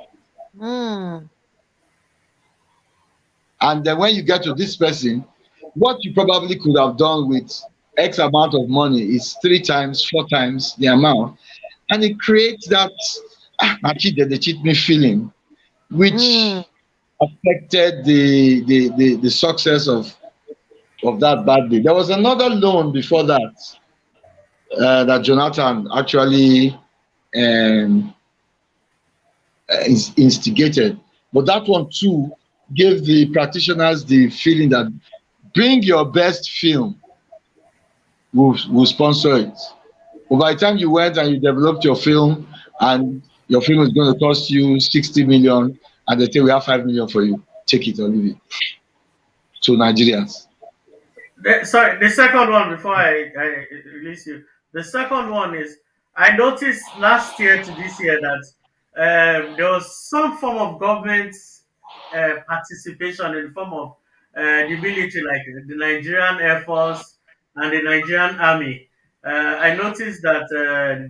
Speaker 3: And then when you get to this person, what you probably could have done with X amount of money is 3 times, 4 times the amount. And it creates that, they cheat me feeling, which affected the success of that bad day. There was another loan before that, that Jonathan actually instigated. But that one too gave the practitioners the feeling that bring your best film, we'll sponsor it. But by the time you went and you developed your film, and your film is going to cost you 60 million, and they say we have 5 million for you, take it or leave it. To Nigerians.
Speaker 2: Sorry, the second one before I release you. The second one is I noticed last year to this year that there was some form of government participation in the form of the military, like the Nigerian Air Force and the Nigerian Army. I noticed that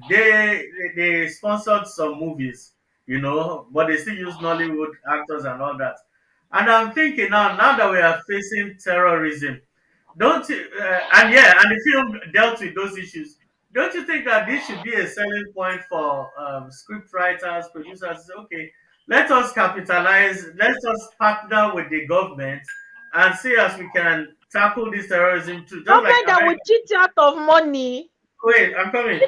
Speaker 2: they sponsored some movies, but they still use Nollywood actors and all that. And I'm thinking now that we are facing terrorism, don't you, and the film dealt with those issues. Don't you think that this should be a selling point for script writers, producers? To say, okay, let us capitalize, let us partner with the government and see as we can tackle this terrorism too. Just
Speaker 1: Government
Speaker 2: like
Speaker 1: that
Speaker 2: America.
Speaker 1: would cheat you out of money.
Speaker 2: Wait, I'm coming.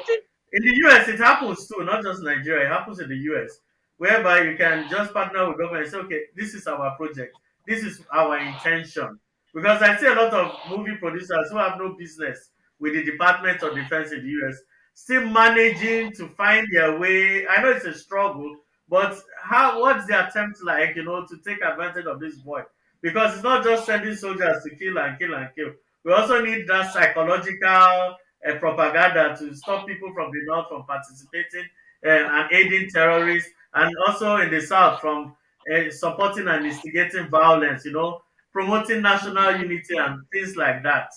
Speaker 2: In the US, it happens too, not just Nigeria. It happens in the US, whereby you can just partner with government and say, okay, this is our project, this is our intention. Because I see a lot of movie producers who have no business with the Department of Defense in the US still managing to find their way. I know it's a struggle, but what's the attempt like, to take advantage of this void? Because it's not just sending soldiers to kill and kill and kill. We also need that psychological propaganda to stop people from the north from participating and aiding terrorists, and also in the south from supporting and instigating violence, promoting national unity and things like that.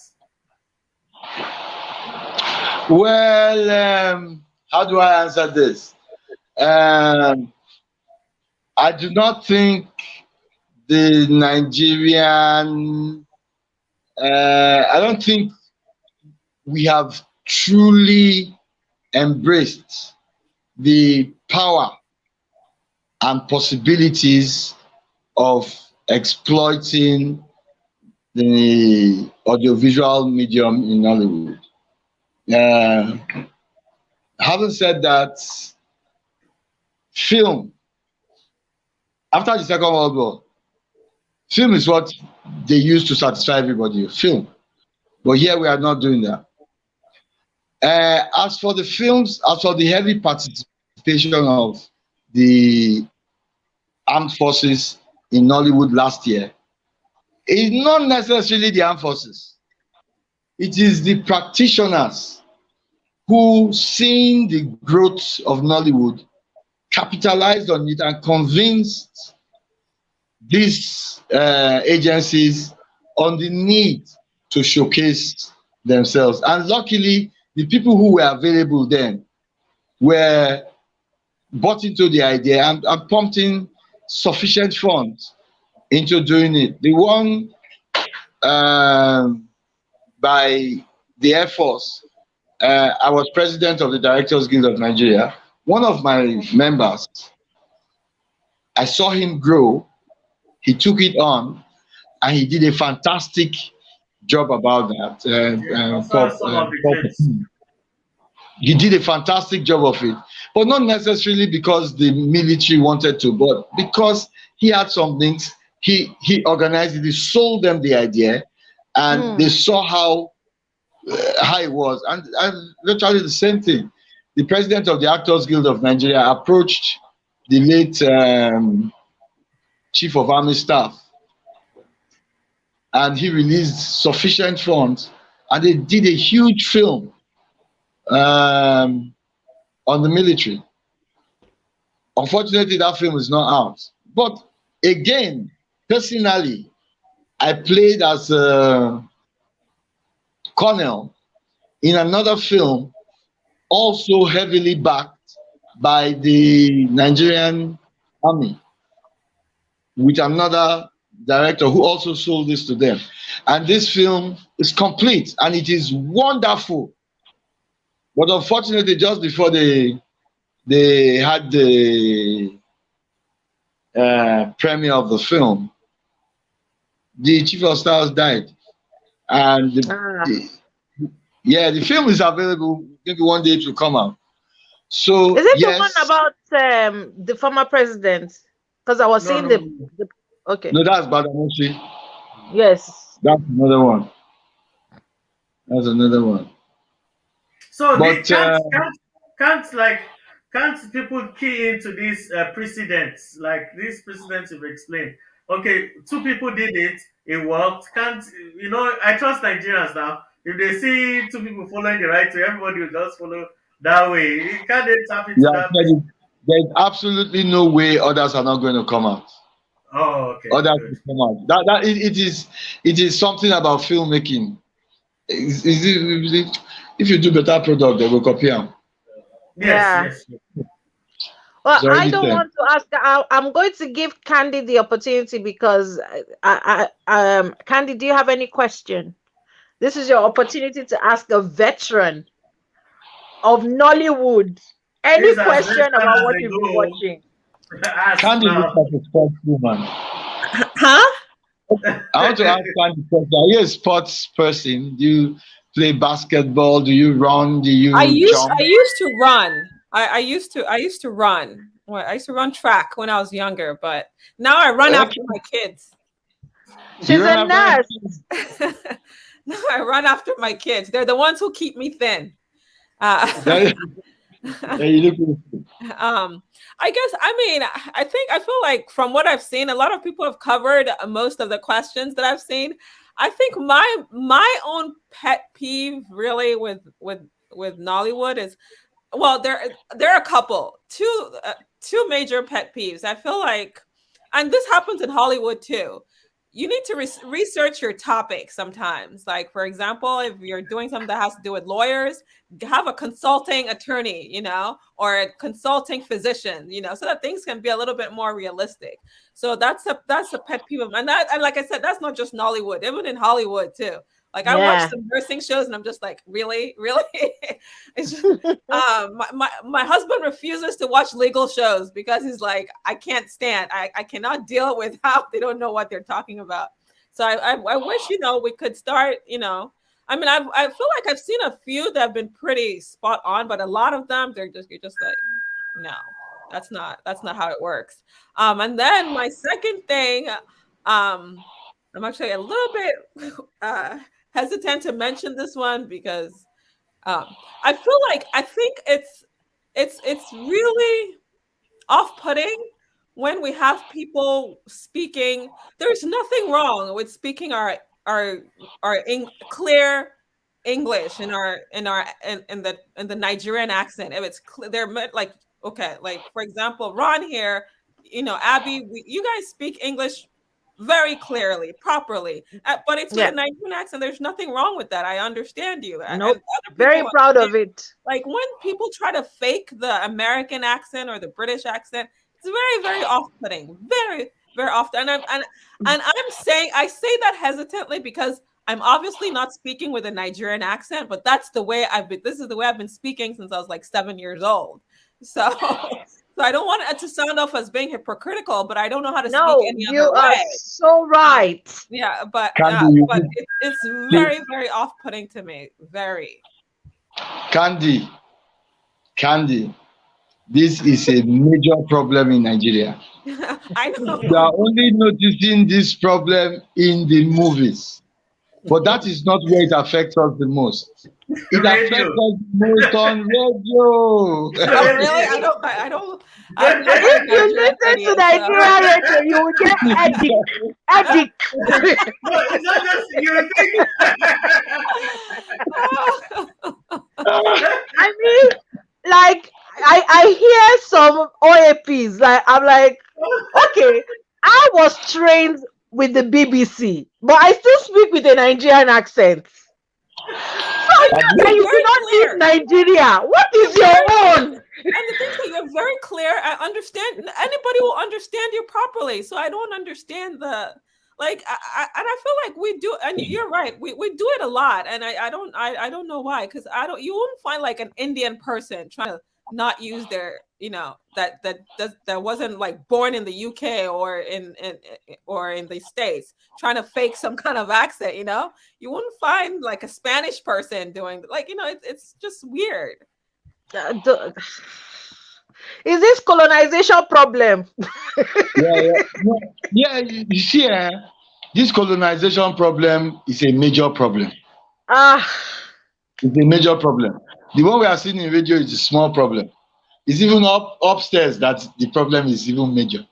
Speaker 3: Well, how do I answer this? I do not think the Nigerian, I don't think we have truly embraced the power and possibilities of exploiting the audiovisual medium in Nollywood. Having said that, film, after the Second World War, film is what they used to satisfy everybody, film. But here we are not doing that. As for the films, as for the heavy participation of the armed forces in Nollywood last year, it's not necessarily the armed forces. It is the practitioners who, seeing the growth of Nollywood, capitalized on it and convinced these agencies on the need to showcase themselves. And luckily, the people who were available then were bought into the idea and pumped in sufficient funds into doing it. The one by the Air Force, I was president of the Directors Guild of Nigeria. One of my members, I saw him grow, he took it on, and he did a fantastic job about that. He did a fantastic job of it, but not necessarily because the military wanted to, but because he had some things, he organized it, he sold them the idea, and they saw how it was, and literally the same thing. The president of the Actors Guild of Nigeria approached the late chief of army staff, and he released sufficient funds, and they did a huge film on the military. Unfortunately, that film is not out. But again, personally, I played as a colonel in another film, also heavily backed by the Nigerian army, with another director who also sold this to them. And this film is complete and it is wonderful. But unfortunately, just before they had the premiere of the film, the chief of staff died. And the film is available. Maybe one day it will come out. So
Speaker 1: is it
Speaker 3: yes,
Speaker 1: the one about the former president? Because I was seeing
Speaker 2: no.
Speaker 1: the okay.
Speaker 3: no, that's Badamoshi.
Speaker 1: Yes.
Speaker 3: That's another one. That's another one.
Speaker 2: So
Speaker 3: But
Speaker 2: can't people key into these precedents, like these precedents you've explained? Okay, two people did it, it worked. Can't I trust Nigerians now. If they see two people following the right way, everybody will just follow that way. Can't they tap into
Speaker 3: yeah,
Speaker 2: that?
Speaker 3: there's absolutely no way others are not going to come out.
Speaker 2: Oh, okay.
Speaker 3: Others
Speaker 2: Good.
Speaker 3: will come out. It is something about filmmaking. If you do better product, they will copy them.
Speaker 2: Yes.
Speaker 1: Well,
Speaker 3: It's already
Speaker 1: I don't
Speaker 3: there.
Speaker 1: want to ask. I'm going to give Candy the opportunity because Candy, do you have any question? This is your opportunity to ask a veteran of Nollywood any
Speaker 2: These are
Speaker 1: question
Speaker 2: veteran
Speaker 1: about
Speaker 2: as
Speaker 1: what
Speaker 2: they
Speaker 1: you've been
Speaker 2: go.
Speaker 1: watching.
Speaker 2: Ask
Speaker 3: Candy
Speaker 2: now.
Speaker 3: looks like a sports woman.
Speaker 1: Huh?
Speaker 3: I want to ask Candy, are you a sports person? Do you play basketball? Do you run? Do you jump?
Speaker 6: I used to run. I used to run. Well, I used to run track when I was younger, but now I run after my kids.
Speaker 1: She's
Speaker 3: You
Speaker 1: a
Speaker 3: run after-
Speaker 1: nurse.
Speaker 6: No, I run after my kids. They're the ones who keep me thin.
Speaker 3: Yeah, you look
Speaker 6: I guess, I feel like from what I've seen, a lot of people have covered most of the questions that I've seen. I think my own pet peeve really with Nollywood is, well, there are a couple, two major pet peeves. I feel like, and this happens in Hollywood too. You need to research your topic sometimes. Like, for example, if you're doing something that has to do with lawyers, have a consulting attorney, or a consulting physician, so that things can be a little bit more realistic. So that's a pet peeve of mine. And like I said, that's not just Nollywood, even in Hollywood too. Like, I watch some nursing shows and I'm just like, really? It's just, my husband refuses to watch legal shows because he's like, I can't stand, I cannot deal with how they don't know what they're talking about. So I wish, we could start, I feel like I've seen a few that have been pretty spot on, but a lot of them, you're just like, no, that's not how it works. And then my second thing, I'm actually a little bit hesitant to mention this one because I think it's really off-putting when we have people speaking. There's nothing wrong with speaking our clear English in the Nigerian accent. If it's clear, they're like, okay, like for example, Ron here, Abby, you guys speak English very clearly, properly, but it's with a Nigerian accent. There's nothing wrong with that. I understand you.
Speaker 1: Nope. Very proud of it.
Speaker 6: Like when people try to fake the American accent or the British accent, it's very, very off-putting. Very, very often. And I say that hesitantly because I'm obviously not speaking with a Nigerian accent, but this is the way I've been speaking since I was like 7 years old. So I don't want it to sound off as being hypocritical, but I don't know how to speak any other way.
Speaker 1: You are so right.
Speaker 6: But it's very, very off-putting to me. Very.
Speaker 3: Candy, this is a major problem in Nigeria.
Speaker 6: I know.
Speaker 3: You are only noticing this problem in the movies. But that is not where it affects us the most. It affects
Speaker 2: Radio.
Speaker 3: us the most on radio.
Speaker 6: Oh, really? I never
Speaker 1: If
Speaker 6: heard
Speaker 1: you
Speaker 6: Nigerian
Speaker 1: listen to
Speaker 6: radio, so
Speaker 1: Nigerian radio, you will get addict.
Speaker 2: No, it's not just you think.
Speaker 1: I mean, like I hear some OAPs. Like I'm like, okay, I was trained with the BBC, but I still speak with a Nigerian accent. So
Speaker 6: you're
Speaker 1: you
Speaker 6: very
Speaker 1: cannot
Speaker 6: clear.
Speaker 1: leave Nigeria. What is your own?
Speaker 6: And the thing is, that you're very clear. I understand. Anybody will understand you properly. So I don't understand the like. And I feel like we do. And you're right. We do it a lot. And I don't know why. Because you won't find like an Indian person trying to not use their that wasn't like born in the UK or in the States trying to fake some kind of accent. You wouldn't find like a Spanish person doing it's just weird.
Speaker 1: Is this colonization problem?
Speaker 3: You see, this colonization problem is a major problem. It's a major problem. The one we are seeing in radio is a small problem. It's even upstairs that the problem is even major.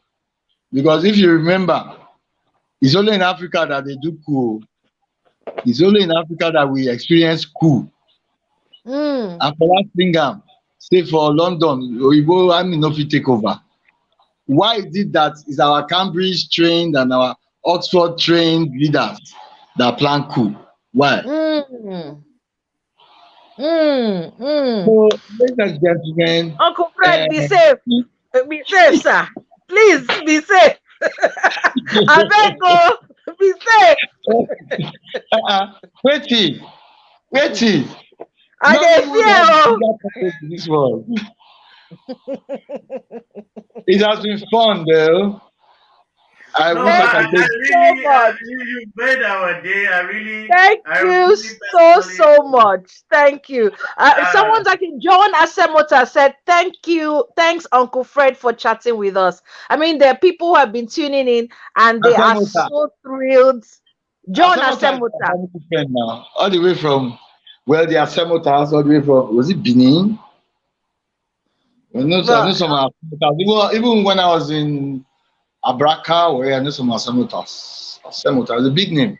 Speaker 3: Because if you remember, it's only in Africa that they do coup. It's only in Africa that we experience coup. And for that thing, say for London, Oyibo army no fit take over. Why is it that it's our Cambridge trained and our Oxford trained leaders that plan coup? Why? So, ladies and gentlemen,
Speaker 1: Uncle Fred, be safe. Be safe, sir. Please be safe. I beg you, be safe.
Speaker 3: Wait.
Speaker 1: I dey fear.
Speaker 3: This world. It has been fun, though. I
Speaker 2: No,
Speaker 3: wish I
Speaker 2: I
Speaker 3: could take.
Speaker 2: really,
Speaker 1: so much.
Speaker 2: you made our day.
Speaker 1: Thank
Speaker 2: I
Speaker 1: you
Speaker 2: really
Speaker 1: so
Speaker 2: personally-
Speaker 1: much. Thank you. Someone's like John Asemota said, thanks Uncle Fred for chatting with us. I mean, there are people who have been tuning in and they are
Speaker 3: Asemota.
Speaker 1: so thrilled. John
Speaker 3: Asemota is
Speaker 1: Asemota.
Speaker 3: my family friend now, all the way from the Asemotas, all the way from was it Benin? I know some Asemotas. Even when I was in Abraka, where I know some Asemotas. Asemota is a big name.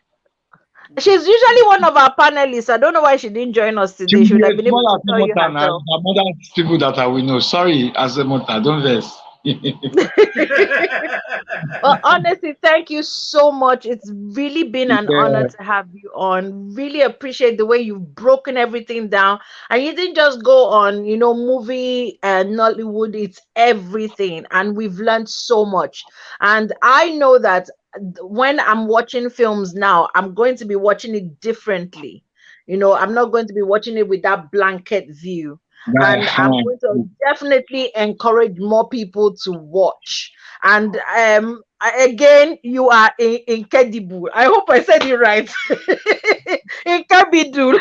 Speaker 1: She's usually one of our panelists. I don't know why she didn't join us today. She would have been able to tell you herself.
Speaker 3: Other people that I will know. Sorry, Asemota, don't vex.
Speaker 1: Well, honestly, thank you so much. It's really been an honor to have you on. Really appreciate the way you've broken everything down. And you didn't just go on, movie and Nollywood, it's everything. And we've learned so much. And I know that when I'm watching films now, I'm going to be watching it differently. I'm not going to be watching it with that blanket view. And I'm going to definitely encourage more people to watch. And again, you are incredible. I hope I said it right. Incredible.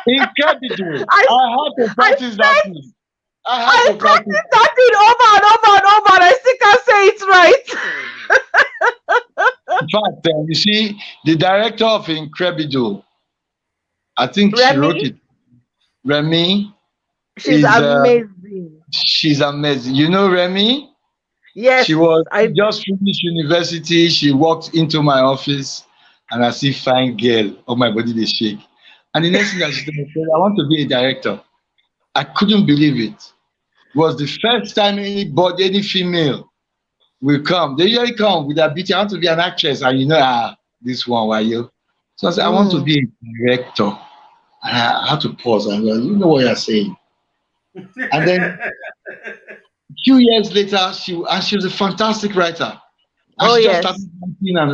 Speaker 3: Incredible. I had to practice that thing.
Speaker 1: I practiced that thing over and over and over, and I still can't say it right.
Speaker 3: In fact, you see, the director of Incredible, I think she wrote it. Remy.
Speaker 1: She's amazing.
Speaker 3: She's amazing. You know Remy?
Speaker 1: Yes.
Speaker 3: She just finished university. She walked into my office and I see fine girl. Oh, my body they shake. And the next thing that she told me, I want to be a director. I couldn't believe it. It was the first time any female will come. They usually come with their beauty. I want to be an actress. And this one, why you? So I said, I want to be a director. And I had to pause and go, you know what you're saying. And then a few years later, she was a fantastic writer. And she just started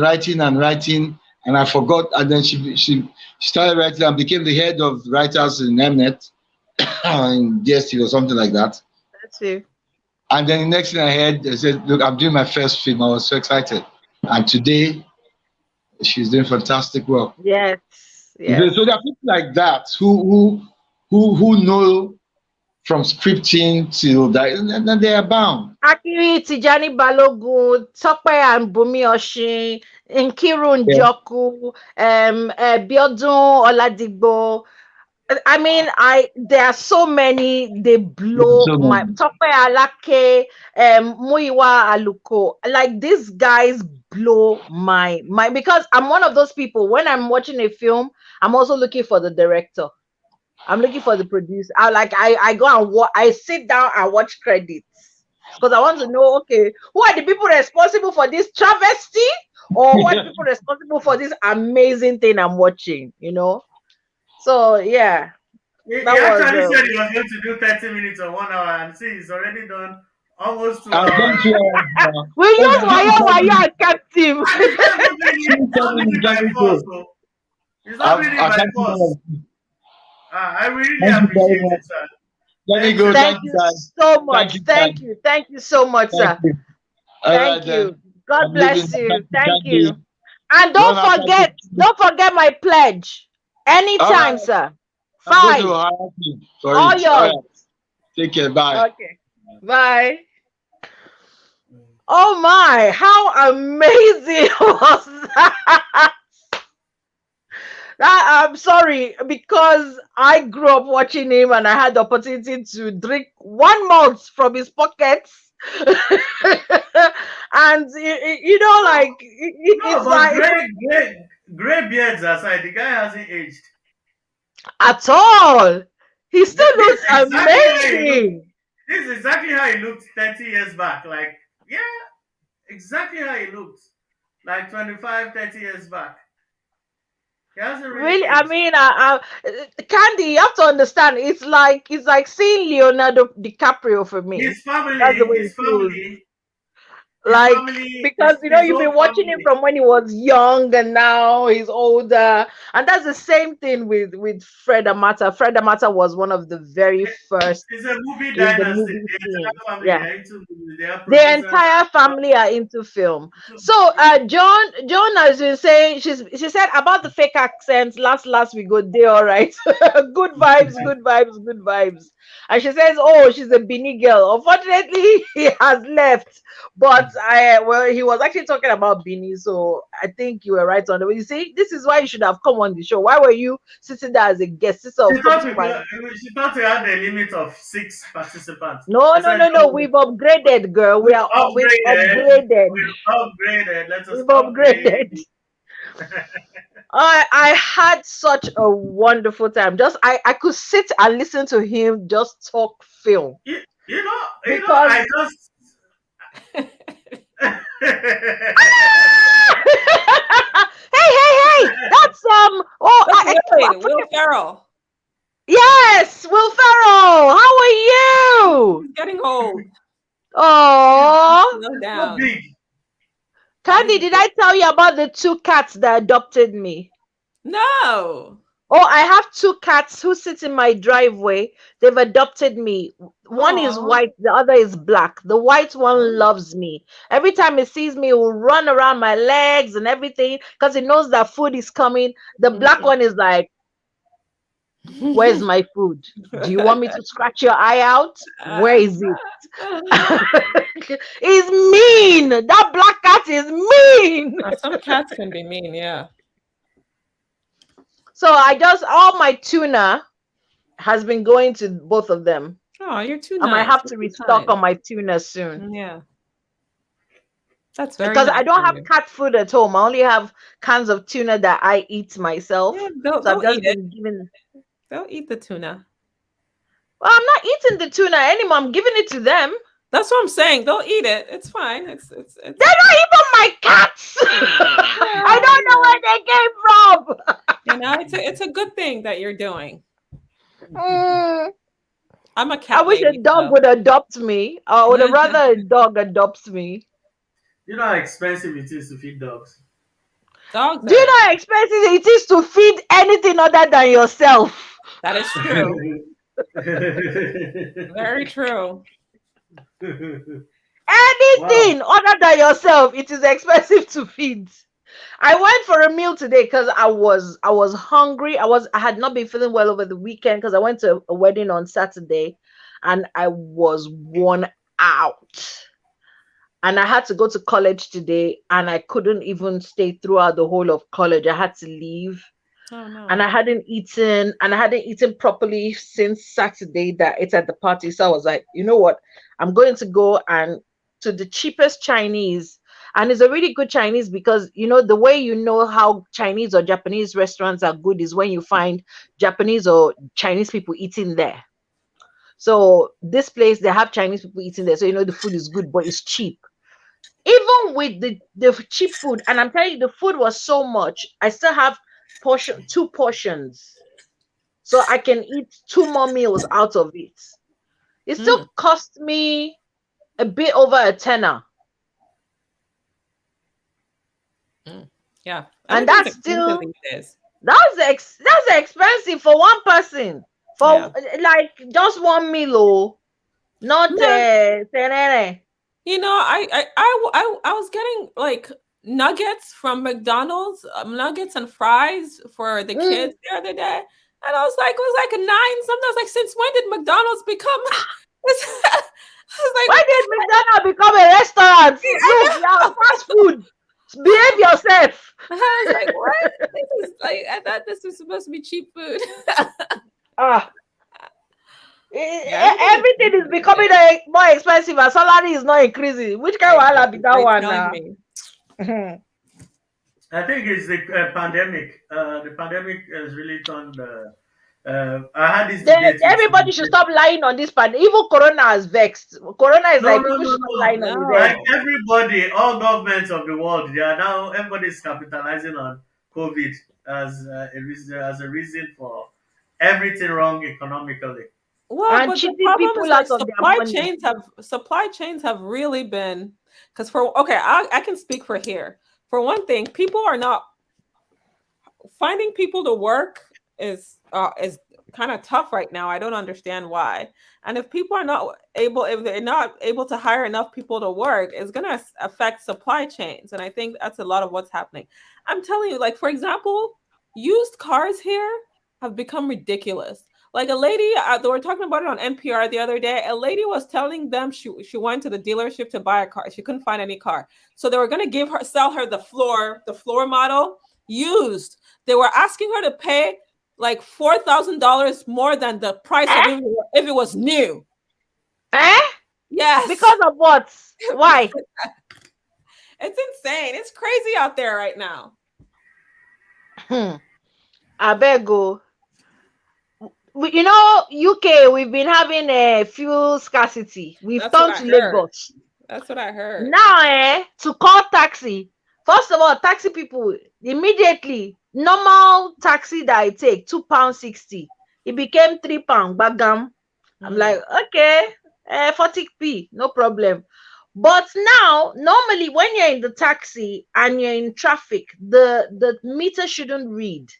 Speaker 3: writing, and I forgot. And then she started writing and became the head of writers in Mnet, in DSTV or something like that.
Speaker 1: That's it.
Speaker 3: And then the next thing I heard, I said, look, I'm doing my first film. I was so excited. And today, she's doing fantastic work.
Speaker 1: Yes.
Speaker 3: So there are people like that who know from scripting to that, and they are bound.
Speaker 1: Akiri Tijani Balogun, Tope and Bumi Oshin, Nkiru
Speaker 3: Yeah.
Speaker 1: Njoku, Biodun Oladigbo. I mean, there are so many. They blow
Speaker 3: So
Speaker 1: my
Speaker 3: many.
Speaker 1: Tope Alake, Muiwa Aluko. Like these guys blow my mind because I'm one of those people. When I'm watching a film, I'm also looking for the director. I'm looking for the producer. I go and I sit down and watch credits because I want to know, okay, who are the people responsible for this travesty, or who are the people responsible for this amazing thing I'm watching, you know? So yeah,
Speaker 2: He
Speaker 1: that was
Speaker 2: actually said he was going to do 30 minutes or 1 hour, and see, he's already done almost two
Speaker 3: I've done
Speaker 2: hours.
Speaker 3: 2 hours now.
Speaker 1: we use
Speaker 3: Only
Speaker 1: Wayo Wayo and kept him.
Speaker 2: And he's not even doing it.
Speaker 3: Since
Speaker 2: He's not doing
Speaker 3: seven
Speaker 2: it by
Speaker 3: Johnny
Speaker 2: force,
Speaker 3: Go.
Speaker 2: though. He's not doing it
Speaker 3: I
Speaker 2: by
Speaker 3: can't do
Speaker 2: force.
Speaker 3: all of it.
Speaker 2: I really
Speaker 3: Thank you very
Speaker 2: appreciate
Speaker 3: much.
Speaker 2: it, sir.
Speaker 3: Johnny
Speaker 2: Thank
Speaker 3: Go,
Speaker 2: you.
Speaker 1: Thank
Speaker 3: thank you,
Speaker 1: you
Speaker 3: guys.
Speaker 1: so much.
Speaker 3: Thank you,
Speaker 1: Thank
Speaker 3: guys.
Speaker 1: you. Thank you so much,
Speaker 3: Thank
Speaker 1: sir.
Speaker 3: you. All right
Speaker 1: Thank
Speaker 3: then.
Speaker 1: you. God
Speaker 3: I'm leaving.
Speaker 1: bless you.
Speaker 3: Thank you,
Speaker 1: Thank you.
Speaker 3: Gandhi.
Speaker 1: And
Speaker 3: Run after the
Speaker 1: don't forget my pledge.
Speaker 3: All right.
Speaker 1: Anytime, sir.
Speaker 3: I'm going to
Speaker 1: 5.
Speaker 3: hire you for
Speaker 1: All
Speaker 3: it. All
Speaker 1: yours.
Speaker 3: right. Take care. Bye.
Speaker 1: Okay. Bye. Oh my, how amazing was that? I'm sorry because I grew up watching him and I had the opportunity to drink 1 month from his pockets. And you know, like
Speaker 2: No,
Speaker 1: it's
Speaker 2: but
Speaker 1: like
Speaker 2: gray beards aside, the guy hasn't aged.
Speaker 1: at all. He
Speaker 2: This
Speaker 1: still
Speaker 2: is
Speaker 1: looks
Speaker 2: exactly how he looked.
Speaker 1: amazing.
Speaker 2: This is exactly how he looked 30 years back. Like, yeah, exactly how he looked. Like 25, 30 years back. He hasn't really
Speaker 1: Really, I
Speaker 2: aged.
Speaker 1: mean, Candy, you have to understand. It's like seeing Leonardo DiCaprio for me.
Speaker 2: His family,
Speaker 1: That's the way
Speaker 2: his
Speaker 1: it feels.
Speaker 2: family, his
Speaker 1: Like
Speaker 2: family,
Speaker 1: because you know
Speaker 2: his
Speaker 1: you've
Speaker 2: whole
Speaker 1: been watching him
Speaker 2: family.
Speaker 1: from when he was young and now he's older, and that's the same thing with Fred Amata. Fred Amata was one of the very first
Speaker 2: It's a movie
Speaker 1: in the
Speaker 2: dynasty.
Speaker 1: movie
Speaker 2: The
Speaker 1: scene.
Speaker 2: entire family,
Speaker 1: Yeah,
Speaker 2: they're into movies. They are
Speaker 1: the
Speaker 2: producers.
Speaker 1: entire family are into film.
Speaker 2: Into,
Speaker 1: So John has been saying she said about the fake accents last we go they all right. Good vibes, good vibes, good vibes. And she says, oh, she's a Bini girl. Unfortunately, he has left. But he was actually talking about Bini, so I think you were right on the way. You see, this is why you should have come on the show. Why were you sitting there as a guest? Sister of stop it, man.
Speaker 2: she thought we had a limit of 6 participants.
Speaker 1: No,
Speaker 2: I
Speaker 1: no,
Speaker 2: said,
Speaker 1: no, no.
Speaker 2: no,
Speaker 1: We've upgraded, girl.
Speaker 2: we've
Speaker 1: We've
Speaker 2: upgraded.
Speaker 1: upgraded.
Speaker 2: We've upgraded. Let us
Speaker 1: We've
Speaker 2: upgrade.
Speaker 1: upgraded. I had such a wonderful time. Just I could sit and listen to him just talk film because
Speaker 2: I just.
Speaker 1: hey, that's
Speaker 6: Will Ferrell.
Speaker 1: yes, Will Ferrell. How are you?
Speaker 6: He's getting old.
Speaker 1: Oh,
Speaker 6: Slow
Speaker 2: So
Speaker 6: down.
Speaker 2: big.
Speaker 1: Candy, did I tell you about the 2 cats that adopted me?
Speaker 6: No.
Speaker 1: Oh, I have 2 cats who sit in my driveway. They've adopted me. One is
Speaker 6: Aw.
Speaker 1: white, the other is black. The white one loves me. Every time it sees me, it will run around my legs and everything because it knows that food is coming. The black one is like, where's my food? Do you want me to scratch your eye out? Where is it? He's mean. That black cat is mean.
Speaker 6: Some cats can be mean, yeah.
Speaker 1: So all my tuna has been going to both of them.
Speaker 6: Oh, you're too
Speaker 1: I
Speaker 6: nice.
Speaker 1: might have
Speaker 6: You're
Speaker 1: to
Speaker 6: too
Speaker 1: restock
Speaker 6: kind.
Speaker 1: on my tuna soon
Speaker 6: Yeah. That's very
Speaker 1: because
Speaker 6: nice
Speaker 1: I don't
Speaker 6: of
Speaker 1: have
Speaker 6: you.
Speaker 1: cat food at home. I only have cans of tuna that I eat myself.
Speaker 6: Yeah,
Speaker 1: So I've
Speaker 6: they'll
Speaker 1: just
Speaker 6: eat it.
Speaker 1: been giving.
Speaker 6: They'll eat the tuna.
Speaker 1: Well, I'm not eating the tuna anymore. I'm giving it to them.
Speaker 6: That's what I'm saying. They'll eat it. It's fine. It's
Speaker 1: They're not even my cats. I don't know where they came from.
Speaker 6: it's a good thing that you're doing.
Speaker 1: Mm,
Speaker 6: I'm a
Speaker 1: I
Speaker 6: cat
Speaker 1: wish a
Speaker 6: lady,
Speaker 1: dog
Speaker 6: so.
Speaker 1: would adopt me. I would have rather a dog adopts me.
Speaker 2: You know how expensive it is to feed dogs.
Speaker 6: Dogs
Speaker 1: Do you
Speaker 6: are.
Speaker 1: know how expensive it is to feed anything other than yourself?
Speaker 6: That is true. Very true.
Speaker 2: Wow.
Speaker 1: Anything other than yourself, it is expensive to feed. I went for a meal today because I was hungry. I had not been feeling well over the weekend because I went to a wedding on Saturday, and I was worn out. And I had to go to college today, and I couldn't even stay throughout the whole of college. I had to leave.
Speaker 6: Oh no.
Speaker 1: And I hadn't eaten properly since Saturday that it's at the party. So I was like, you know what? I'm going to go and to the cheapest Chinese. And it's a really good Chinese because the way you know how Chinese or Japanese restaurants are good is when you find Japanese or Chinese people eating there. So this place, they have Chinese people eating there. So the food is good, but it's cheap. Even with the cheap food, and I'm telling you, the food was so much. I still have two portions, so I can eat two more meals out of it. It still cost me a bit over a tenner.
Speaker 6: Yeah,
Speaker 1: And that's still that's expensive for one person for like just one meal. Oh, not tenere.
Speaker 6: I was getting like nuggets from McDonald's, nuggets and fries for the kids the other day, and I was like, it was like a 9 something. I was like, since when did McDonald's become? I was like,
Speaker 1: why did McDonald's become a restaurant? Look, yeah, fast food. Behave yourself.
Speaker 6: I was like, what? This is like, I thought this was supposed to be cheap food.
Speaker 1: Everything is becoming more expensive and salary is not increasing. Which kind of wahala be that one now?
Speaker 2: I think it's the pandemic. The pandemic has really turned. I had this debate.
Speaker 1: Everybody should stop lying on this pandemic. Even Corona has vexed. Corona is people should stop lying on it.
Speaker 2: Like everybody, all governments of the world, they are now everybody's capitalizing on COVID as a reason for everything wrong economically.
Speaker 6: Well,
Speaker 1: and
Speaker 6: but the problem is like supply chains have really been, because I can speak for here. For one thing, people are not finding people to work is kind of tough right now. I don't understand why. And if they're not able to hire enough people to work, it's going to affect supply chains. And I think that's a lot of what's happening. I'm telling you, like, for example, used cars here have become ridiculous. Like a lady, they were talking about it on NPR the other day. A lady was telling them she went to the dealership to buy a car. She couldn't find any car. So they were going to sell her the floor model used. They were asking her to pay like $4,000 more than the price of if it was new. Yes.
Speaker 1: Because of what? Why?
Speaker 6: It's insane. It's crazy out there right now.
Speaker 1: I beg you. UK, we've been having a fuel scarcity. We've turned to Lagos.
Speaker 6: That's what I heard.
Speaker 1: Now, to call taxi, first of all, taxi people, immediately, normal taxi that I take, £2.60. It became £3 bagam. I'm like, okay, 40p, no problem. But now, normally, when you're in the taxi and you're in traffic, the meter shouldn't read.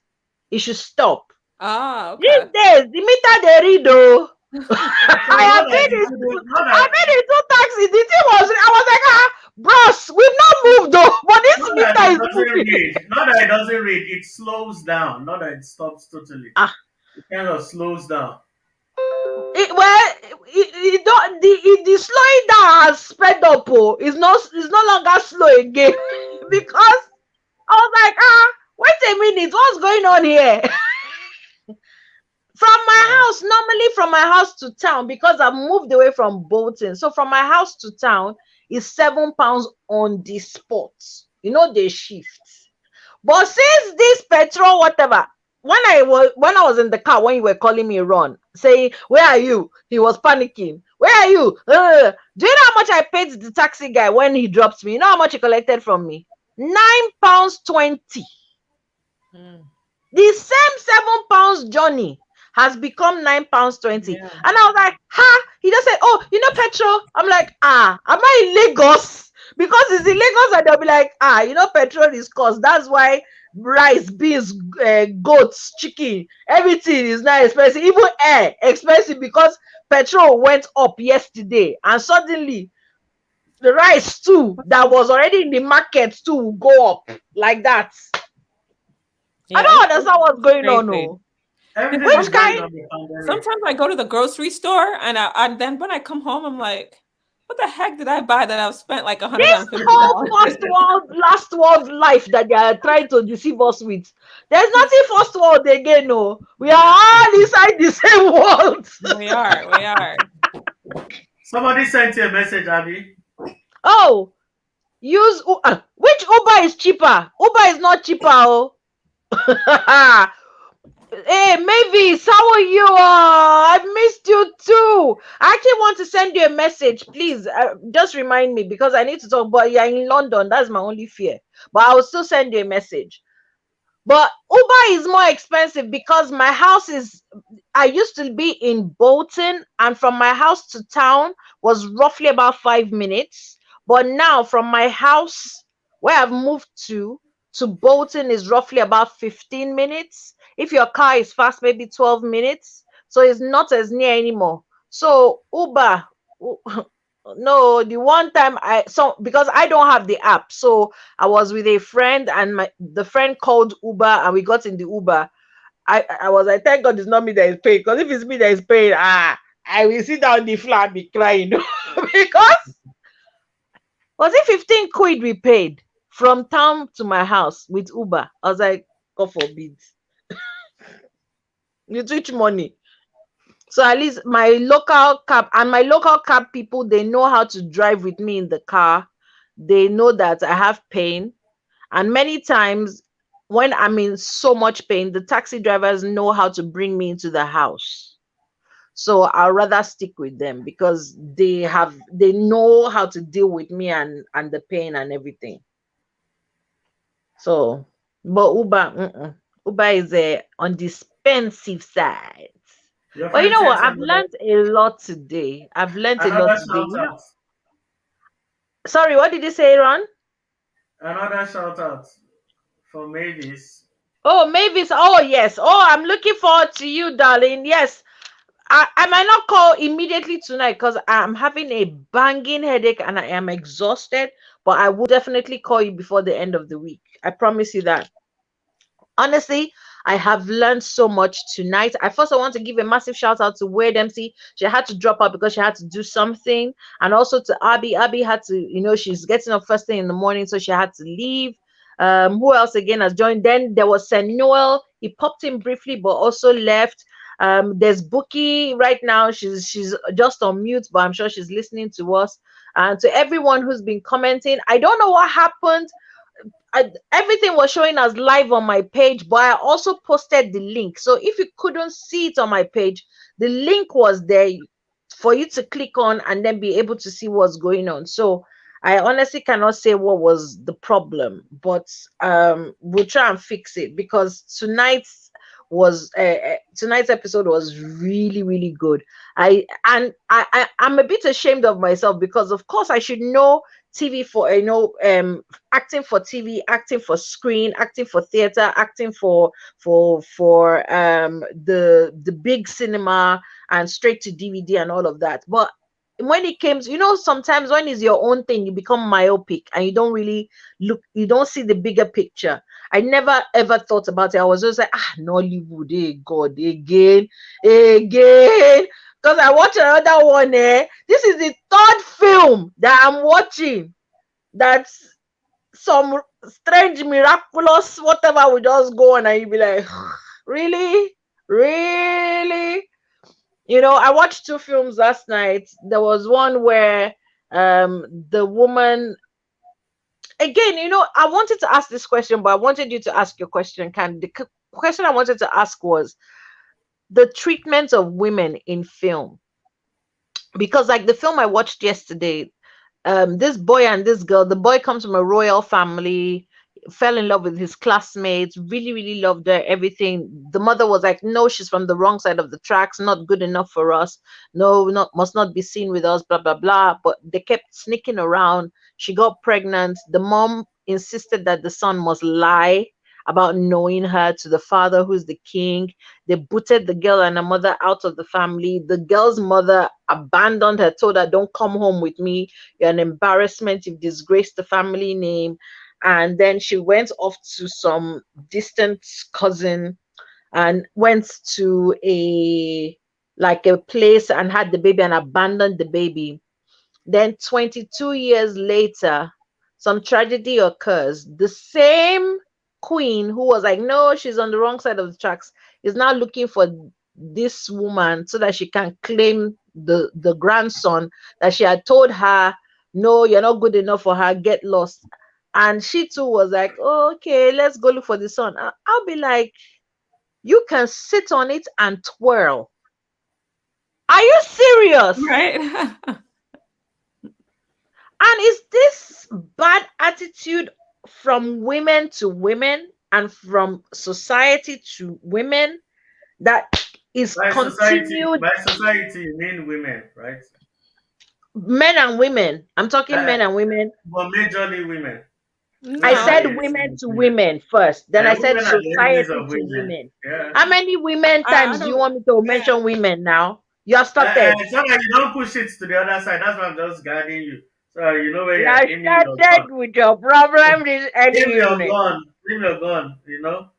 Speaker 1: It should stop.
Speaker 6: Okay.
Speaker 1: These days, the meter they read though. I've been in two taxis. The thing was, I was like, bros, we've not moved though. But this meter is moving.
Speaker 2: Not that it doesn't read, it slows down. Not that it stops totally. It kind of slows down.
Speaker 1: The slowing down has sped up. It's no longer slow again because I was like, wait a minute, what's going on here? From my house to town, because I've moved away from Bolton. So from my house to town is £7 on the spot. They shift. But since this petrol, whatever, when I was in the car, when you were calling me Ron, saying, where are you? He was panicking. Where are you? Do you know how much I paid the taxi guy when he dropped me? You know how much he collected from me? £9.20. The same £7 journey has become £9.20.
Speaker 6: Yeah.
Speaker 1: And I was like, he just said, petrol. I'm like, am I in Lagos? Because it's in Lagos and they'll be like, petrol is cost. That's why rice, beans, goats, chicken, everything is now expensive. Even air expensive because petrol went up yesterday. And suddenly the rice too, that was already in the market too, will go up like that. Yeah, I don't understand what's going on. No.
Speaker 2: Everything
Speaker 1: Which
Speaker 2: is based
Speaker 1: kind?
Speaker 2: on the pandemic.
Speaker 6: Sometimes I go to the grocery store and then when I come home, I'm like, what the heck did I buy that I've spent like
Speaker 1: This
Speaker 6: $150?
Speaker 1: whole first world, last world life that they are trying to deceive us with. There's nothing first world again, no. We are all inside the same world.
Speaker 6: We are, we are.
Speaker 2: Somebody sent you a message, Abby.
Speaker 1: Oh, which Uber is cheaper? Uber is not cheaper. Oh. Hey, Mavis, how are you? I missed you too. I actually want to send you a message. Please, just remind me because I need to talk. But you're in London. That's my only fear. But I will still send you a message. But Uber is more expensive because my house is. I used to be in Bolton, and from my house to town was roughly about 5 minutes. But now, from my house where I've moved to Bolton is roughly about 15 minutes. If your car is fast, maybe 12 minutes. So it's not as near anymore. So Uber, no, the one time because I don't have the app, so I was with a friend and the friend called Uber and we got in the Uber. I was like, thank God it's not me that is paying, because if it's me that is paying, I will sit down the floor and be crying because was it 15 quid we paid from town to my house with Uber? I was like, God forbid. You teach money. So at least my local cab people, they know how to drive with me in the car. They know that I have pain. And many times when I'm in so much pain, the taxi drivers know how to bring me into the house. So I'll rather stick with them because they know how to deal with me and the pain and everything. So, but Uber is on the expensive side.
Speaker 2: Your
Speaker 1: But you
Speaker 2: friend
Speaker 1: know what?
Speaker 2: sent you
Speaker 1: I've learned a lot today. I've learned a lot
Speaker 2: another
Speaker 1: today.
Speaker 2: shout out.
Speaker 1: Sorry, what did you say, Ron?
Speaker 2: Another shout out for Mavis.
Speaker 1: Oh, Mavis. Oh, yes. Oh, I'm looking forward to you, darling. Yes. I might not call immediately tonight because I'm having a banging headache and I am exhausted, but I will definitely call you before the end of the week. I promise you that. Honestly, I have learned so much tonight. I want to give a massive shout out to Wade MC. She had to drop out because she had to do something, and also to Abby. Abby had to, she's getting up first thing in the morning, so she had to leave. Who else again has joined? Then there was Noel. He popped in briefly, but also left. There's Bookie right now. She's just on mute, but I'm sure she's listening to us. And to everyone who's been commenting, I don't know what happened. Everything was showing as live on my page, but I also posted the link. So if you couldn't see it on my page, the link was there for you to click on and then be able to see what's going on. So I honestly cannot say what was the problem, but we'll try and fix it because tonight's episode was really, really good. I'm a bit ashamed of myself because of course I should know TV for acting for TV, acting for screen, acting for theater, acting for the big cinema and straight to DVD and all of that. But when it comes, sometimes when it's your own thing, you become myopic and you don't see the bigger picture. I never ever thought about it. I was just like, Nollywood, God, again. Because I watched another one. This is the third film that I'm watching. That's some strange, miraculous, whatever will just go on, and you be like, really? Really? I watched two films last night. There was one where the woman again, I wanted to ask this question, but I wanted you to ask your question. The question I wanted to ask was the treatment of women in film. Because like the film I watched yesterday, this boy and this girl, the boy comes from a royal family, fell in love with his classmates, really, really loved her, everything. The mother was like, no, she's from the wrong side of the tracks, not good enough for us, no, must not be seen with us, blah blah blah. But they kept sneaking around. She got pregnant. The mom insisted that the son must lie about knowing her to the father, who's the king. They booted the girl and her mother out of the family. The girl's mother abandoned her, told her, don't come home with me, you're an embarrassment, you've disgraced the family name. And then she went off to some distant cousin, and went to a place and had the baby and abandoned the baby. Then 22 years later, some tragedy occurs. The same queen who was like, no, she's on the wrong side of the tracks, is now looking for this woman so that she can claim the grandson that she had told her, no, you're not good enough for her, get lost. And she too was like, oh, okay, let's go look for the son. I'll be like, you can sit on it and twirl. Are you serious?
Speaker 6: Right.
Speaker 1: And is this bad attitude from women to women and from society to women that is continued?
Speaker 2: By society, you mean women, right?
Speaker 1: Men and women. I'm talking
Speaker 2: Uh,
Speaker 1: men and women.
Speaker 2: but majorly women.
Speaker 1: I
Speaker 2: Women are the
Speaker 6: No.
Speaker 1: said
Speaker 2: enemies
Speaker 1: women
Speaker 2: of
Speaker 1: to
Speaker 2: women.
Speaker 1: women first. Then I said
Speaker 2: Women are the enemies
Speaker 1: society
Speaker 2: of
Speaker 1: to
Speaker 2: women.
Speaker 1: women.
Speaker 2: Yeah.
Speaker 1: How many women
Speaker 6: I
Speaker 1: times do you
Speaker 6: don't.
Speaker 1: want me to
Speaker 6: Yeah.
Speaker 1: mention women now? You have started.
Speaker 2: So that you don't push it to the other side. That's why I'm just guiding you. So you know where
Speaker 1: You
Speaker 2: you're
Speaker 1: have
Speaker 2: aiming your gun.
Speaker 1: started with your problem this early
Speaker 2: Aim your
Speaker 1: evening.
Speaker 2: gun. Aim your gun. You know,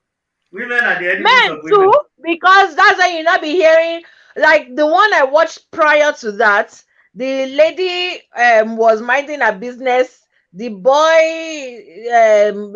Speaker 2: women are the enemies
Speaker 1: Men
Speaker 2: of women.
Speaker 1: too, because that's why you not be hearing like the one I watched prior to that. The lady was minding her business. The boy,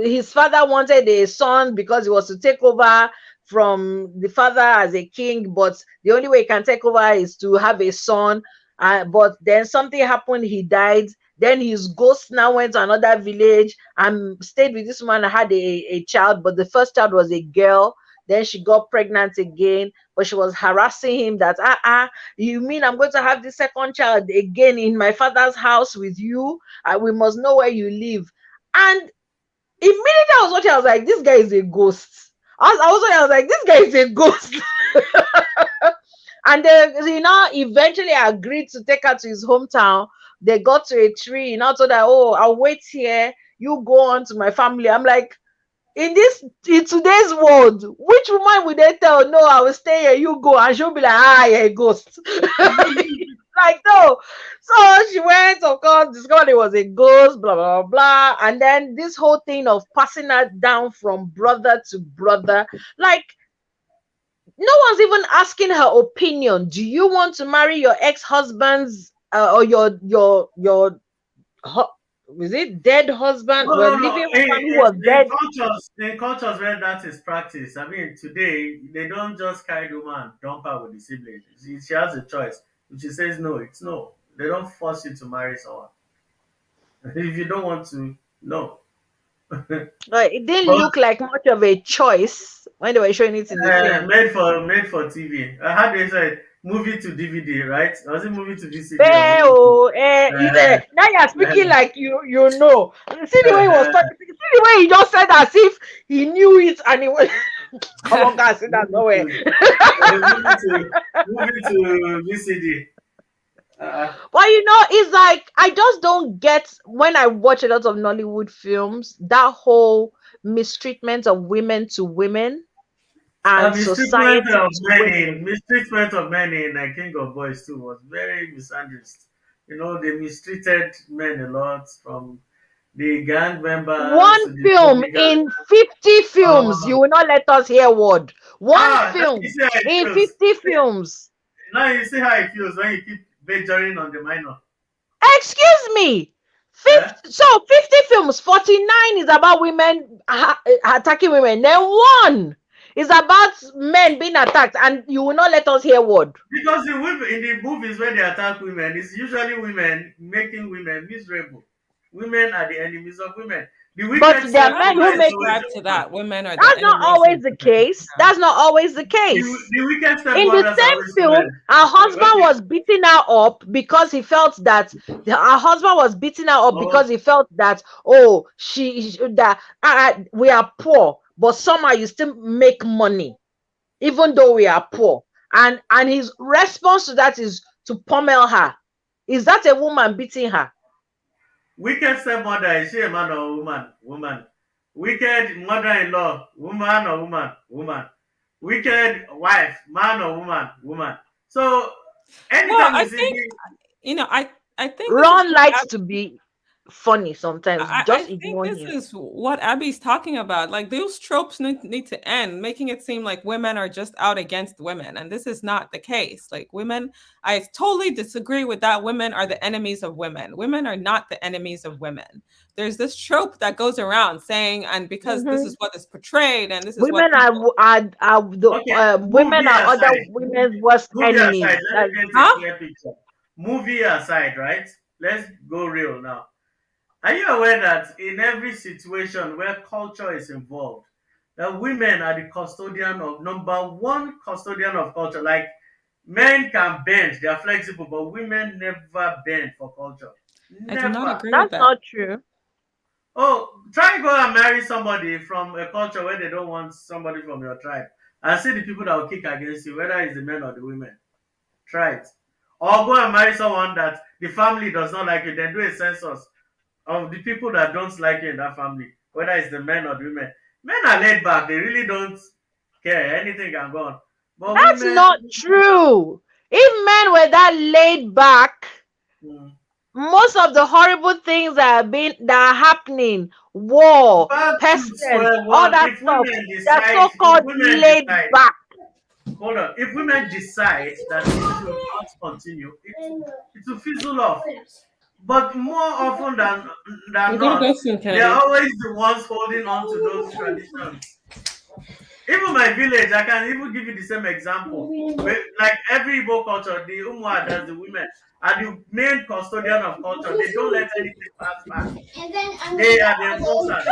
Speaker 1: his father wanted a son because he was to take over from the father as a king, but the only way he can take over is to have a son. But then something happened, he died. Then his ghost now went to another village and stayed with this woman and had a child, but the first child was a girl. Then she got pregnant again, but she was harassing him that, you mean I'm going to have the second child again in my father's house with you? We must know where you live. And immediately I was watching, I was like, this guy is a ghost. I was like, this guy is a ghost. And then, eventually agreed to take her to his hometown. They got to a tree. Told her, oh, I'll wait here. You go on to my family. I'm like, in today's world, which woman would they tell, no, I will stay here, you go? And she'll be like, you're a ghost. Like, no. So she went, of course, discovered it was a ghost, blah, blah, blah. And then this whole thing of passing her down from brother to brother, like, no one's even asking her opinion. Do you want to marry your ex-husband's or your is it dead husband?
Speaker 2: No,
Speaker 1: Well,
Speaker 2: no, no.
Speaker 1: living husband who was dead.
Speaker 2: In cultures where that is practice, I mean, today they don't just carry the woman and dump her with the siblings. She has a choice. If she says no, it's no. They don't force you to marry someone. If you don't want to, no.
Speaker 1: It didn't
Speaker 2: But
Speaker 1: look like much of a choice when they were showing it in the film.
Speaker 2: made for TV. I had they said movie to DVD, right? Was it movie to VCD or movie
Speaker 1: Now you're speaking
Speaker 2: to?
Speaker 1: like you know. See the way he was talking. See the way he just said as if he knew it and he was. Come on, guys, sit down somewhere.
Speaker 2: Movie to VCD.
Speaker 1: But it's like I just don't get when I watch a lot of Nollywood films that whole mistreatment of women to women and society to women.
Speaker 2: Mistreatment of men in King of Boys too was very misandrist. They mistreated men a lot, from the gang members to
Speaker 1: One
Speaker 2: the
Speaker 1: film
Speaker 2: bodyguard.
Speaker 1: in 50 films, you will not let us hear word. One
Speaker 2: Now you
Speaker 1: film
Speaker 2: see how it
Speaker 1: in
Speaker 2: feels.
Speaker 1: 50 films.
Speaker 2: Now you see how it feels when you keep majoring on the minor.
Speaker 1: Excuse me.
Speaker 2: Eh?
Speaker 1: 50 films, 49 is about women attacking women. Then one is about men being attacked, and you will not let us hear word.
Speaker 2: Because in the movies where they attack women, it's usually women making women miserable. Women are the enemies of women. The
Speaker 1: But
Speaker 2: wicked
Speaker 1: there are men
Speaker 2: stepmother
Speaker 1: who
Speaker 2: is
Speaker 1: make
Speaker 2: always
Speaker 6: Subscribe
Speaker 2: the
Speaker 6: to
Speaker 2: woman.
Speaker 6: that. Women are the
Speaker 1: That's not
Speaker 6: enemies
Speaker 1: always
Speaker 6: of
Speaker 1: the
Speaker 6: women.
Speaker 1: case. That's not always the case.
Speaker 2: The wicked
Speaker 1: In the
Speaker 2: stepmothers are
Speaker 1: same
Speaker 2: always
Speaker 1: film,
Speaker 2: women.
Speaker 1: her husband
Speaker 2: Okay.
Speaker 1: was beating her up because he felt that her husband was beating her up
Speaker 2: Oh,
Speaker 1: because he felt that we are poor, but somehow you still make money even though we are poor. And his response to that is to pummel her. Is that a woman beating her?
Speaker 2: wicked stepmother, is she a man or woman? Woman. Wicked mother-in-law, woman or woman? Woman. Wicked wife, man or woman? Woman. So
Speaker 6: Well,
Speaker 2: anytime
Speaker 6: I
Speaker 2: you see
Speaker 6: think I think this is
Speaker 1: Ron likes to be funny sometimes.
Speaker 6: I
Speaker 1: Just
Speaker 6: think
Speaker 1: ignore
Speaker 6: this
Speaker 1: him.
Speaker 6: is what Abby's talking about. Like those tropes need to end, making it seem like women are just out against women. And this is not the case. Like women, I totally disagree with that. Women are the enemies of women. Women are not the enemies of women. There's this trope that goes around saying, and because this is what is portrayed and this is what
Speaker 1: Women
Speaker 6: people.
Speaker 1: are the
Speaker 2: Okay,
Speaker 1: women
Speaker 2: movie
Speaker 1: are other
Speaker 2: aside,
Speaker 1: women's worst
Speaker 2: movie
Speaker 1: enemies.
Speaker 2: aside, let me paint a
Speaker 6: Huh?
Speaker 2: clear picture. Movie aside, right? Let's go real now. Are you aware that in every situation where culture is involved, that women are the custodian of number one custodian of culture? Like men can bend, they are flexible, but women never bend for culture.
Speaker 6: I do not
Speaker 2: Never.
Speaker 6: agree with
Speaker 1: That's
Speaker 6: that.
Speaker 1: not true.
Speaker 2: Oh, try and go and marry somebody from a culture where they don't want somebody from your tribe and see the people that will kick against you, whether it's the men or the women. Try it. Or go and marry someone that the family does not like you, then do a census of the people that don't like you in that family, whether it's the men or the women. Men are laid back, they really don't care. Anything can go on. But
Speaker 1: That's
Speaker 2: women,
Speaker 1: not true. If men were that laid back,
Speaker 2: mm,
Speaker 1: most of the horrible things that are happening, war,
Speaker 2: back to
Speaker 1: pestilence,
Speaker 2: square
Speaker 1: all
Speaker 2: one.
Speaker 1: that
Speaker 2: If
Speaker 1: stuff,
Speaker 2: women
Speaker 1: they're
Speaker 2: decide, if
Speaker 1: so-called
Speaker 2: women
Speaker 1: laid
Speaker 2: decide,
Speaker 1: back.
Speaker 2: hold on, if women decide that it should not continue, it will fizzle off. But more often than
Speaker 6: Good
Speaker 2: not,
Speaker 6: question,
Speaker 2: they are
Speaker 6: Kennedy.
Speaker 2: always the ones holding on to those traditions. Even my village, I can even give you the same example. Like every Igbo culture, the Umuadas, the women, are the main custodian of culture. They don't let anything pass back. They are the enforcers.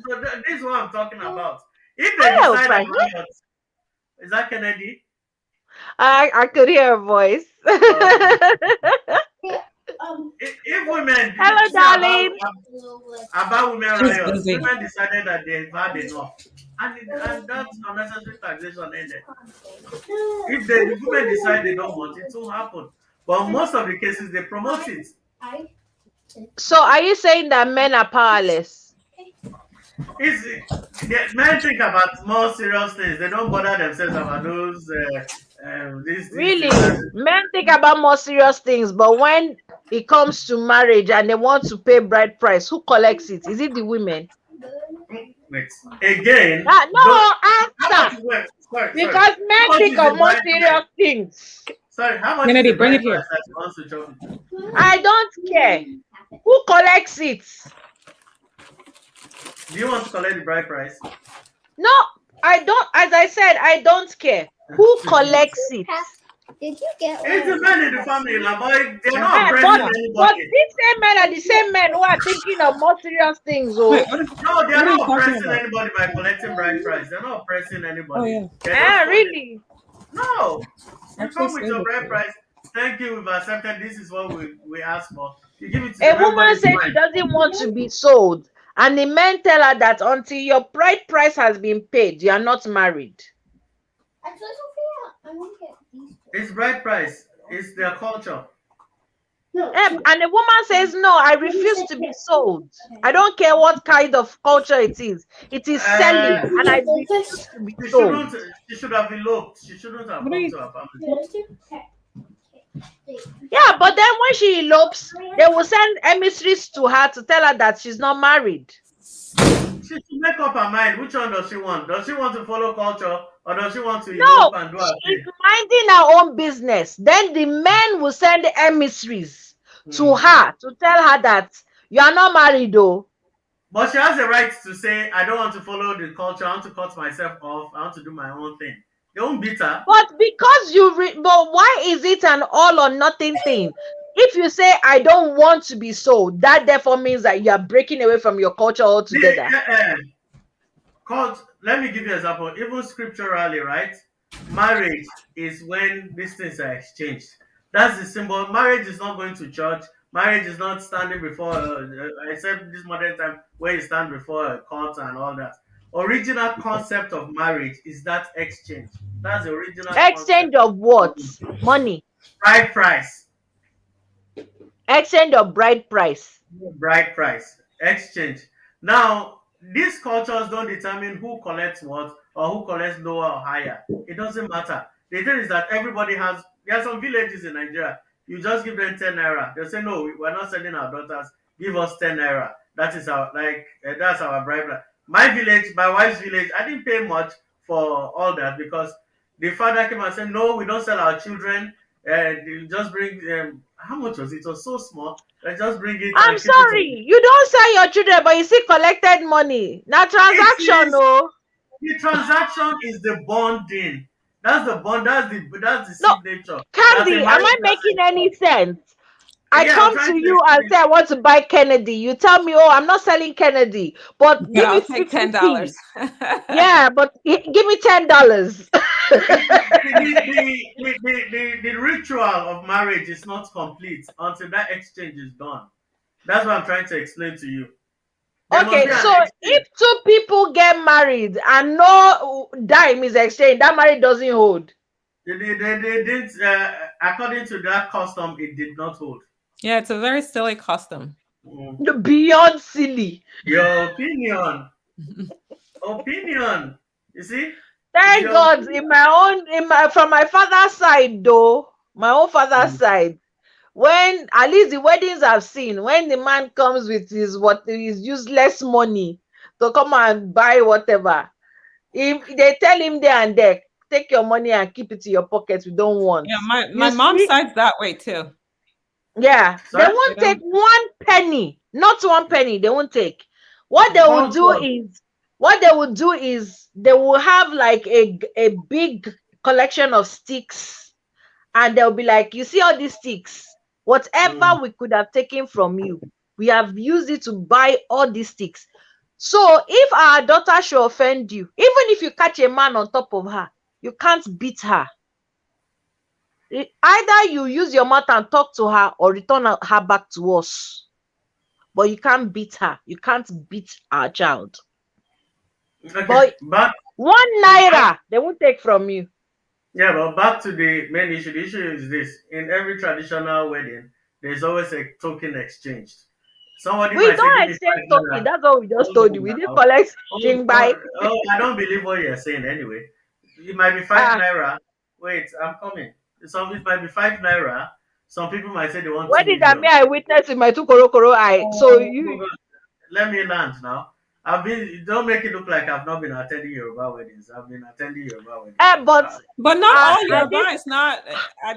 Speaker 2: So this is what I'm talking about. If they
Speaker 1: Hello,
Speaker 2: decide
Speaker 1: Frank.
Speaker 2: about, is that Kennedy?
Speaker 1: I could hear a voice.
Speaker 2: Okay. If women
Speaker 1: Hello,
Speaker 2: see
Speaker 1: darling.
Speaker 2: about women
Speaker 6: She's
Speaker 2: riots,
Speaker 6: busy.
Speaker 2: women decided that they've had enough, and that unnecessary taxation ended. If the women decide they don't want it, it will happen. But most of the cases they promote it.
Speaker 1: So, are you saying that men are powerless?
Speaker 2: It's, men think about more serious things. They don't bother themselves about those this
Speaker 1: Really?
Speaker 2: that.
Speaker 1: Men think about more serious things, but when it comes to marriage and they want to pay bride price, who collects it? Is it the women?
Speaker 2: Wait. Again,
Speaker 1: No,
Speaker 2: how much
Speaker 1: answer.
Speaker 2: is wait, sorry.
Speaker 1: Because
Speaker 2: How
Speaker 1: men
Speaker 2: much
Speaker 1: think
Speaker 2: is the
Speaker 1: of more
Speaker 2: bride price?
Speaker 1: serious things.
Speaker 2: Sorry, how much is
Speaker 6: Kennedy,
Speaker 2: the
Speaker 6: bring
Speaker 2: bride
Speaker 6: it
Speaker 2: price
Speaker 6: here.
Speaker 2: that you want to chop it?
Speaker 1: I don't care. Who collects it?
Speaker 2: Do you want to collect the bride price?
Speaker 1: No, I don't. As I said, I don't care. Who collects it?
Speaker 5: Did you get
Speaker 2: It's the men in the family, now, boy. They're not
Speaker 1: Eh,
Speaker 2: oppressing
Speaker 1: but
Speaker 2: anybody.
Speaker 1: these same men are the same men who are thinking of more serious things.
Speaker 6: Wait,
Speaker 1: Oh,
Speaker 2: No, they're
Speaker 6: what are you
Speaker 2: not
Speaker 6: talking
Speaker 2: oppressing
Speaker 6: about?
Speaker 2: anybody by collecting bride price. They're not oppressing
Speaker 6: Oh
Speaker 2: anybody.
Speaker 6: yeah,
Speaker 2: They're just holding.
Speaker 1: really?
Speaker 2: No, you
Speaker 6: actually
Speaker 2: come with
Speaker 6: saved
Speaker 2: your
Speaker 6: it
Speaker 2: bride
Speaker 6: for you.
Speaker 2: price. Thank you, we've accepted. This is what we asked for. You give it to
Speaker 1: A
Speaker 2: them.
Speaker 1: woman
Speaker 2: Everybody's
Speaker 1: says she
Speaker 2: fine.
Speaker 1: doesn't want to be sold, and the men tell her that until your bride price has been paid, you are not married.
Speaker 2: It's bride price. It's their culture.
Speaker 1: And the woman says, no, I refuse to be sold. I don't care what kind of culture it is. It is
Speaker 2: Uh,
Speaker 1: selling, and I refuse to be
Speaker 2: she
Speaker 1: sold.
Speaker 2: shouldn't. She should have eloped. She shouldn't have
Speaker 6: What are
Speaker 2: come
Speaker 6: you?
Speaker 2: to her family.
Speaker 1: Yeah, but then when she elopes, they will send emissaries to her to tell her that she's not married.
Speaker 2: She should make up her mind. Which one does she want? Does she want to follow culture or does she want to
Speaker 1: No,
Speaker 2: elope and do her
Speaker 1: she is
Speaker 2: thing?
Speaker 1: minding her own business. Then the men will send emissaries to
Speaker 2: Mhm.
Speaker 1: her to tell her that you are not married, though.
Speaker 2: But she has the right to say, I don't want to follow the culture. I want to cut myself off. I want to do my own thing. They won't beat her.
Speaker 1: But because but why is it an all or nothing thing? If you say I don't want to be sold, that therefore means that you are breaking away from your culture altogether.
Speaker 2: Let me give you an example. Even scripturally, right? Marriage is when these things are exchanged. That's the symbol. Marriage is not going to church. Marriage is not standing before, except this modern time where you stand before a court and all that. Original concept of marriage is that exchange. That's the original concept.
Speaker 1: Exchange of what? Money.
Speaker 2: Bride price.
Speaker 1: Exchange of bride price.
Speaker 2: Bride price. Exchange. Now, these cultures don't determine who collects what or who collects lower or higher. It doesn't matter. The thing is that everybody has, there are some villages in Nigeria, You just give them 10 naira. They'll say, no, we're not selling our daughters. Give us 10 naira. That is our, like, that's our bribe. My village, my wife's village, I didn't pay much for all that because the father came and said, no, we don't sell our children. They just bring, how much was it? It was so small. They just bring it
Speaker 1: I'm
Speaker 2: and keep it.
Speaker 1: sorry, you don't sell your children, but you still collected money. Now
Speaker 2: It
Speaker 1: transaction,
Speaker 2: is,
Speaker 1: no.
Speaker 2: the transaction is the bonding. That's the bond. That's the
Speaker 1: No,
Speaker 2: signature that a
Speaker 1: Candy, am
Speaker 2: marriage
Speaker 1: I making
Speaker 2: person.
Speaker 1: any sense? I
Speaker 2: Yeah, I'm
Speaker 1: come
Speaker 2: trying
Speaker 1: to
Speaker 2: to
Speaker 1: you and
Speaker 2: explain.
Speaker 1: say I want to buy Kennedy. You tell me, oh, I'm not selling Kennedy, but
Speaker 6: Yeah,
Speaker 1: give
Speaker 6: I'll
Speaker 1: me
Speaker 6: take
Speaker 1: 50p.
Speaker 6: $10.
Speaker 1: Yeah, but give me $10.
Speaker 2: The ritual of marriage is not complete until that exchange is done. That's what I'm trying to explain to you. There must be
Speaker 1: Okay,
Speaker 2: an
Speaker 1: so
Speaker 2: exchange.
Speaker 1: if two people get married and no dime is exchanged, that marriage doesn't hold.
Speaker 2: They didn't, according to that custom, it did not hold.
Speaker 6: Yeah, it's a very silly custom.
Speaker 2: Mm.
Speaker 1: Beyond silly.
Speaker 2: Your opinion, opinion. You see, it's
Speaker 1: Thank
Speaker 2: your
Speaker 1: God,
Speaker 2: opinion.
Speaker 1: from my father's side though, my own father's
Speaker 2: Mm.
Speaker 1: side, when at least the weddings I've seen, when the man comes with his useless money to come and buy whatever, if they tell him there and there, take your money and keep it in your pocket, we don't want.
Speaker 6: Yeah, my
Speaker 1: You
Speaker 6: mom's
Speaker 1: see,
Speaker 6: side's that way too.
Speaker 1: yeah, they
Speaker 2: Sorry,
Speaker 6: They
Speaker 1: won't take
Speaker 6: don't.
Speaker 1: 1 penny, not 1 penny, they won't take. What they will do
Speaker 2: culture.
Speaker 1: is, what they will do is they will have like a big collection of sticks, and they'll be like, you see all these sticks,
Speaker 2: Mm.
Speaker 1: whatever we could have taken from you, we have used it to buy all these sticks. So if our daughter should offend you, even if you catch a man on top of her, you can't beat her. Either you use your mouth and talk to her or return her back to us, but you can't beat her. You can't beat our child.
Speaker 2: Okay,
Speaker 1: But
Speaker 2: back.
Speaker 1: 1 naira they won't take from you.
Speaker 2: Yeah, but back to the main issue. The issue is this: in every traditional wedding, there's always a token exchanged. Somebody
Speaker 1: We
Speaker 2: might say,
Speaker 1: don't
Speaker 2: "Give me
Speaker 1: exchange
Speaker 2: five
Speaker 1: token.
Speaker 2: naira."
Speaker 1: That's what we just
Speaker 2: Hold
Speaker 1: told you.
Speaker 2: on
Speaker 1: We didn't
Speaker 2: now.
Speaker 1: collect
Speaker 2: Oh,
Speaker 1: shing
Speaker 2: oh,
Speaker 1: by.
Speaker 2: oh, I don't believe what you're saying anyway. It might be five
Speaker 1: Ah,
Speaker 2: naira. Wait, I'm coming. It might be 5 naira. Some people might say they want
Speaker 1: what
Speaker 2: two
Speaker 1: did that me
Speaker 2: million.
Speaker 1: I witnessed with my two koro eye? So
Speaker 2: Oh,
Speaker 1: you,
Speaker 2: let me land now. I've been. Don't make it look like I've not been attending Yoruba weddings. I've been attending Yoruba weddings.
Speaker 1: but
Speaker 6: But not all
Speaker 1: at this,
Speaker 6: Yoruba is not.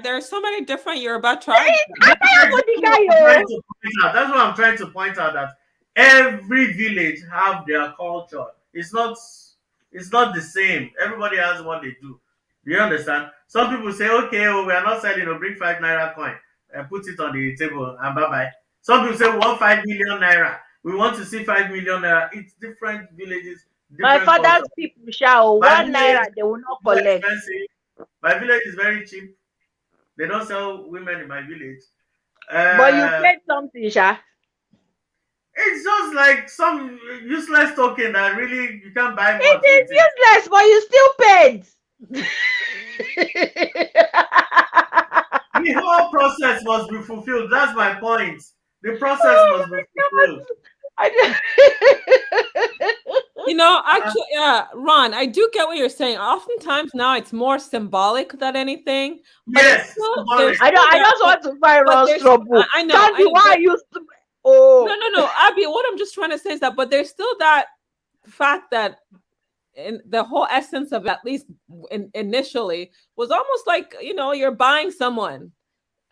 Speaker 6: There are so many different Yoruba tribes.
Speaker 2: That's exactly what I'm trying
Speaker 1: Atayabodikayo.
Speaker 2: to point out. That's what I'm trying to point out, that every village have their culture. It's not the same. Everybody has what they do. Do you understand? Some people say, okay, oh, we are not selling, bring 5 naira coin and put it on the table and bye bye. Some people say we want 5 million naira. We want to see 5 million naira. It's different villages,
Speaker 1: My
Speaker 2: different culture.
Speaker 1: father's people shall
Speaker 2: My
Speaker 1: 1 naira
Speaker 2: village
Speaker 1: they will not
Speaker 2: is more
Speaker 1: collect.
Speaker 2: expensive. My village is very cheap. They don't sell women in my village.
Speaker 1: But you
Speaker 2: Uh,
Speaker 1: paid something, Sha.
Speaker 2: It's just like some useless token that really you can't buy
Speaker 1: It
Speaker 2: much with it.
Speaker 1: is useless, but you still paid.
Speaker 2: The whole process must be fulfilled. That's my point. The process
Speaker 1: Oh
Speaker 2: must be
Speaker 1: my
Speaker 2: fulfilled.
Speaker 1: God. I
Speaker 6: You know,
Speaker 2: Uh,
Speaker 6: actually, yeah, Ron, I do get what you're saying. Oftentimes now it's more symbolic than anything, but
Speaker 2: yes,
Speaker 6: there's
Speaker 2: symbolic.
Speaker 1: I
Speaker 6: still
Speaker 1: don't. I
Speaker 6: that.
Speaker 1: just want to find
Speaker 6: But
Speaker 1: Ron's
Speaker 6: there's,
Speaker 1: trouble.
Speaker 6: I know,
Speaker 1: Candy, why
Speaker 6: but
Speaker 1: are you?
Speaker 6: no,
Speaker 1: Oh,
Speaker 6: no, no, Abby. What I'm just trying to say is that, but there's still that fact that in the whole essence of, at least initially, was almost like, you're buying someone.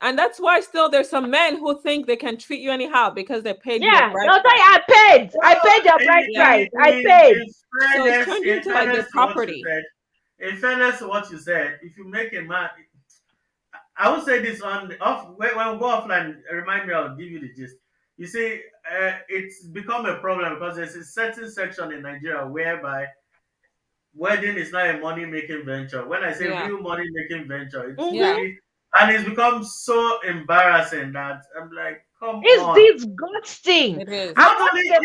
Speaker 6: And that's why still there's some men who think they can treat you anyhow because they paid you a
Speaker 1: yeah.
Speaker 6: bride
Speaker 1: They'll tell
Speaker 6: price.
Speaker 1: you, I paid. I
Speaker 2: Well,
Speaker 1: paid your bride
Speaker 6: Yeah.
Speaker 1: price. I paid.
Speaker 6: So it's turned
Speaker 2: in
Speaker 6: into like their
Speaker 2: fairness to what you
Speaker 6: property.
Speaker 2: said, if you make a man, I would say this on off when we go offline. Remind me, I'll give you the gist. You see, it's become a problem because there's a certain section in Nigeria whereby wedding is not a money making venture. When I say
Speaker 6: Yeah.
Speaker 2: real money making venture, it's
Speaker 6: Yeah.
Speaker 1: Mm-hmm.
Speaker 2: very, and it's become so embarrassing that I'm like, come
Speaker 1: It's
Speaker 2: on.
Speaker 1: this ghosting.
Speaker 6: It is.
Speaker 1: And
Speaker 2: Not
Speaker 1: what
Speaker 2: only
Speaker 1: they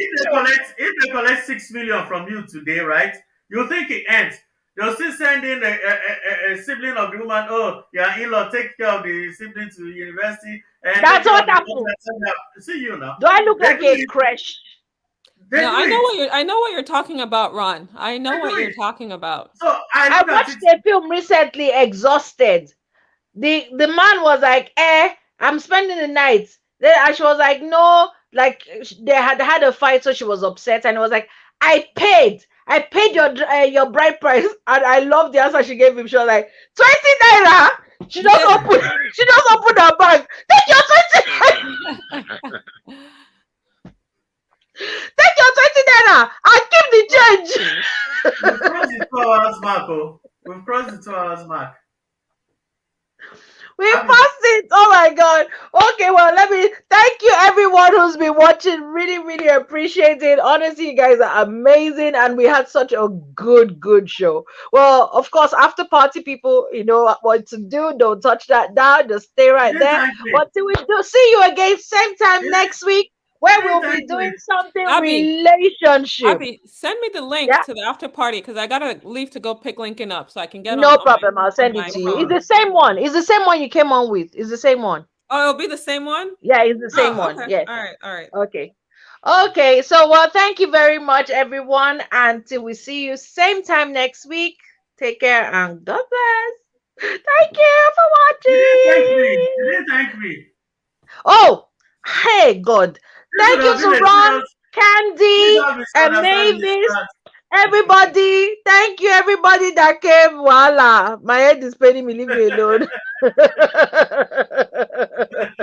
Speaker 2: if they collect 6 million from you today, right? You think it ends. They'll still send in a sibling of the woman. Oh, your in-law, take care of the sibling to university and take
Speaker 1: That's
Speaker 2: care
Speaker 1: what
Speaker 2: of the
Speaker 1: happened.
Speaker 2: daughter. See you now.
Speaker 1: Do I look
Speaker 2: They
Speaker 1: like
Speaker 2: do
Speaker 1: a
Speaker 2: it.
Speaker 1: crash?
Speaker 2: They
Speaker 6: No,
Speaker 2: do it.
Speaker 6: I know what you're talking about, Ron. I know
Speaker 2: They do
Speaker 6: what you're
Speaker 2: it.
Speaker 6: talking about.
Speaker 2: So I
Speaker 1: I
Speaker 2: look at
Speaker 1: watched
Speaker 2: it.
Speaker 1: a film recently, Exhausted. The man was like, I'm spending the night. Then she was like, no, like they had a fight, so she was upset, and it was like, I paid your bride price, and I love the answer she gave him. She was like, 20 naira. She just opened, she just opened her bag. Take your 20, take your 20 naira, and keep the change.
Speaker 2: We've crossed the 2 hours mark. Oh, we've crossed the 2 hours mark.
Speaker 1: We passed it. Oh my god. Okay, well, let me thank you everyone who's been watching. Really, really appreciate it. Honestly, you guys are amazing, and we had such a good show. Well, of course, after party people, you know what to do. Don't touch that down. Just stay right there. What do we do? See you again same time next week, where we'll be doing something relationship.
Speaker 6: Abby, send me the link to the after party, because I gotta leave to go pick Lincoln up so I can get
Speaker 1: no
Speaker 6: on
Speaker 1: problem. I'll send it to you. It's the same one. It's the same one you came on with. It's the same one.
Speaker 6: Oh, it'll be the same one?
Speaker 1: Yeah, it's the same one.
Speaker 6: Okay.
Speaker 1: Yes.
Speaker 6: All right.
Speaker 1: Okay. So, well, thank you very much, everyone. Until we see you same time next week. Take care and God bless. Thank you for watching.
Speaker 2: You didn't thank me.
Speaker 1: Oh, hey, God. Thank you to Ron, Candy, and Mavis. Everybody, thank you, everybody that came. Voila. My head is paining me. Leave me alone.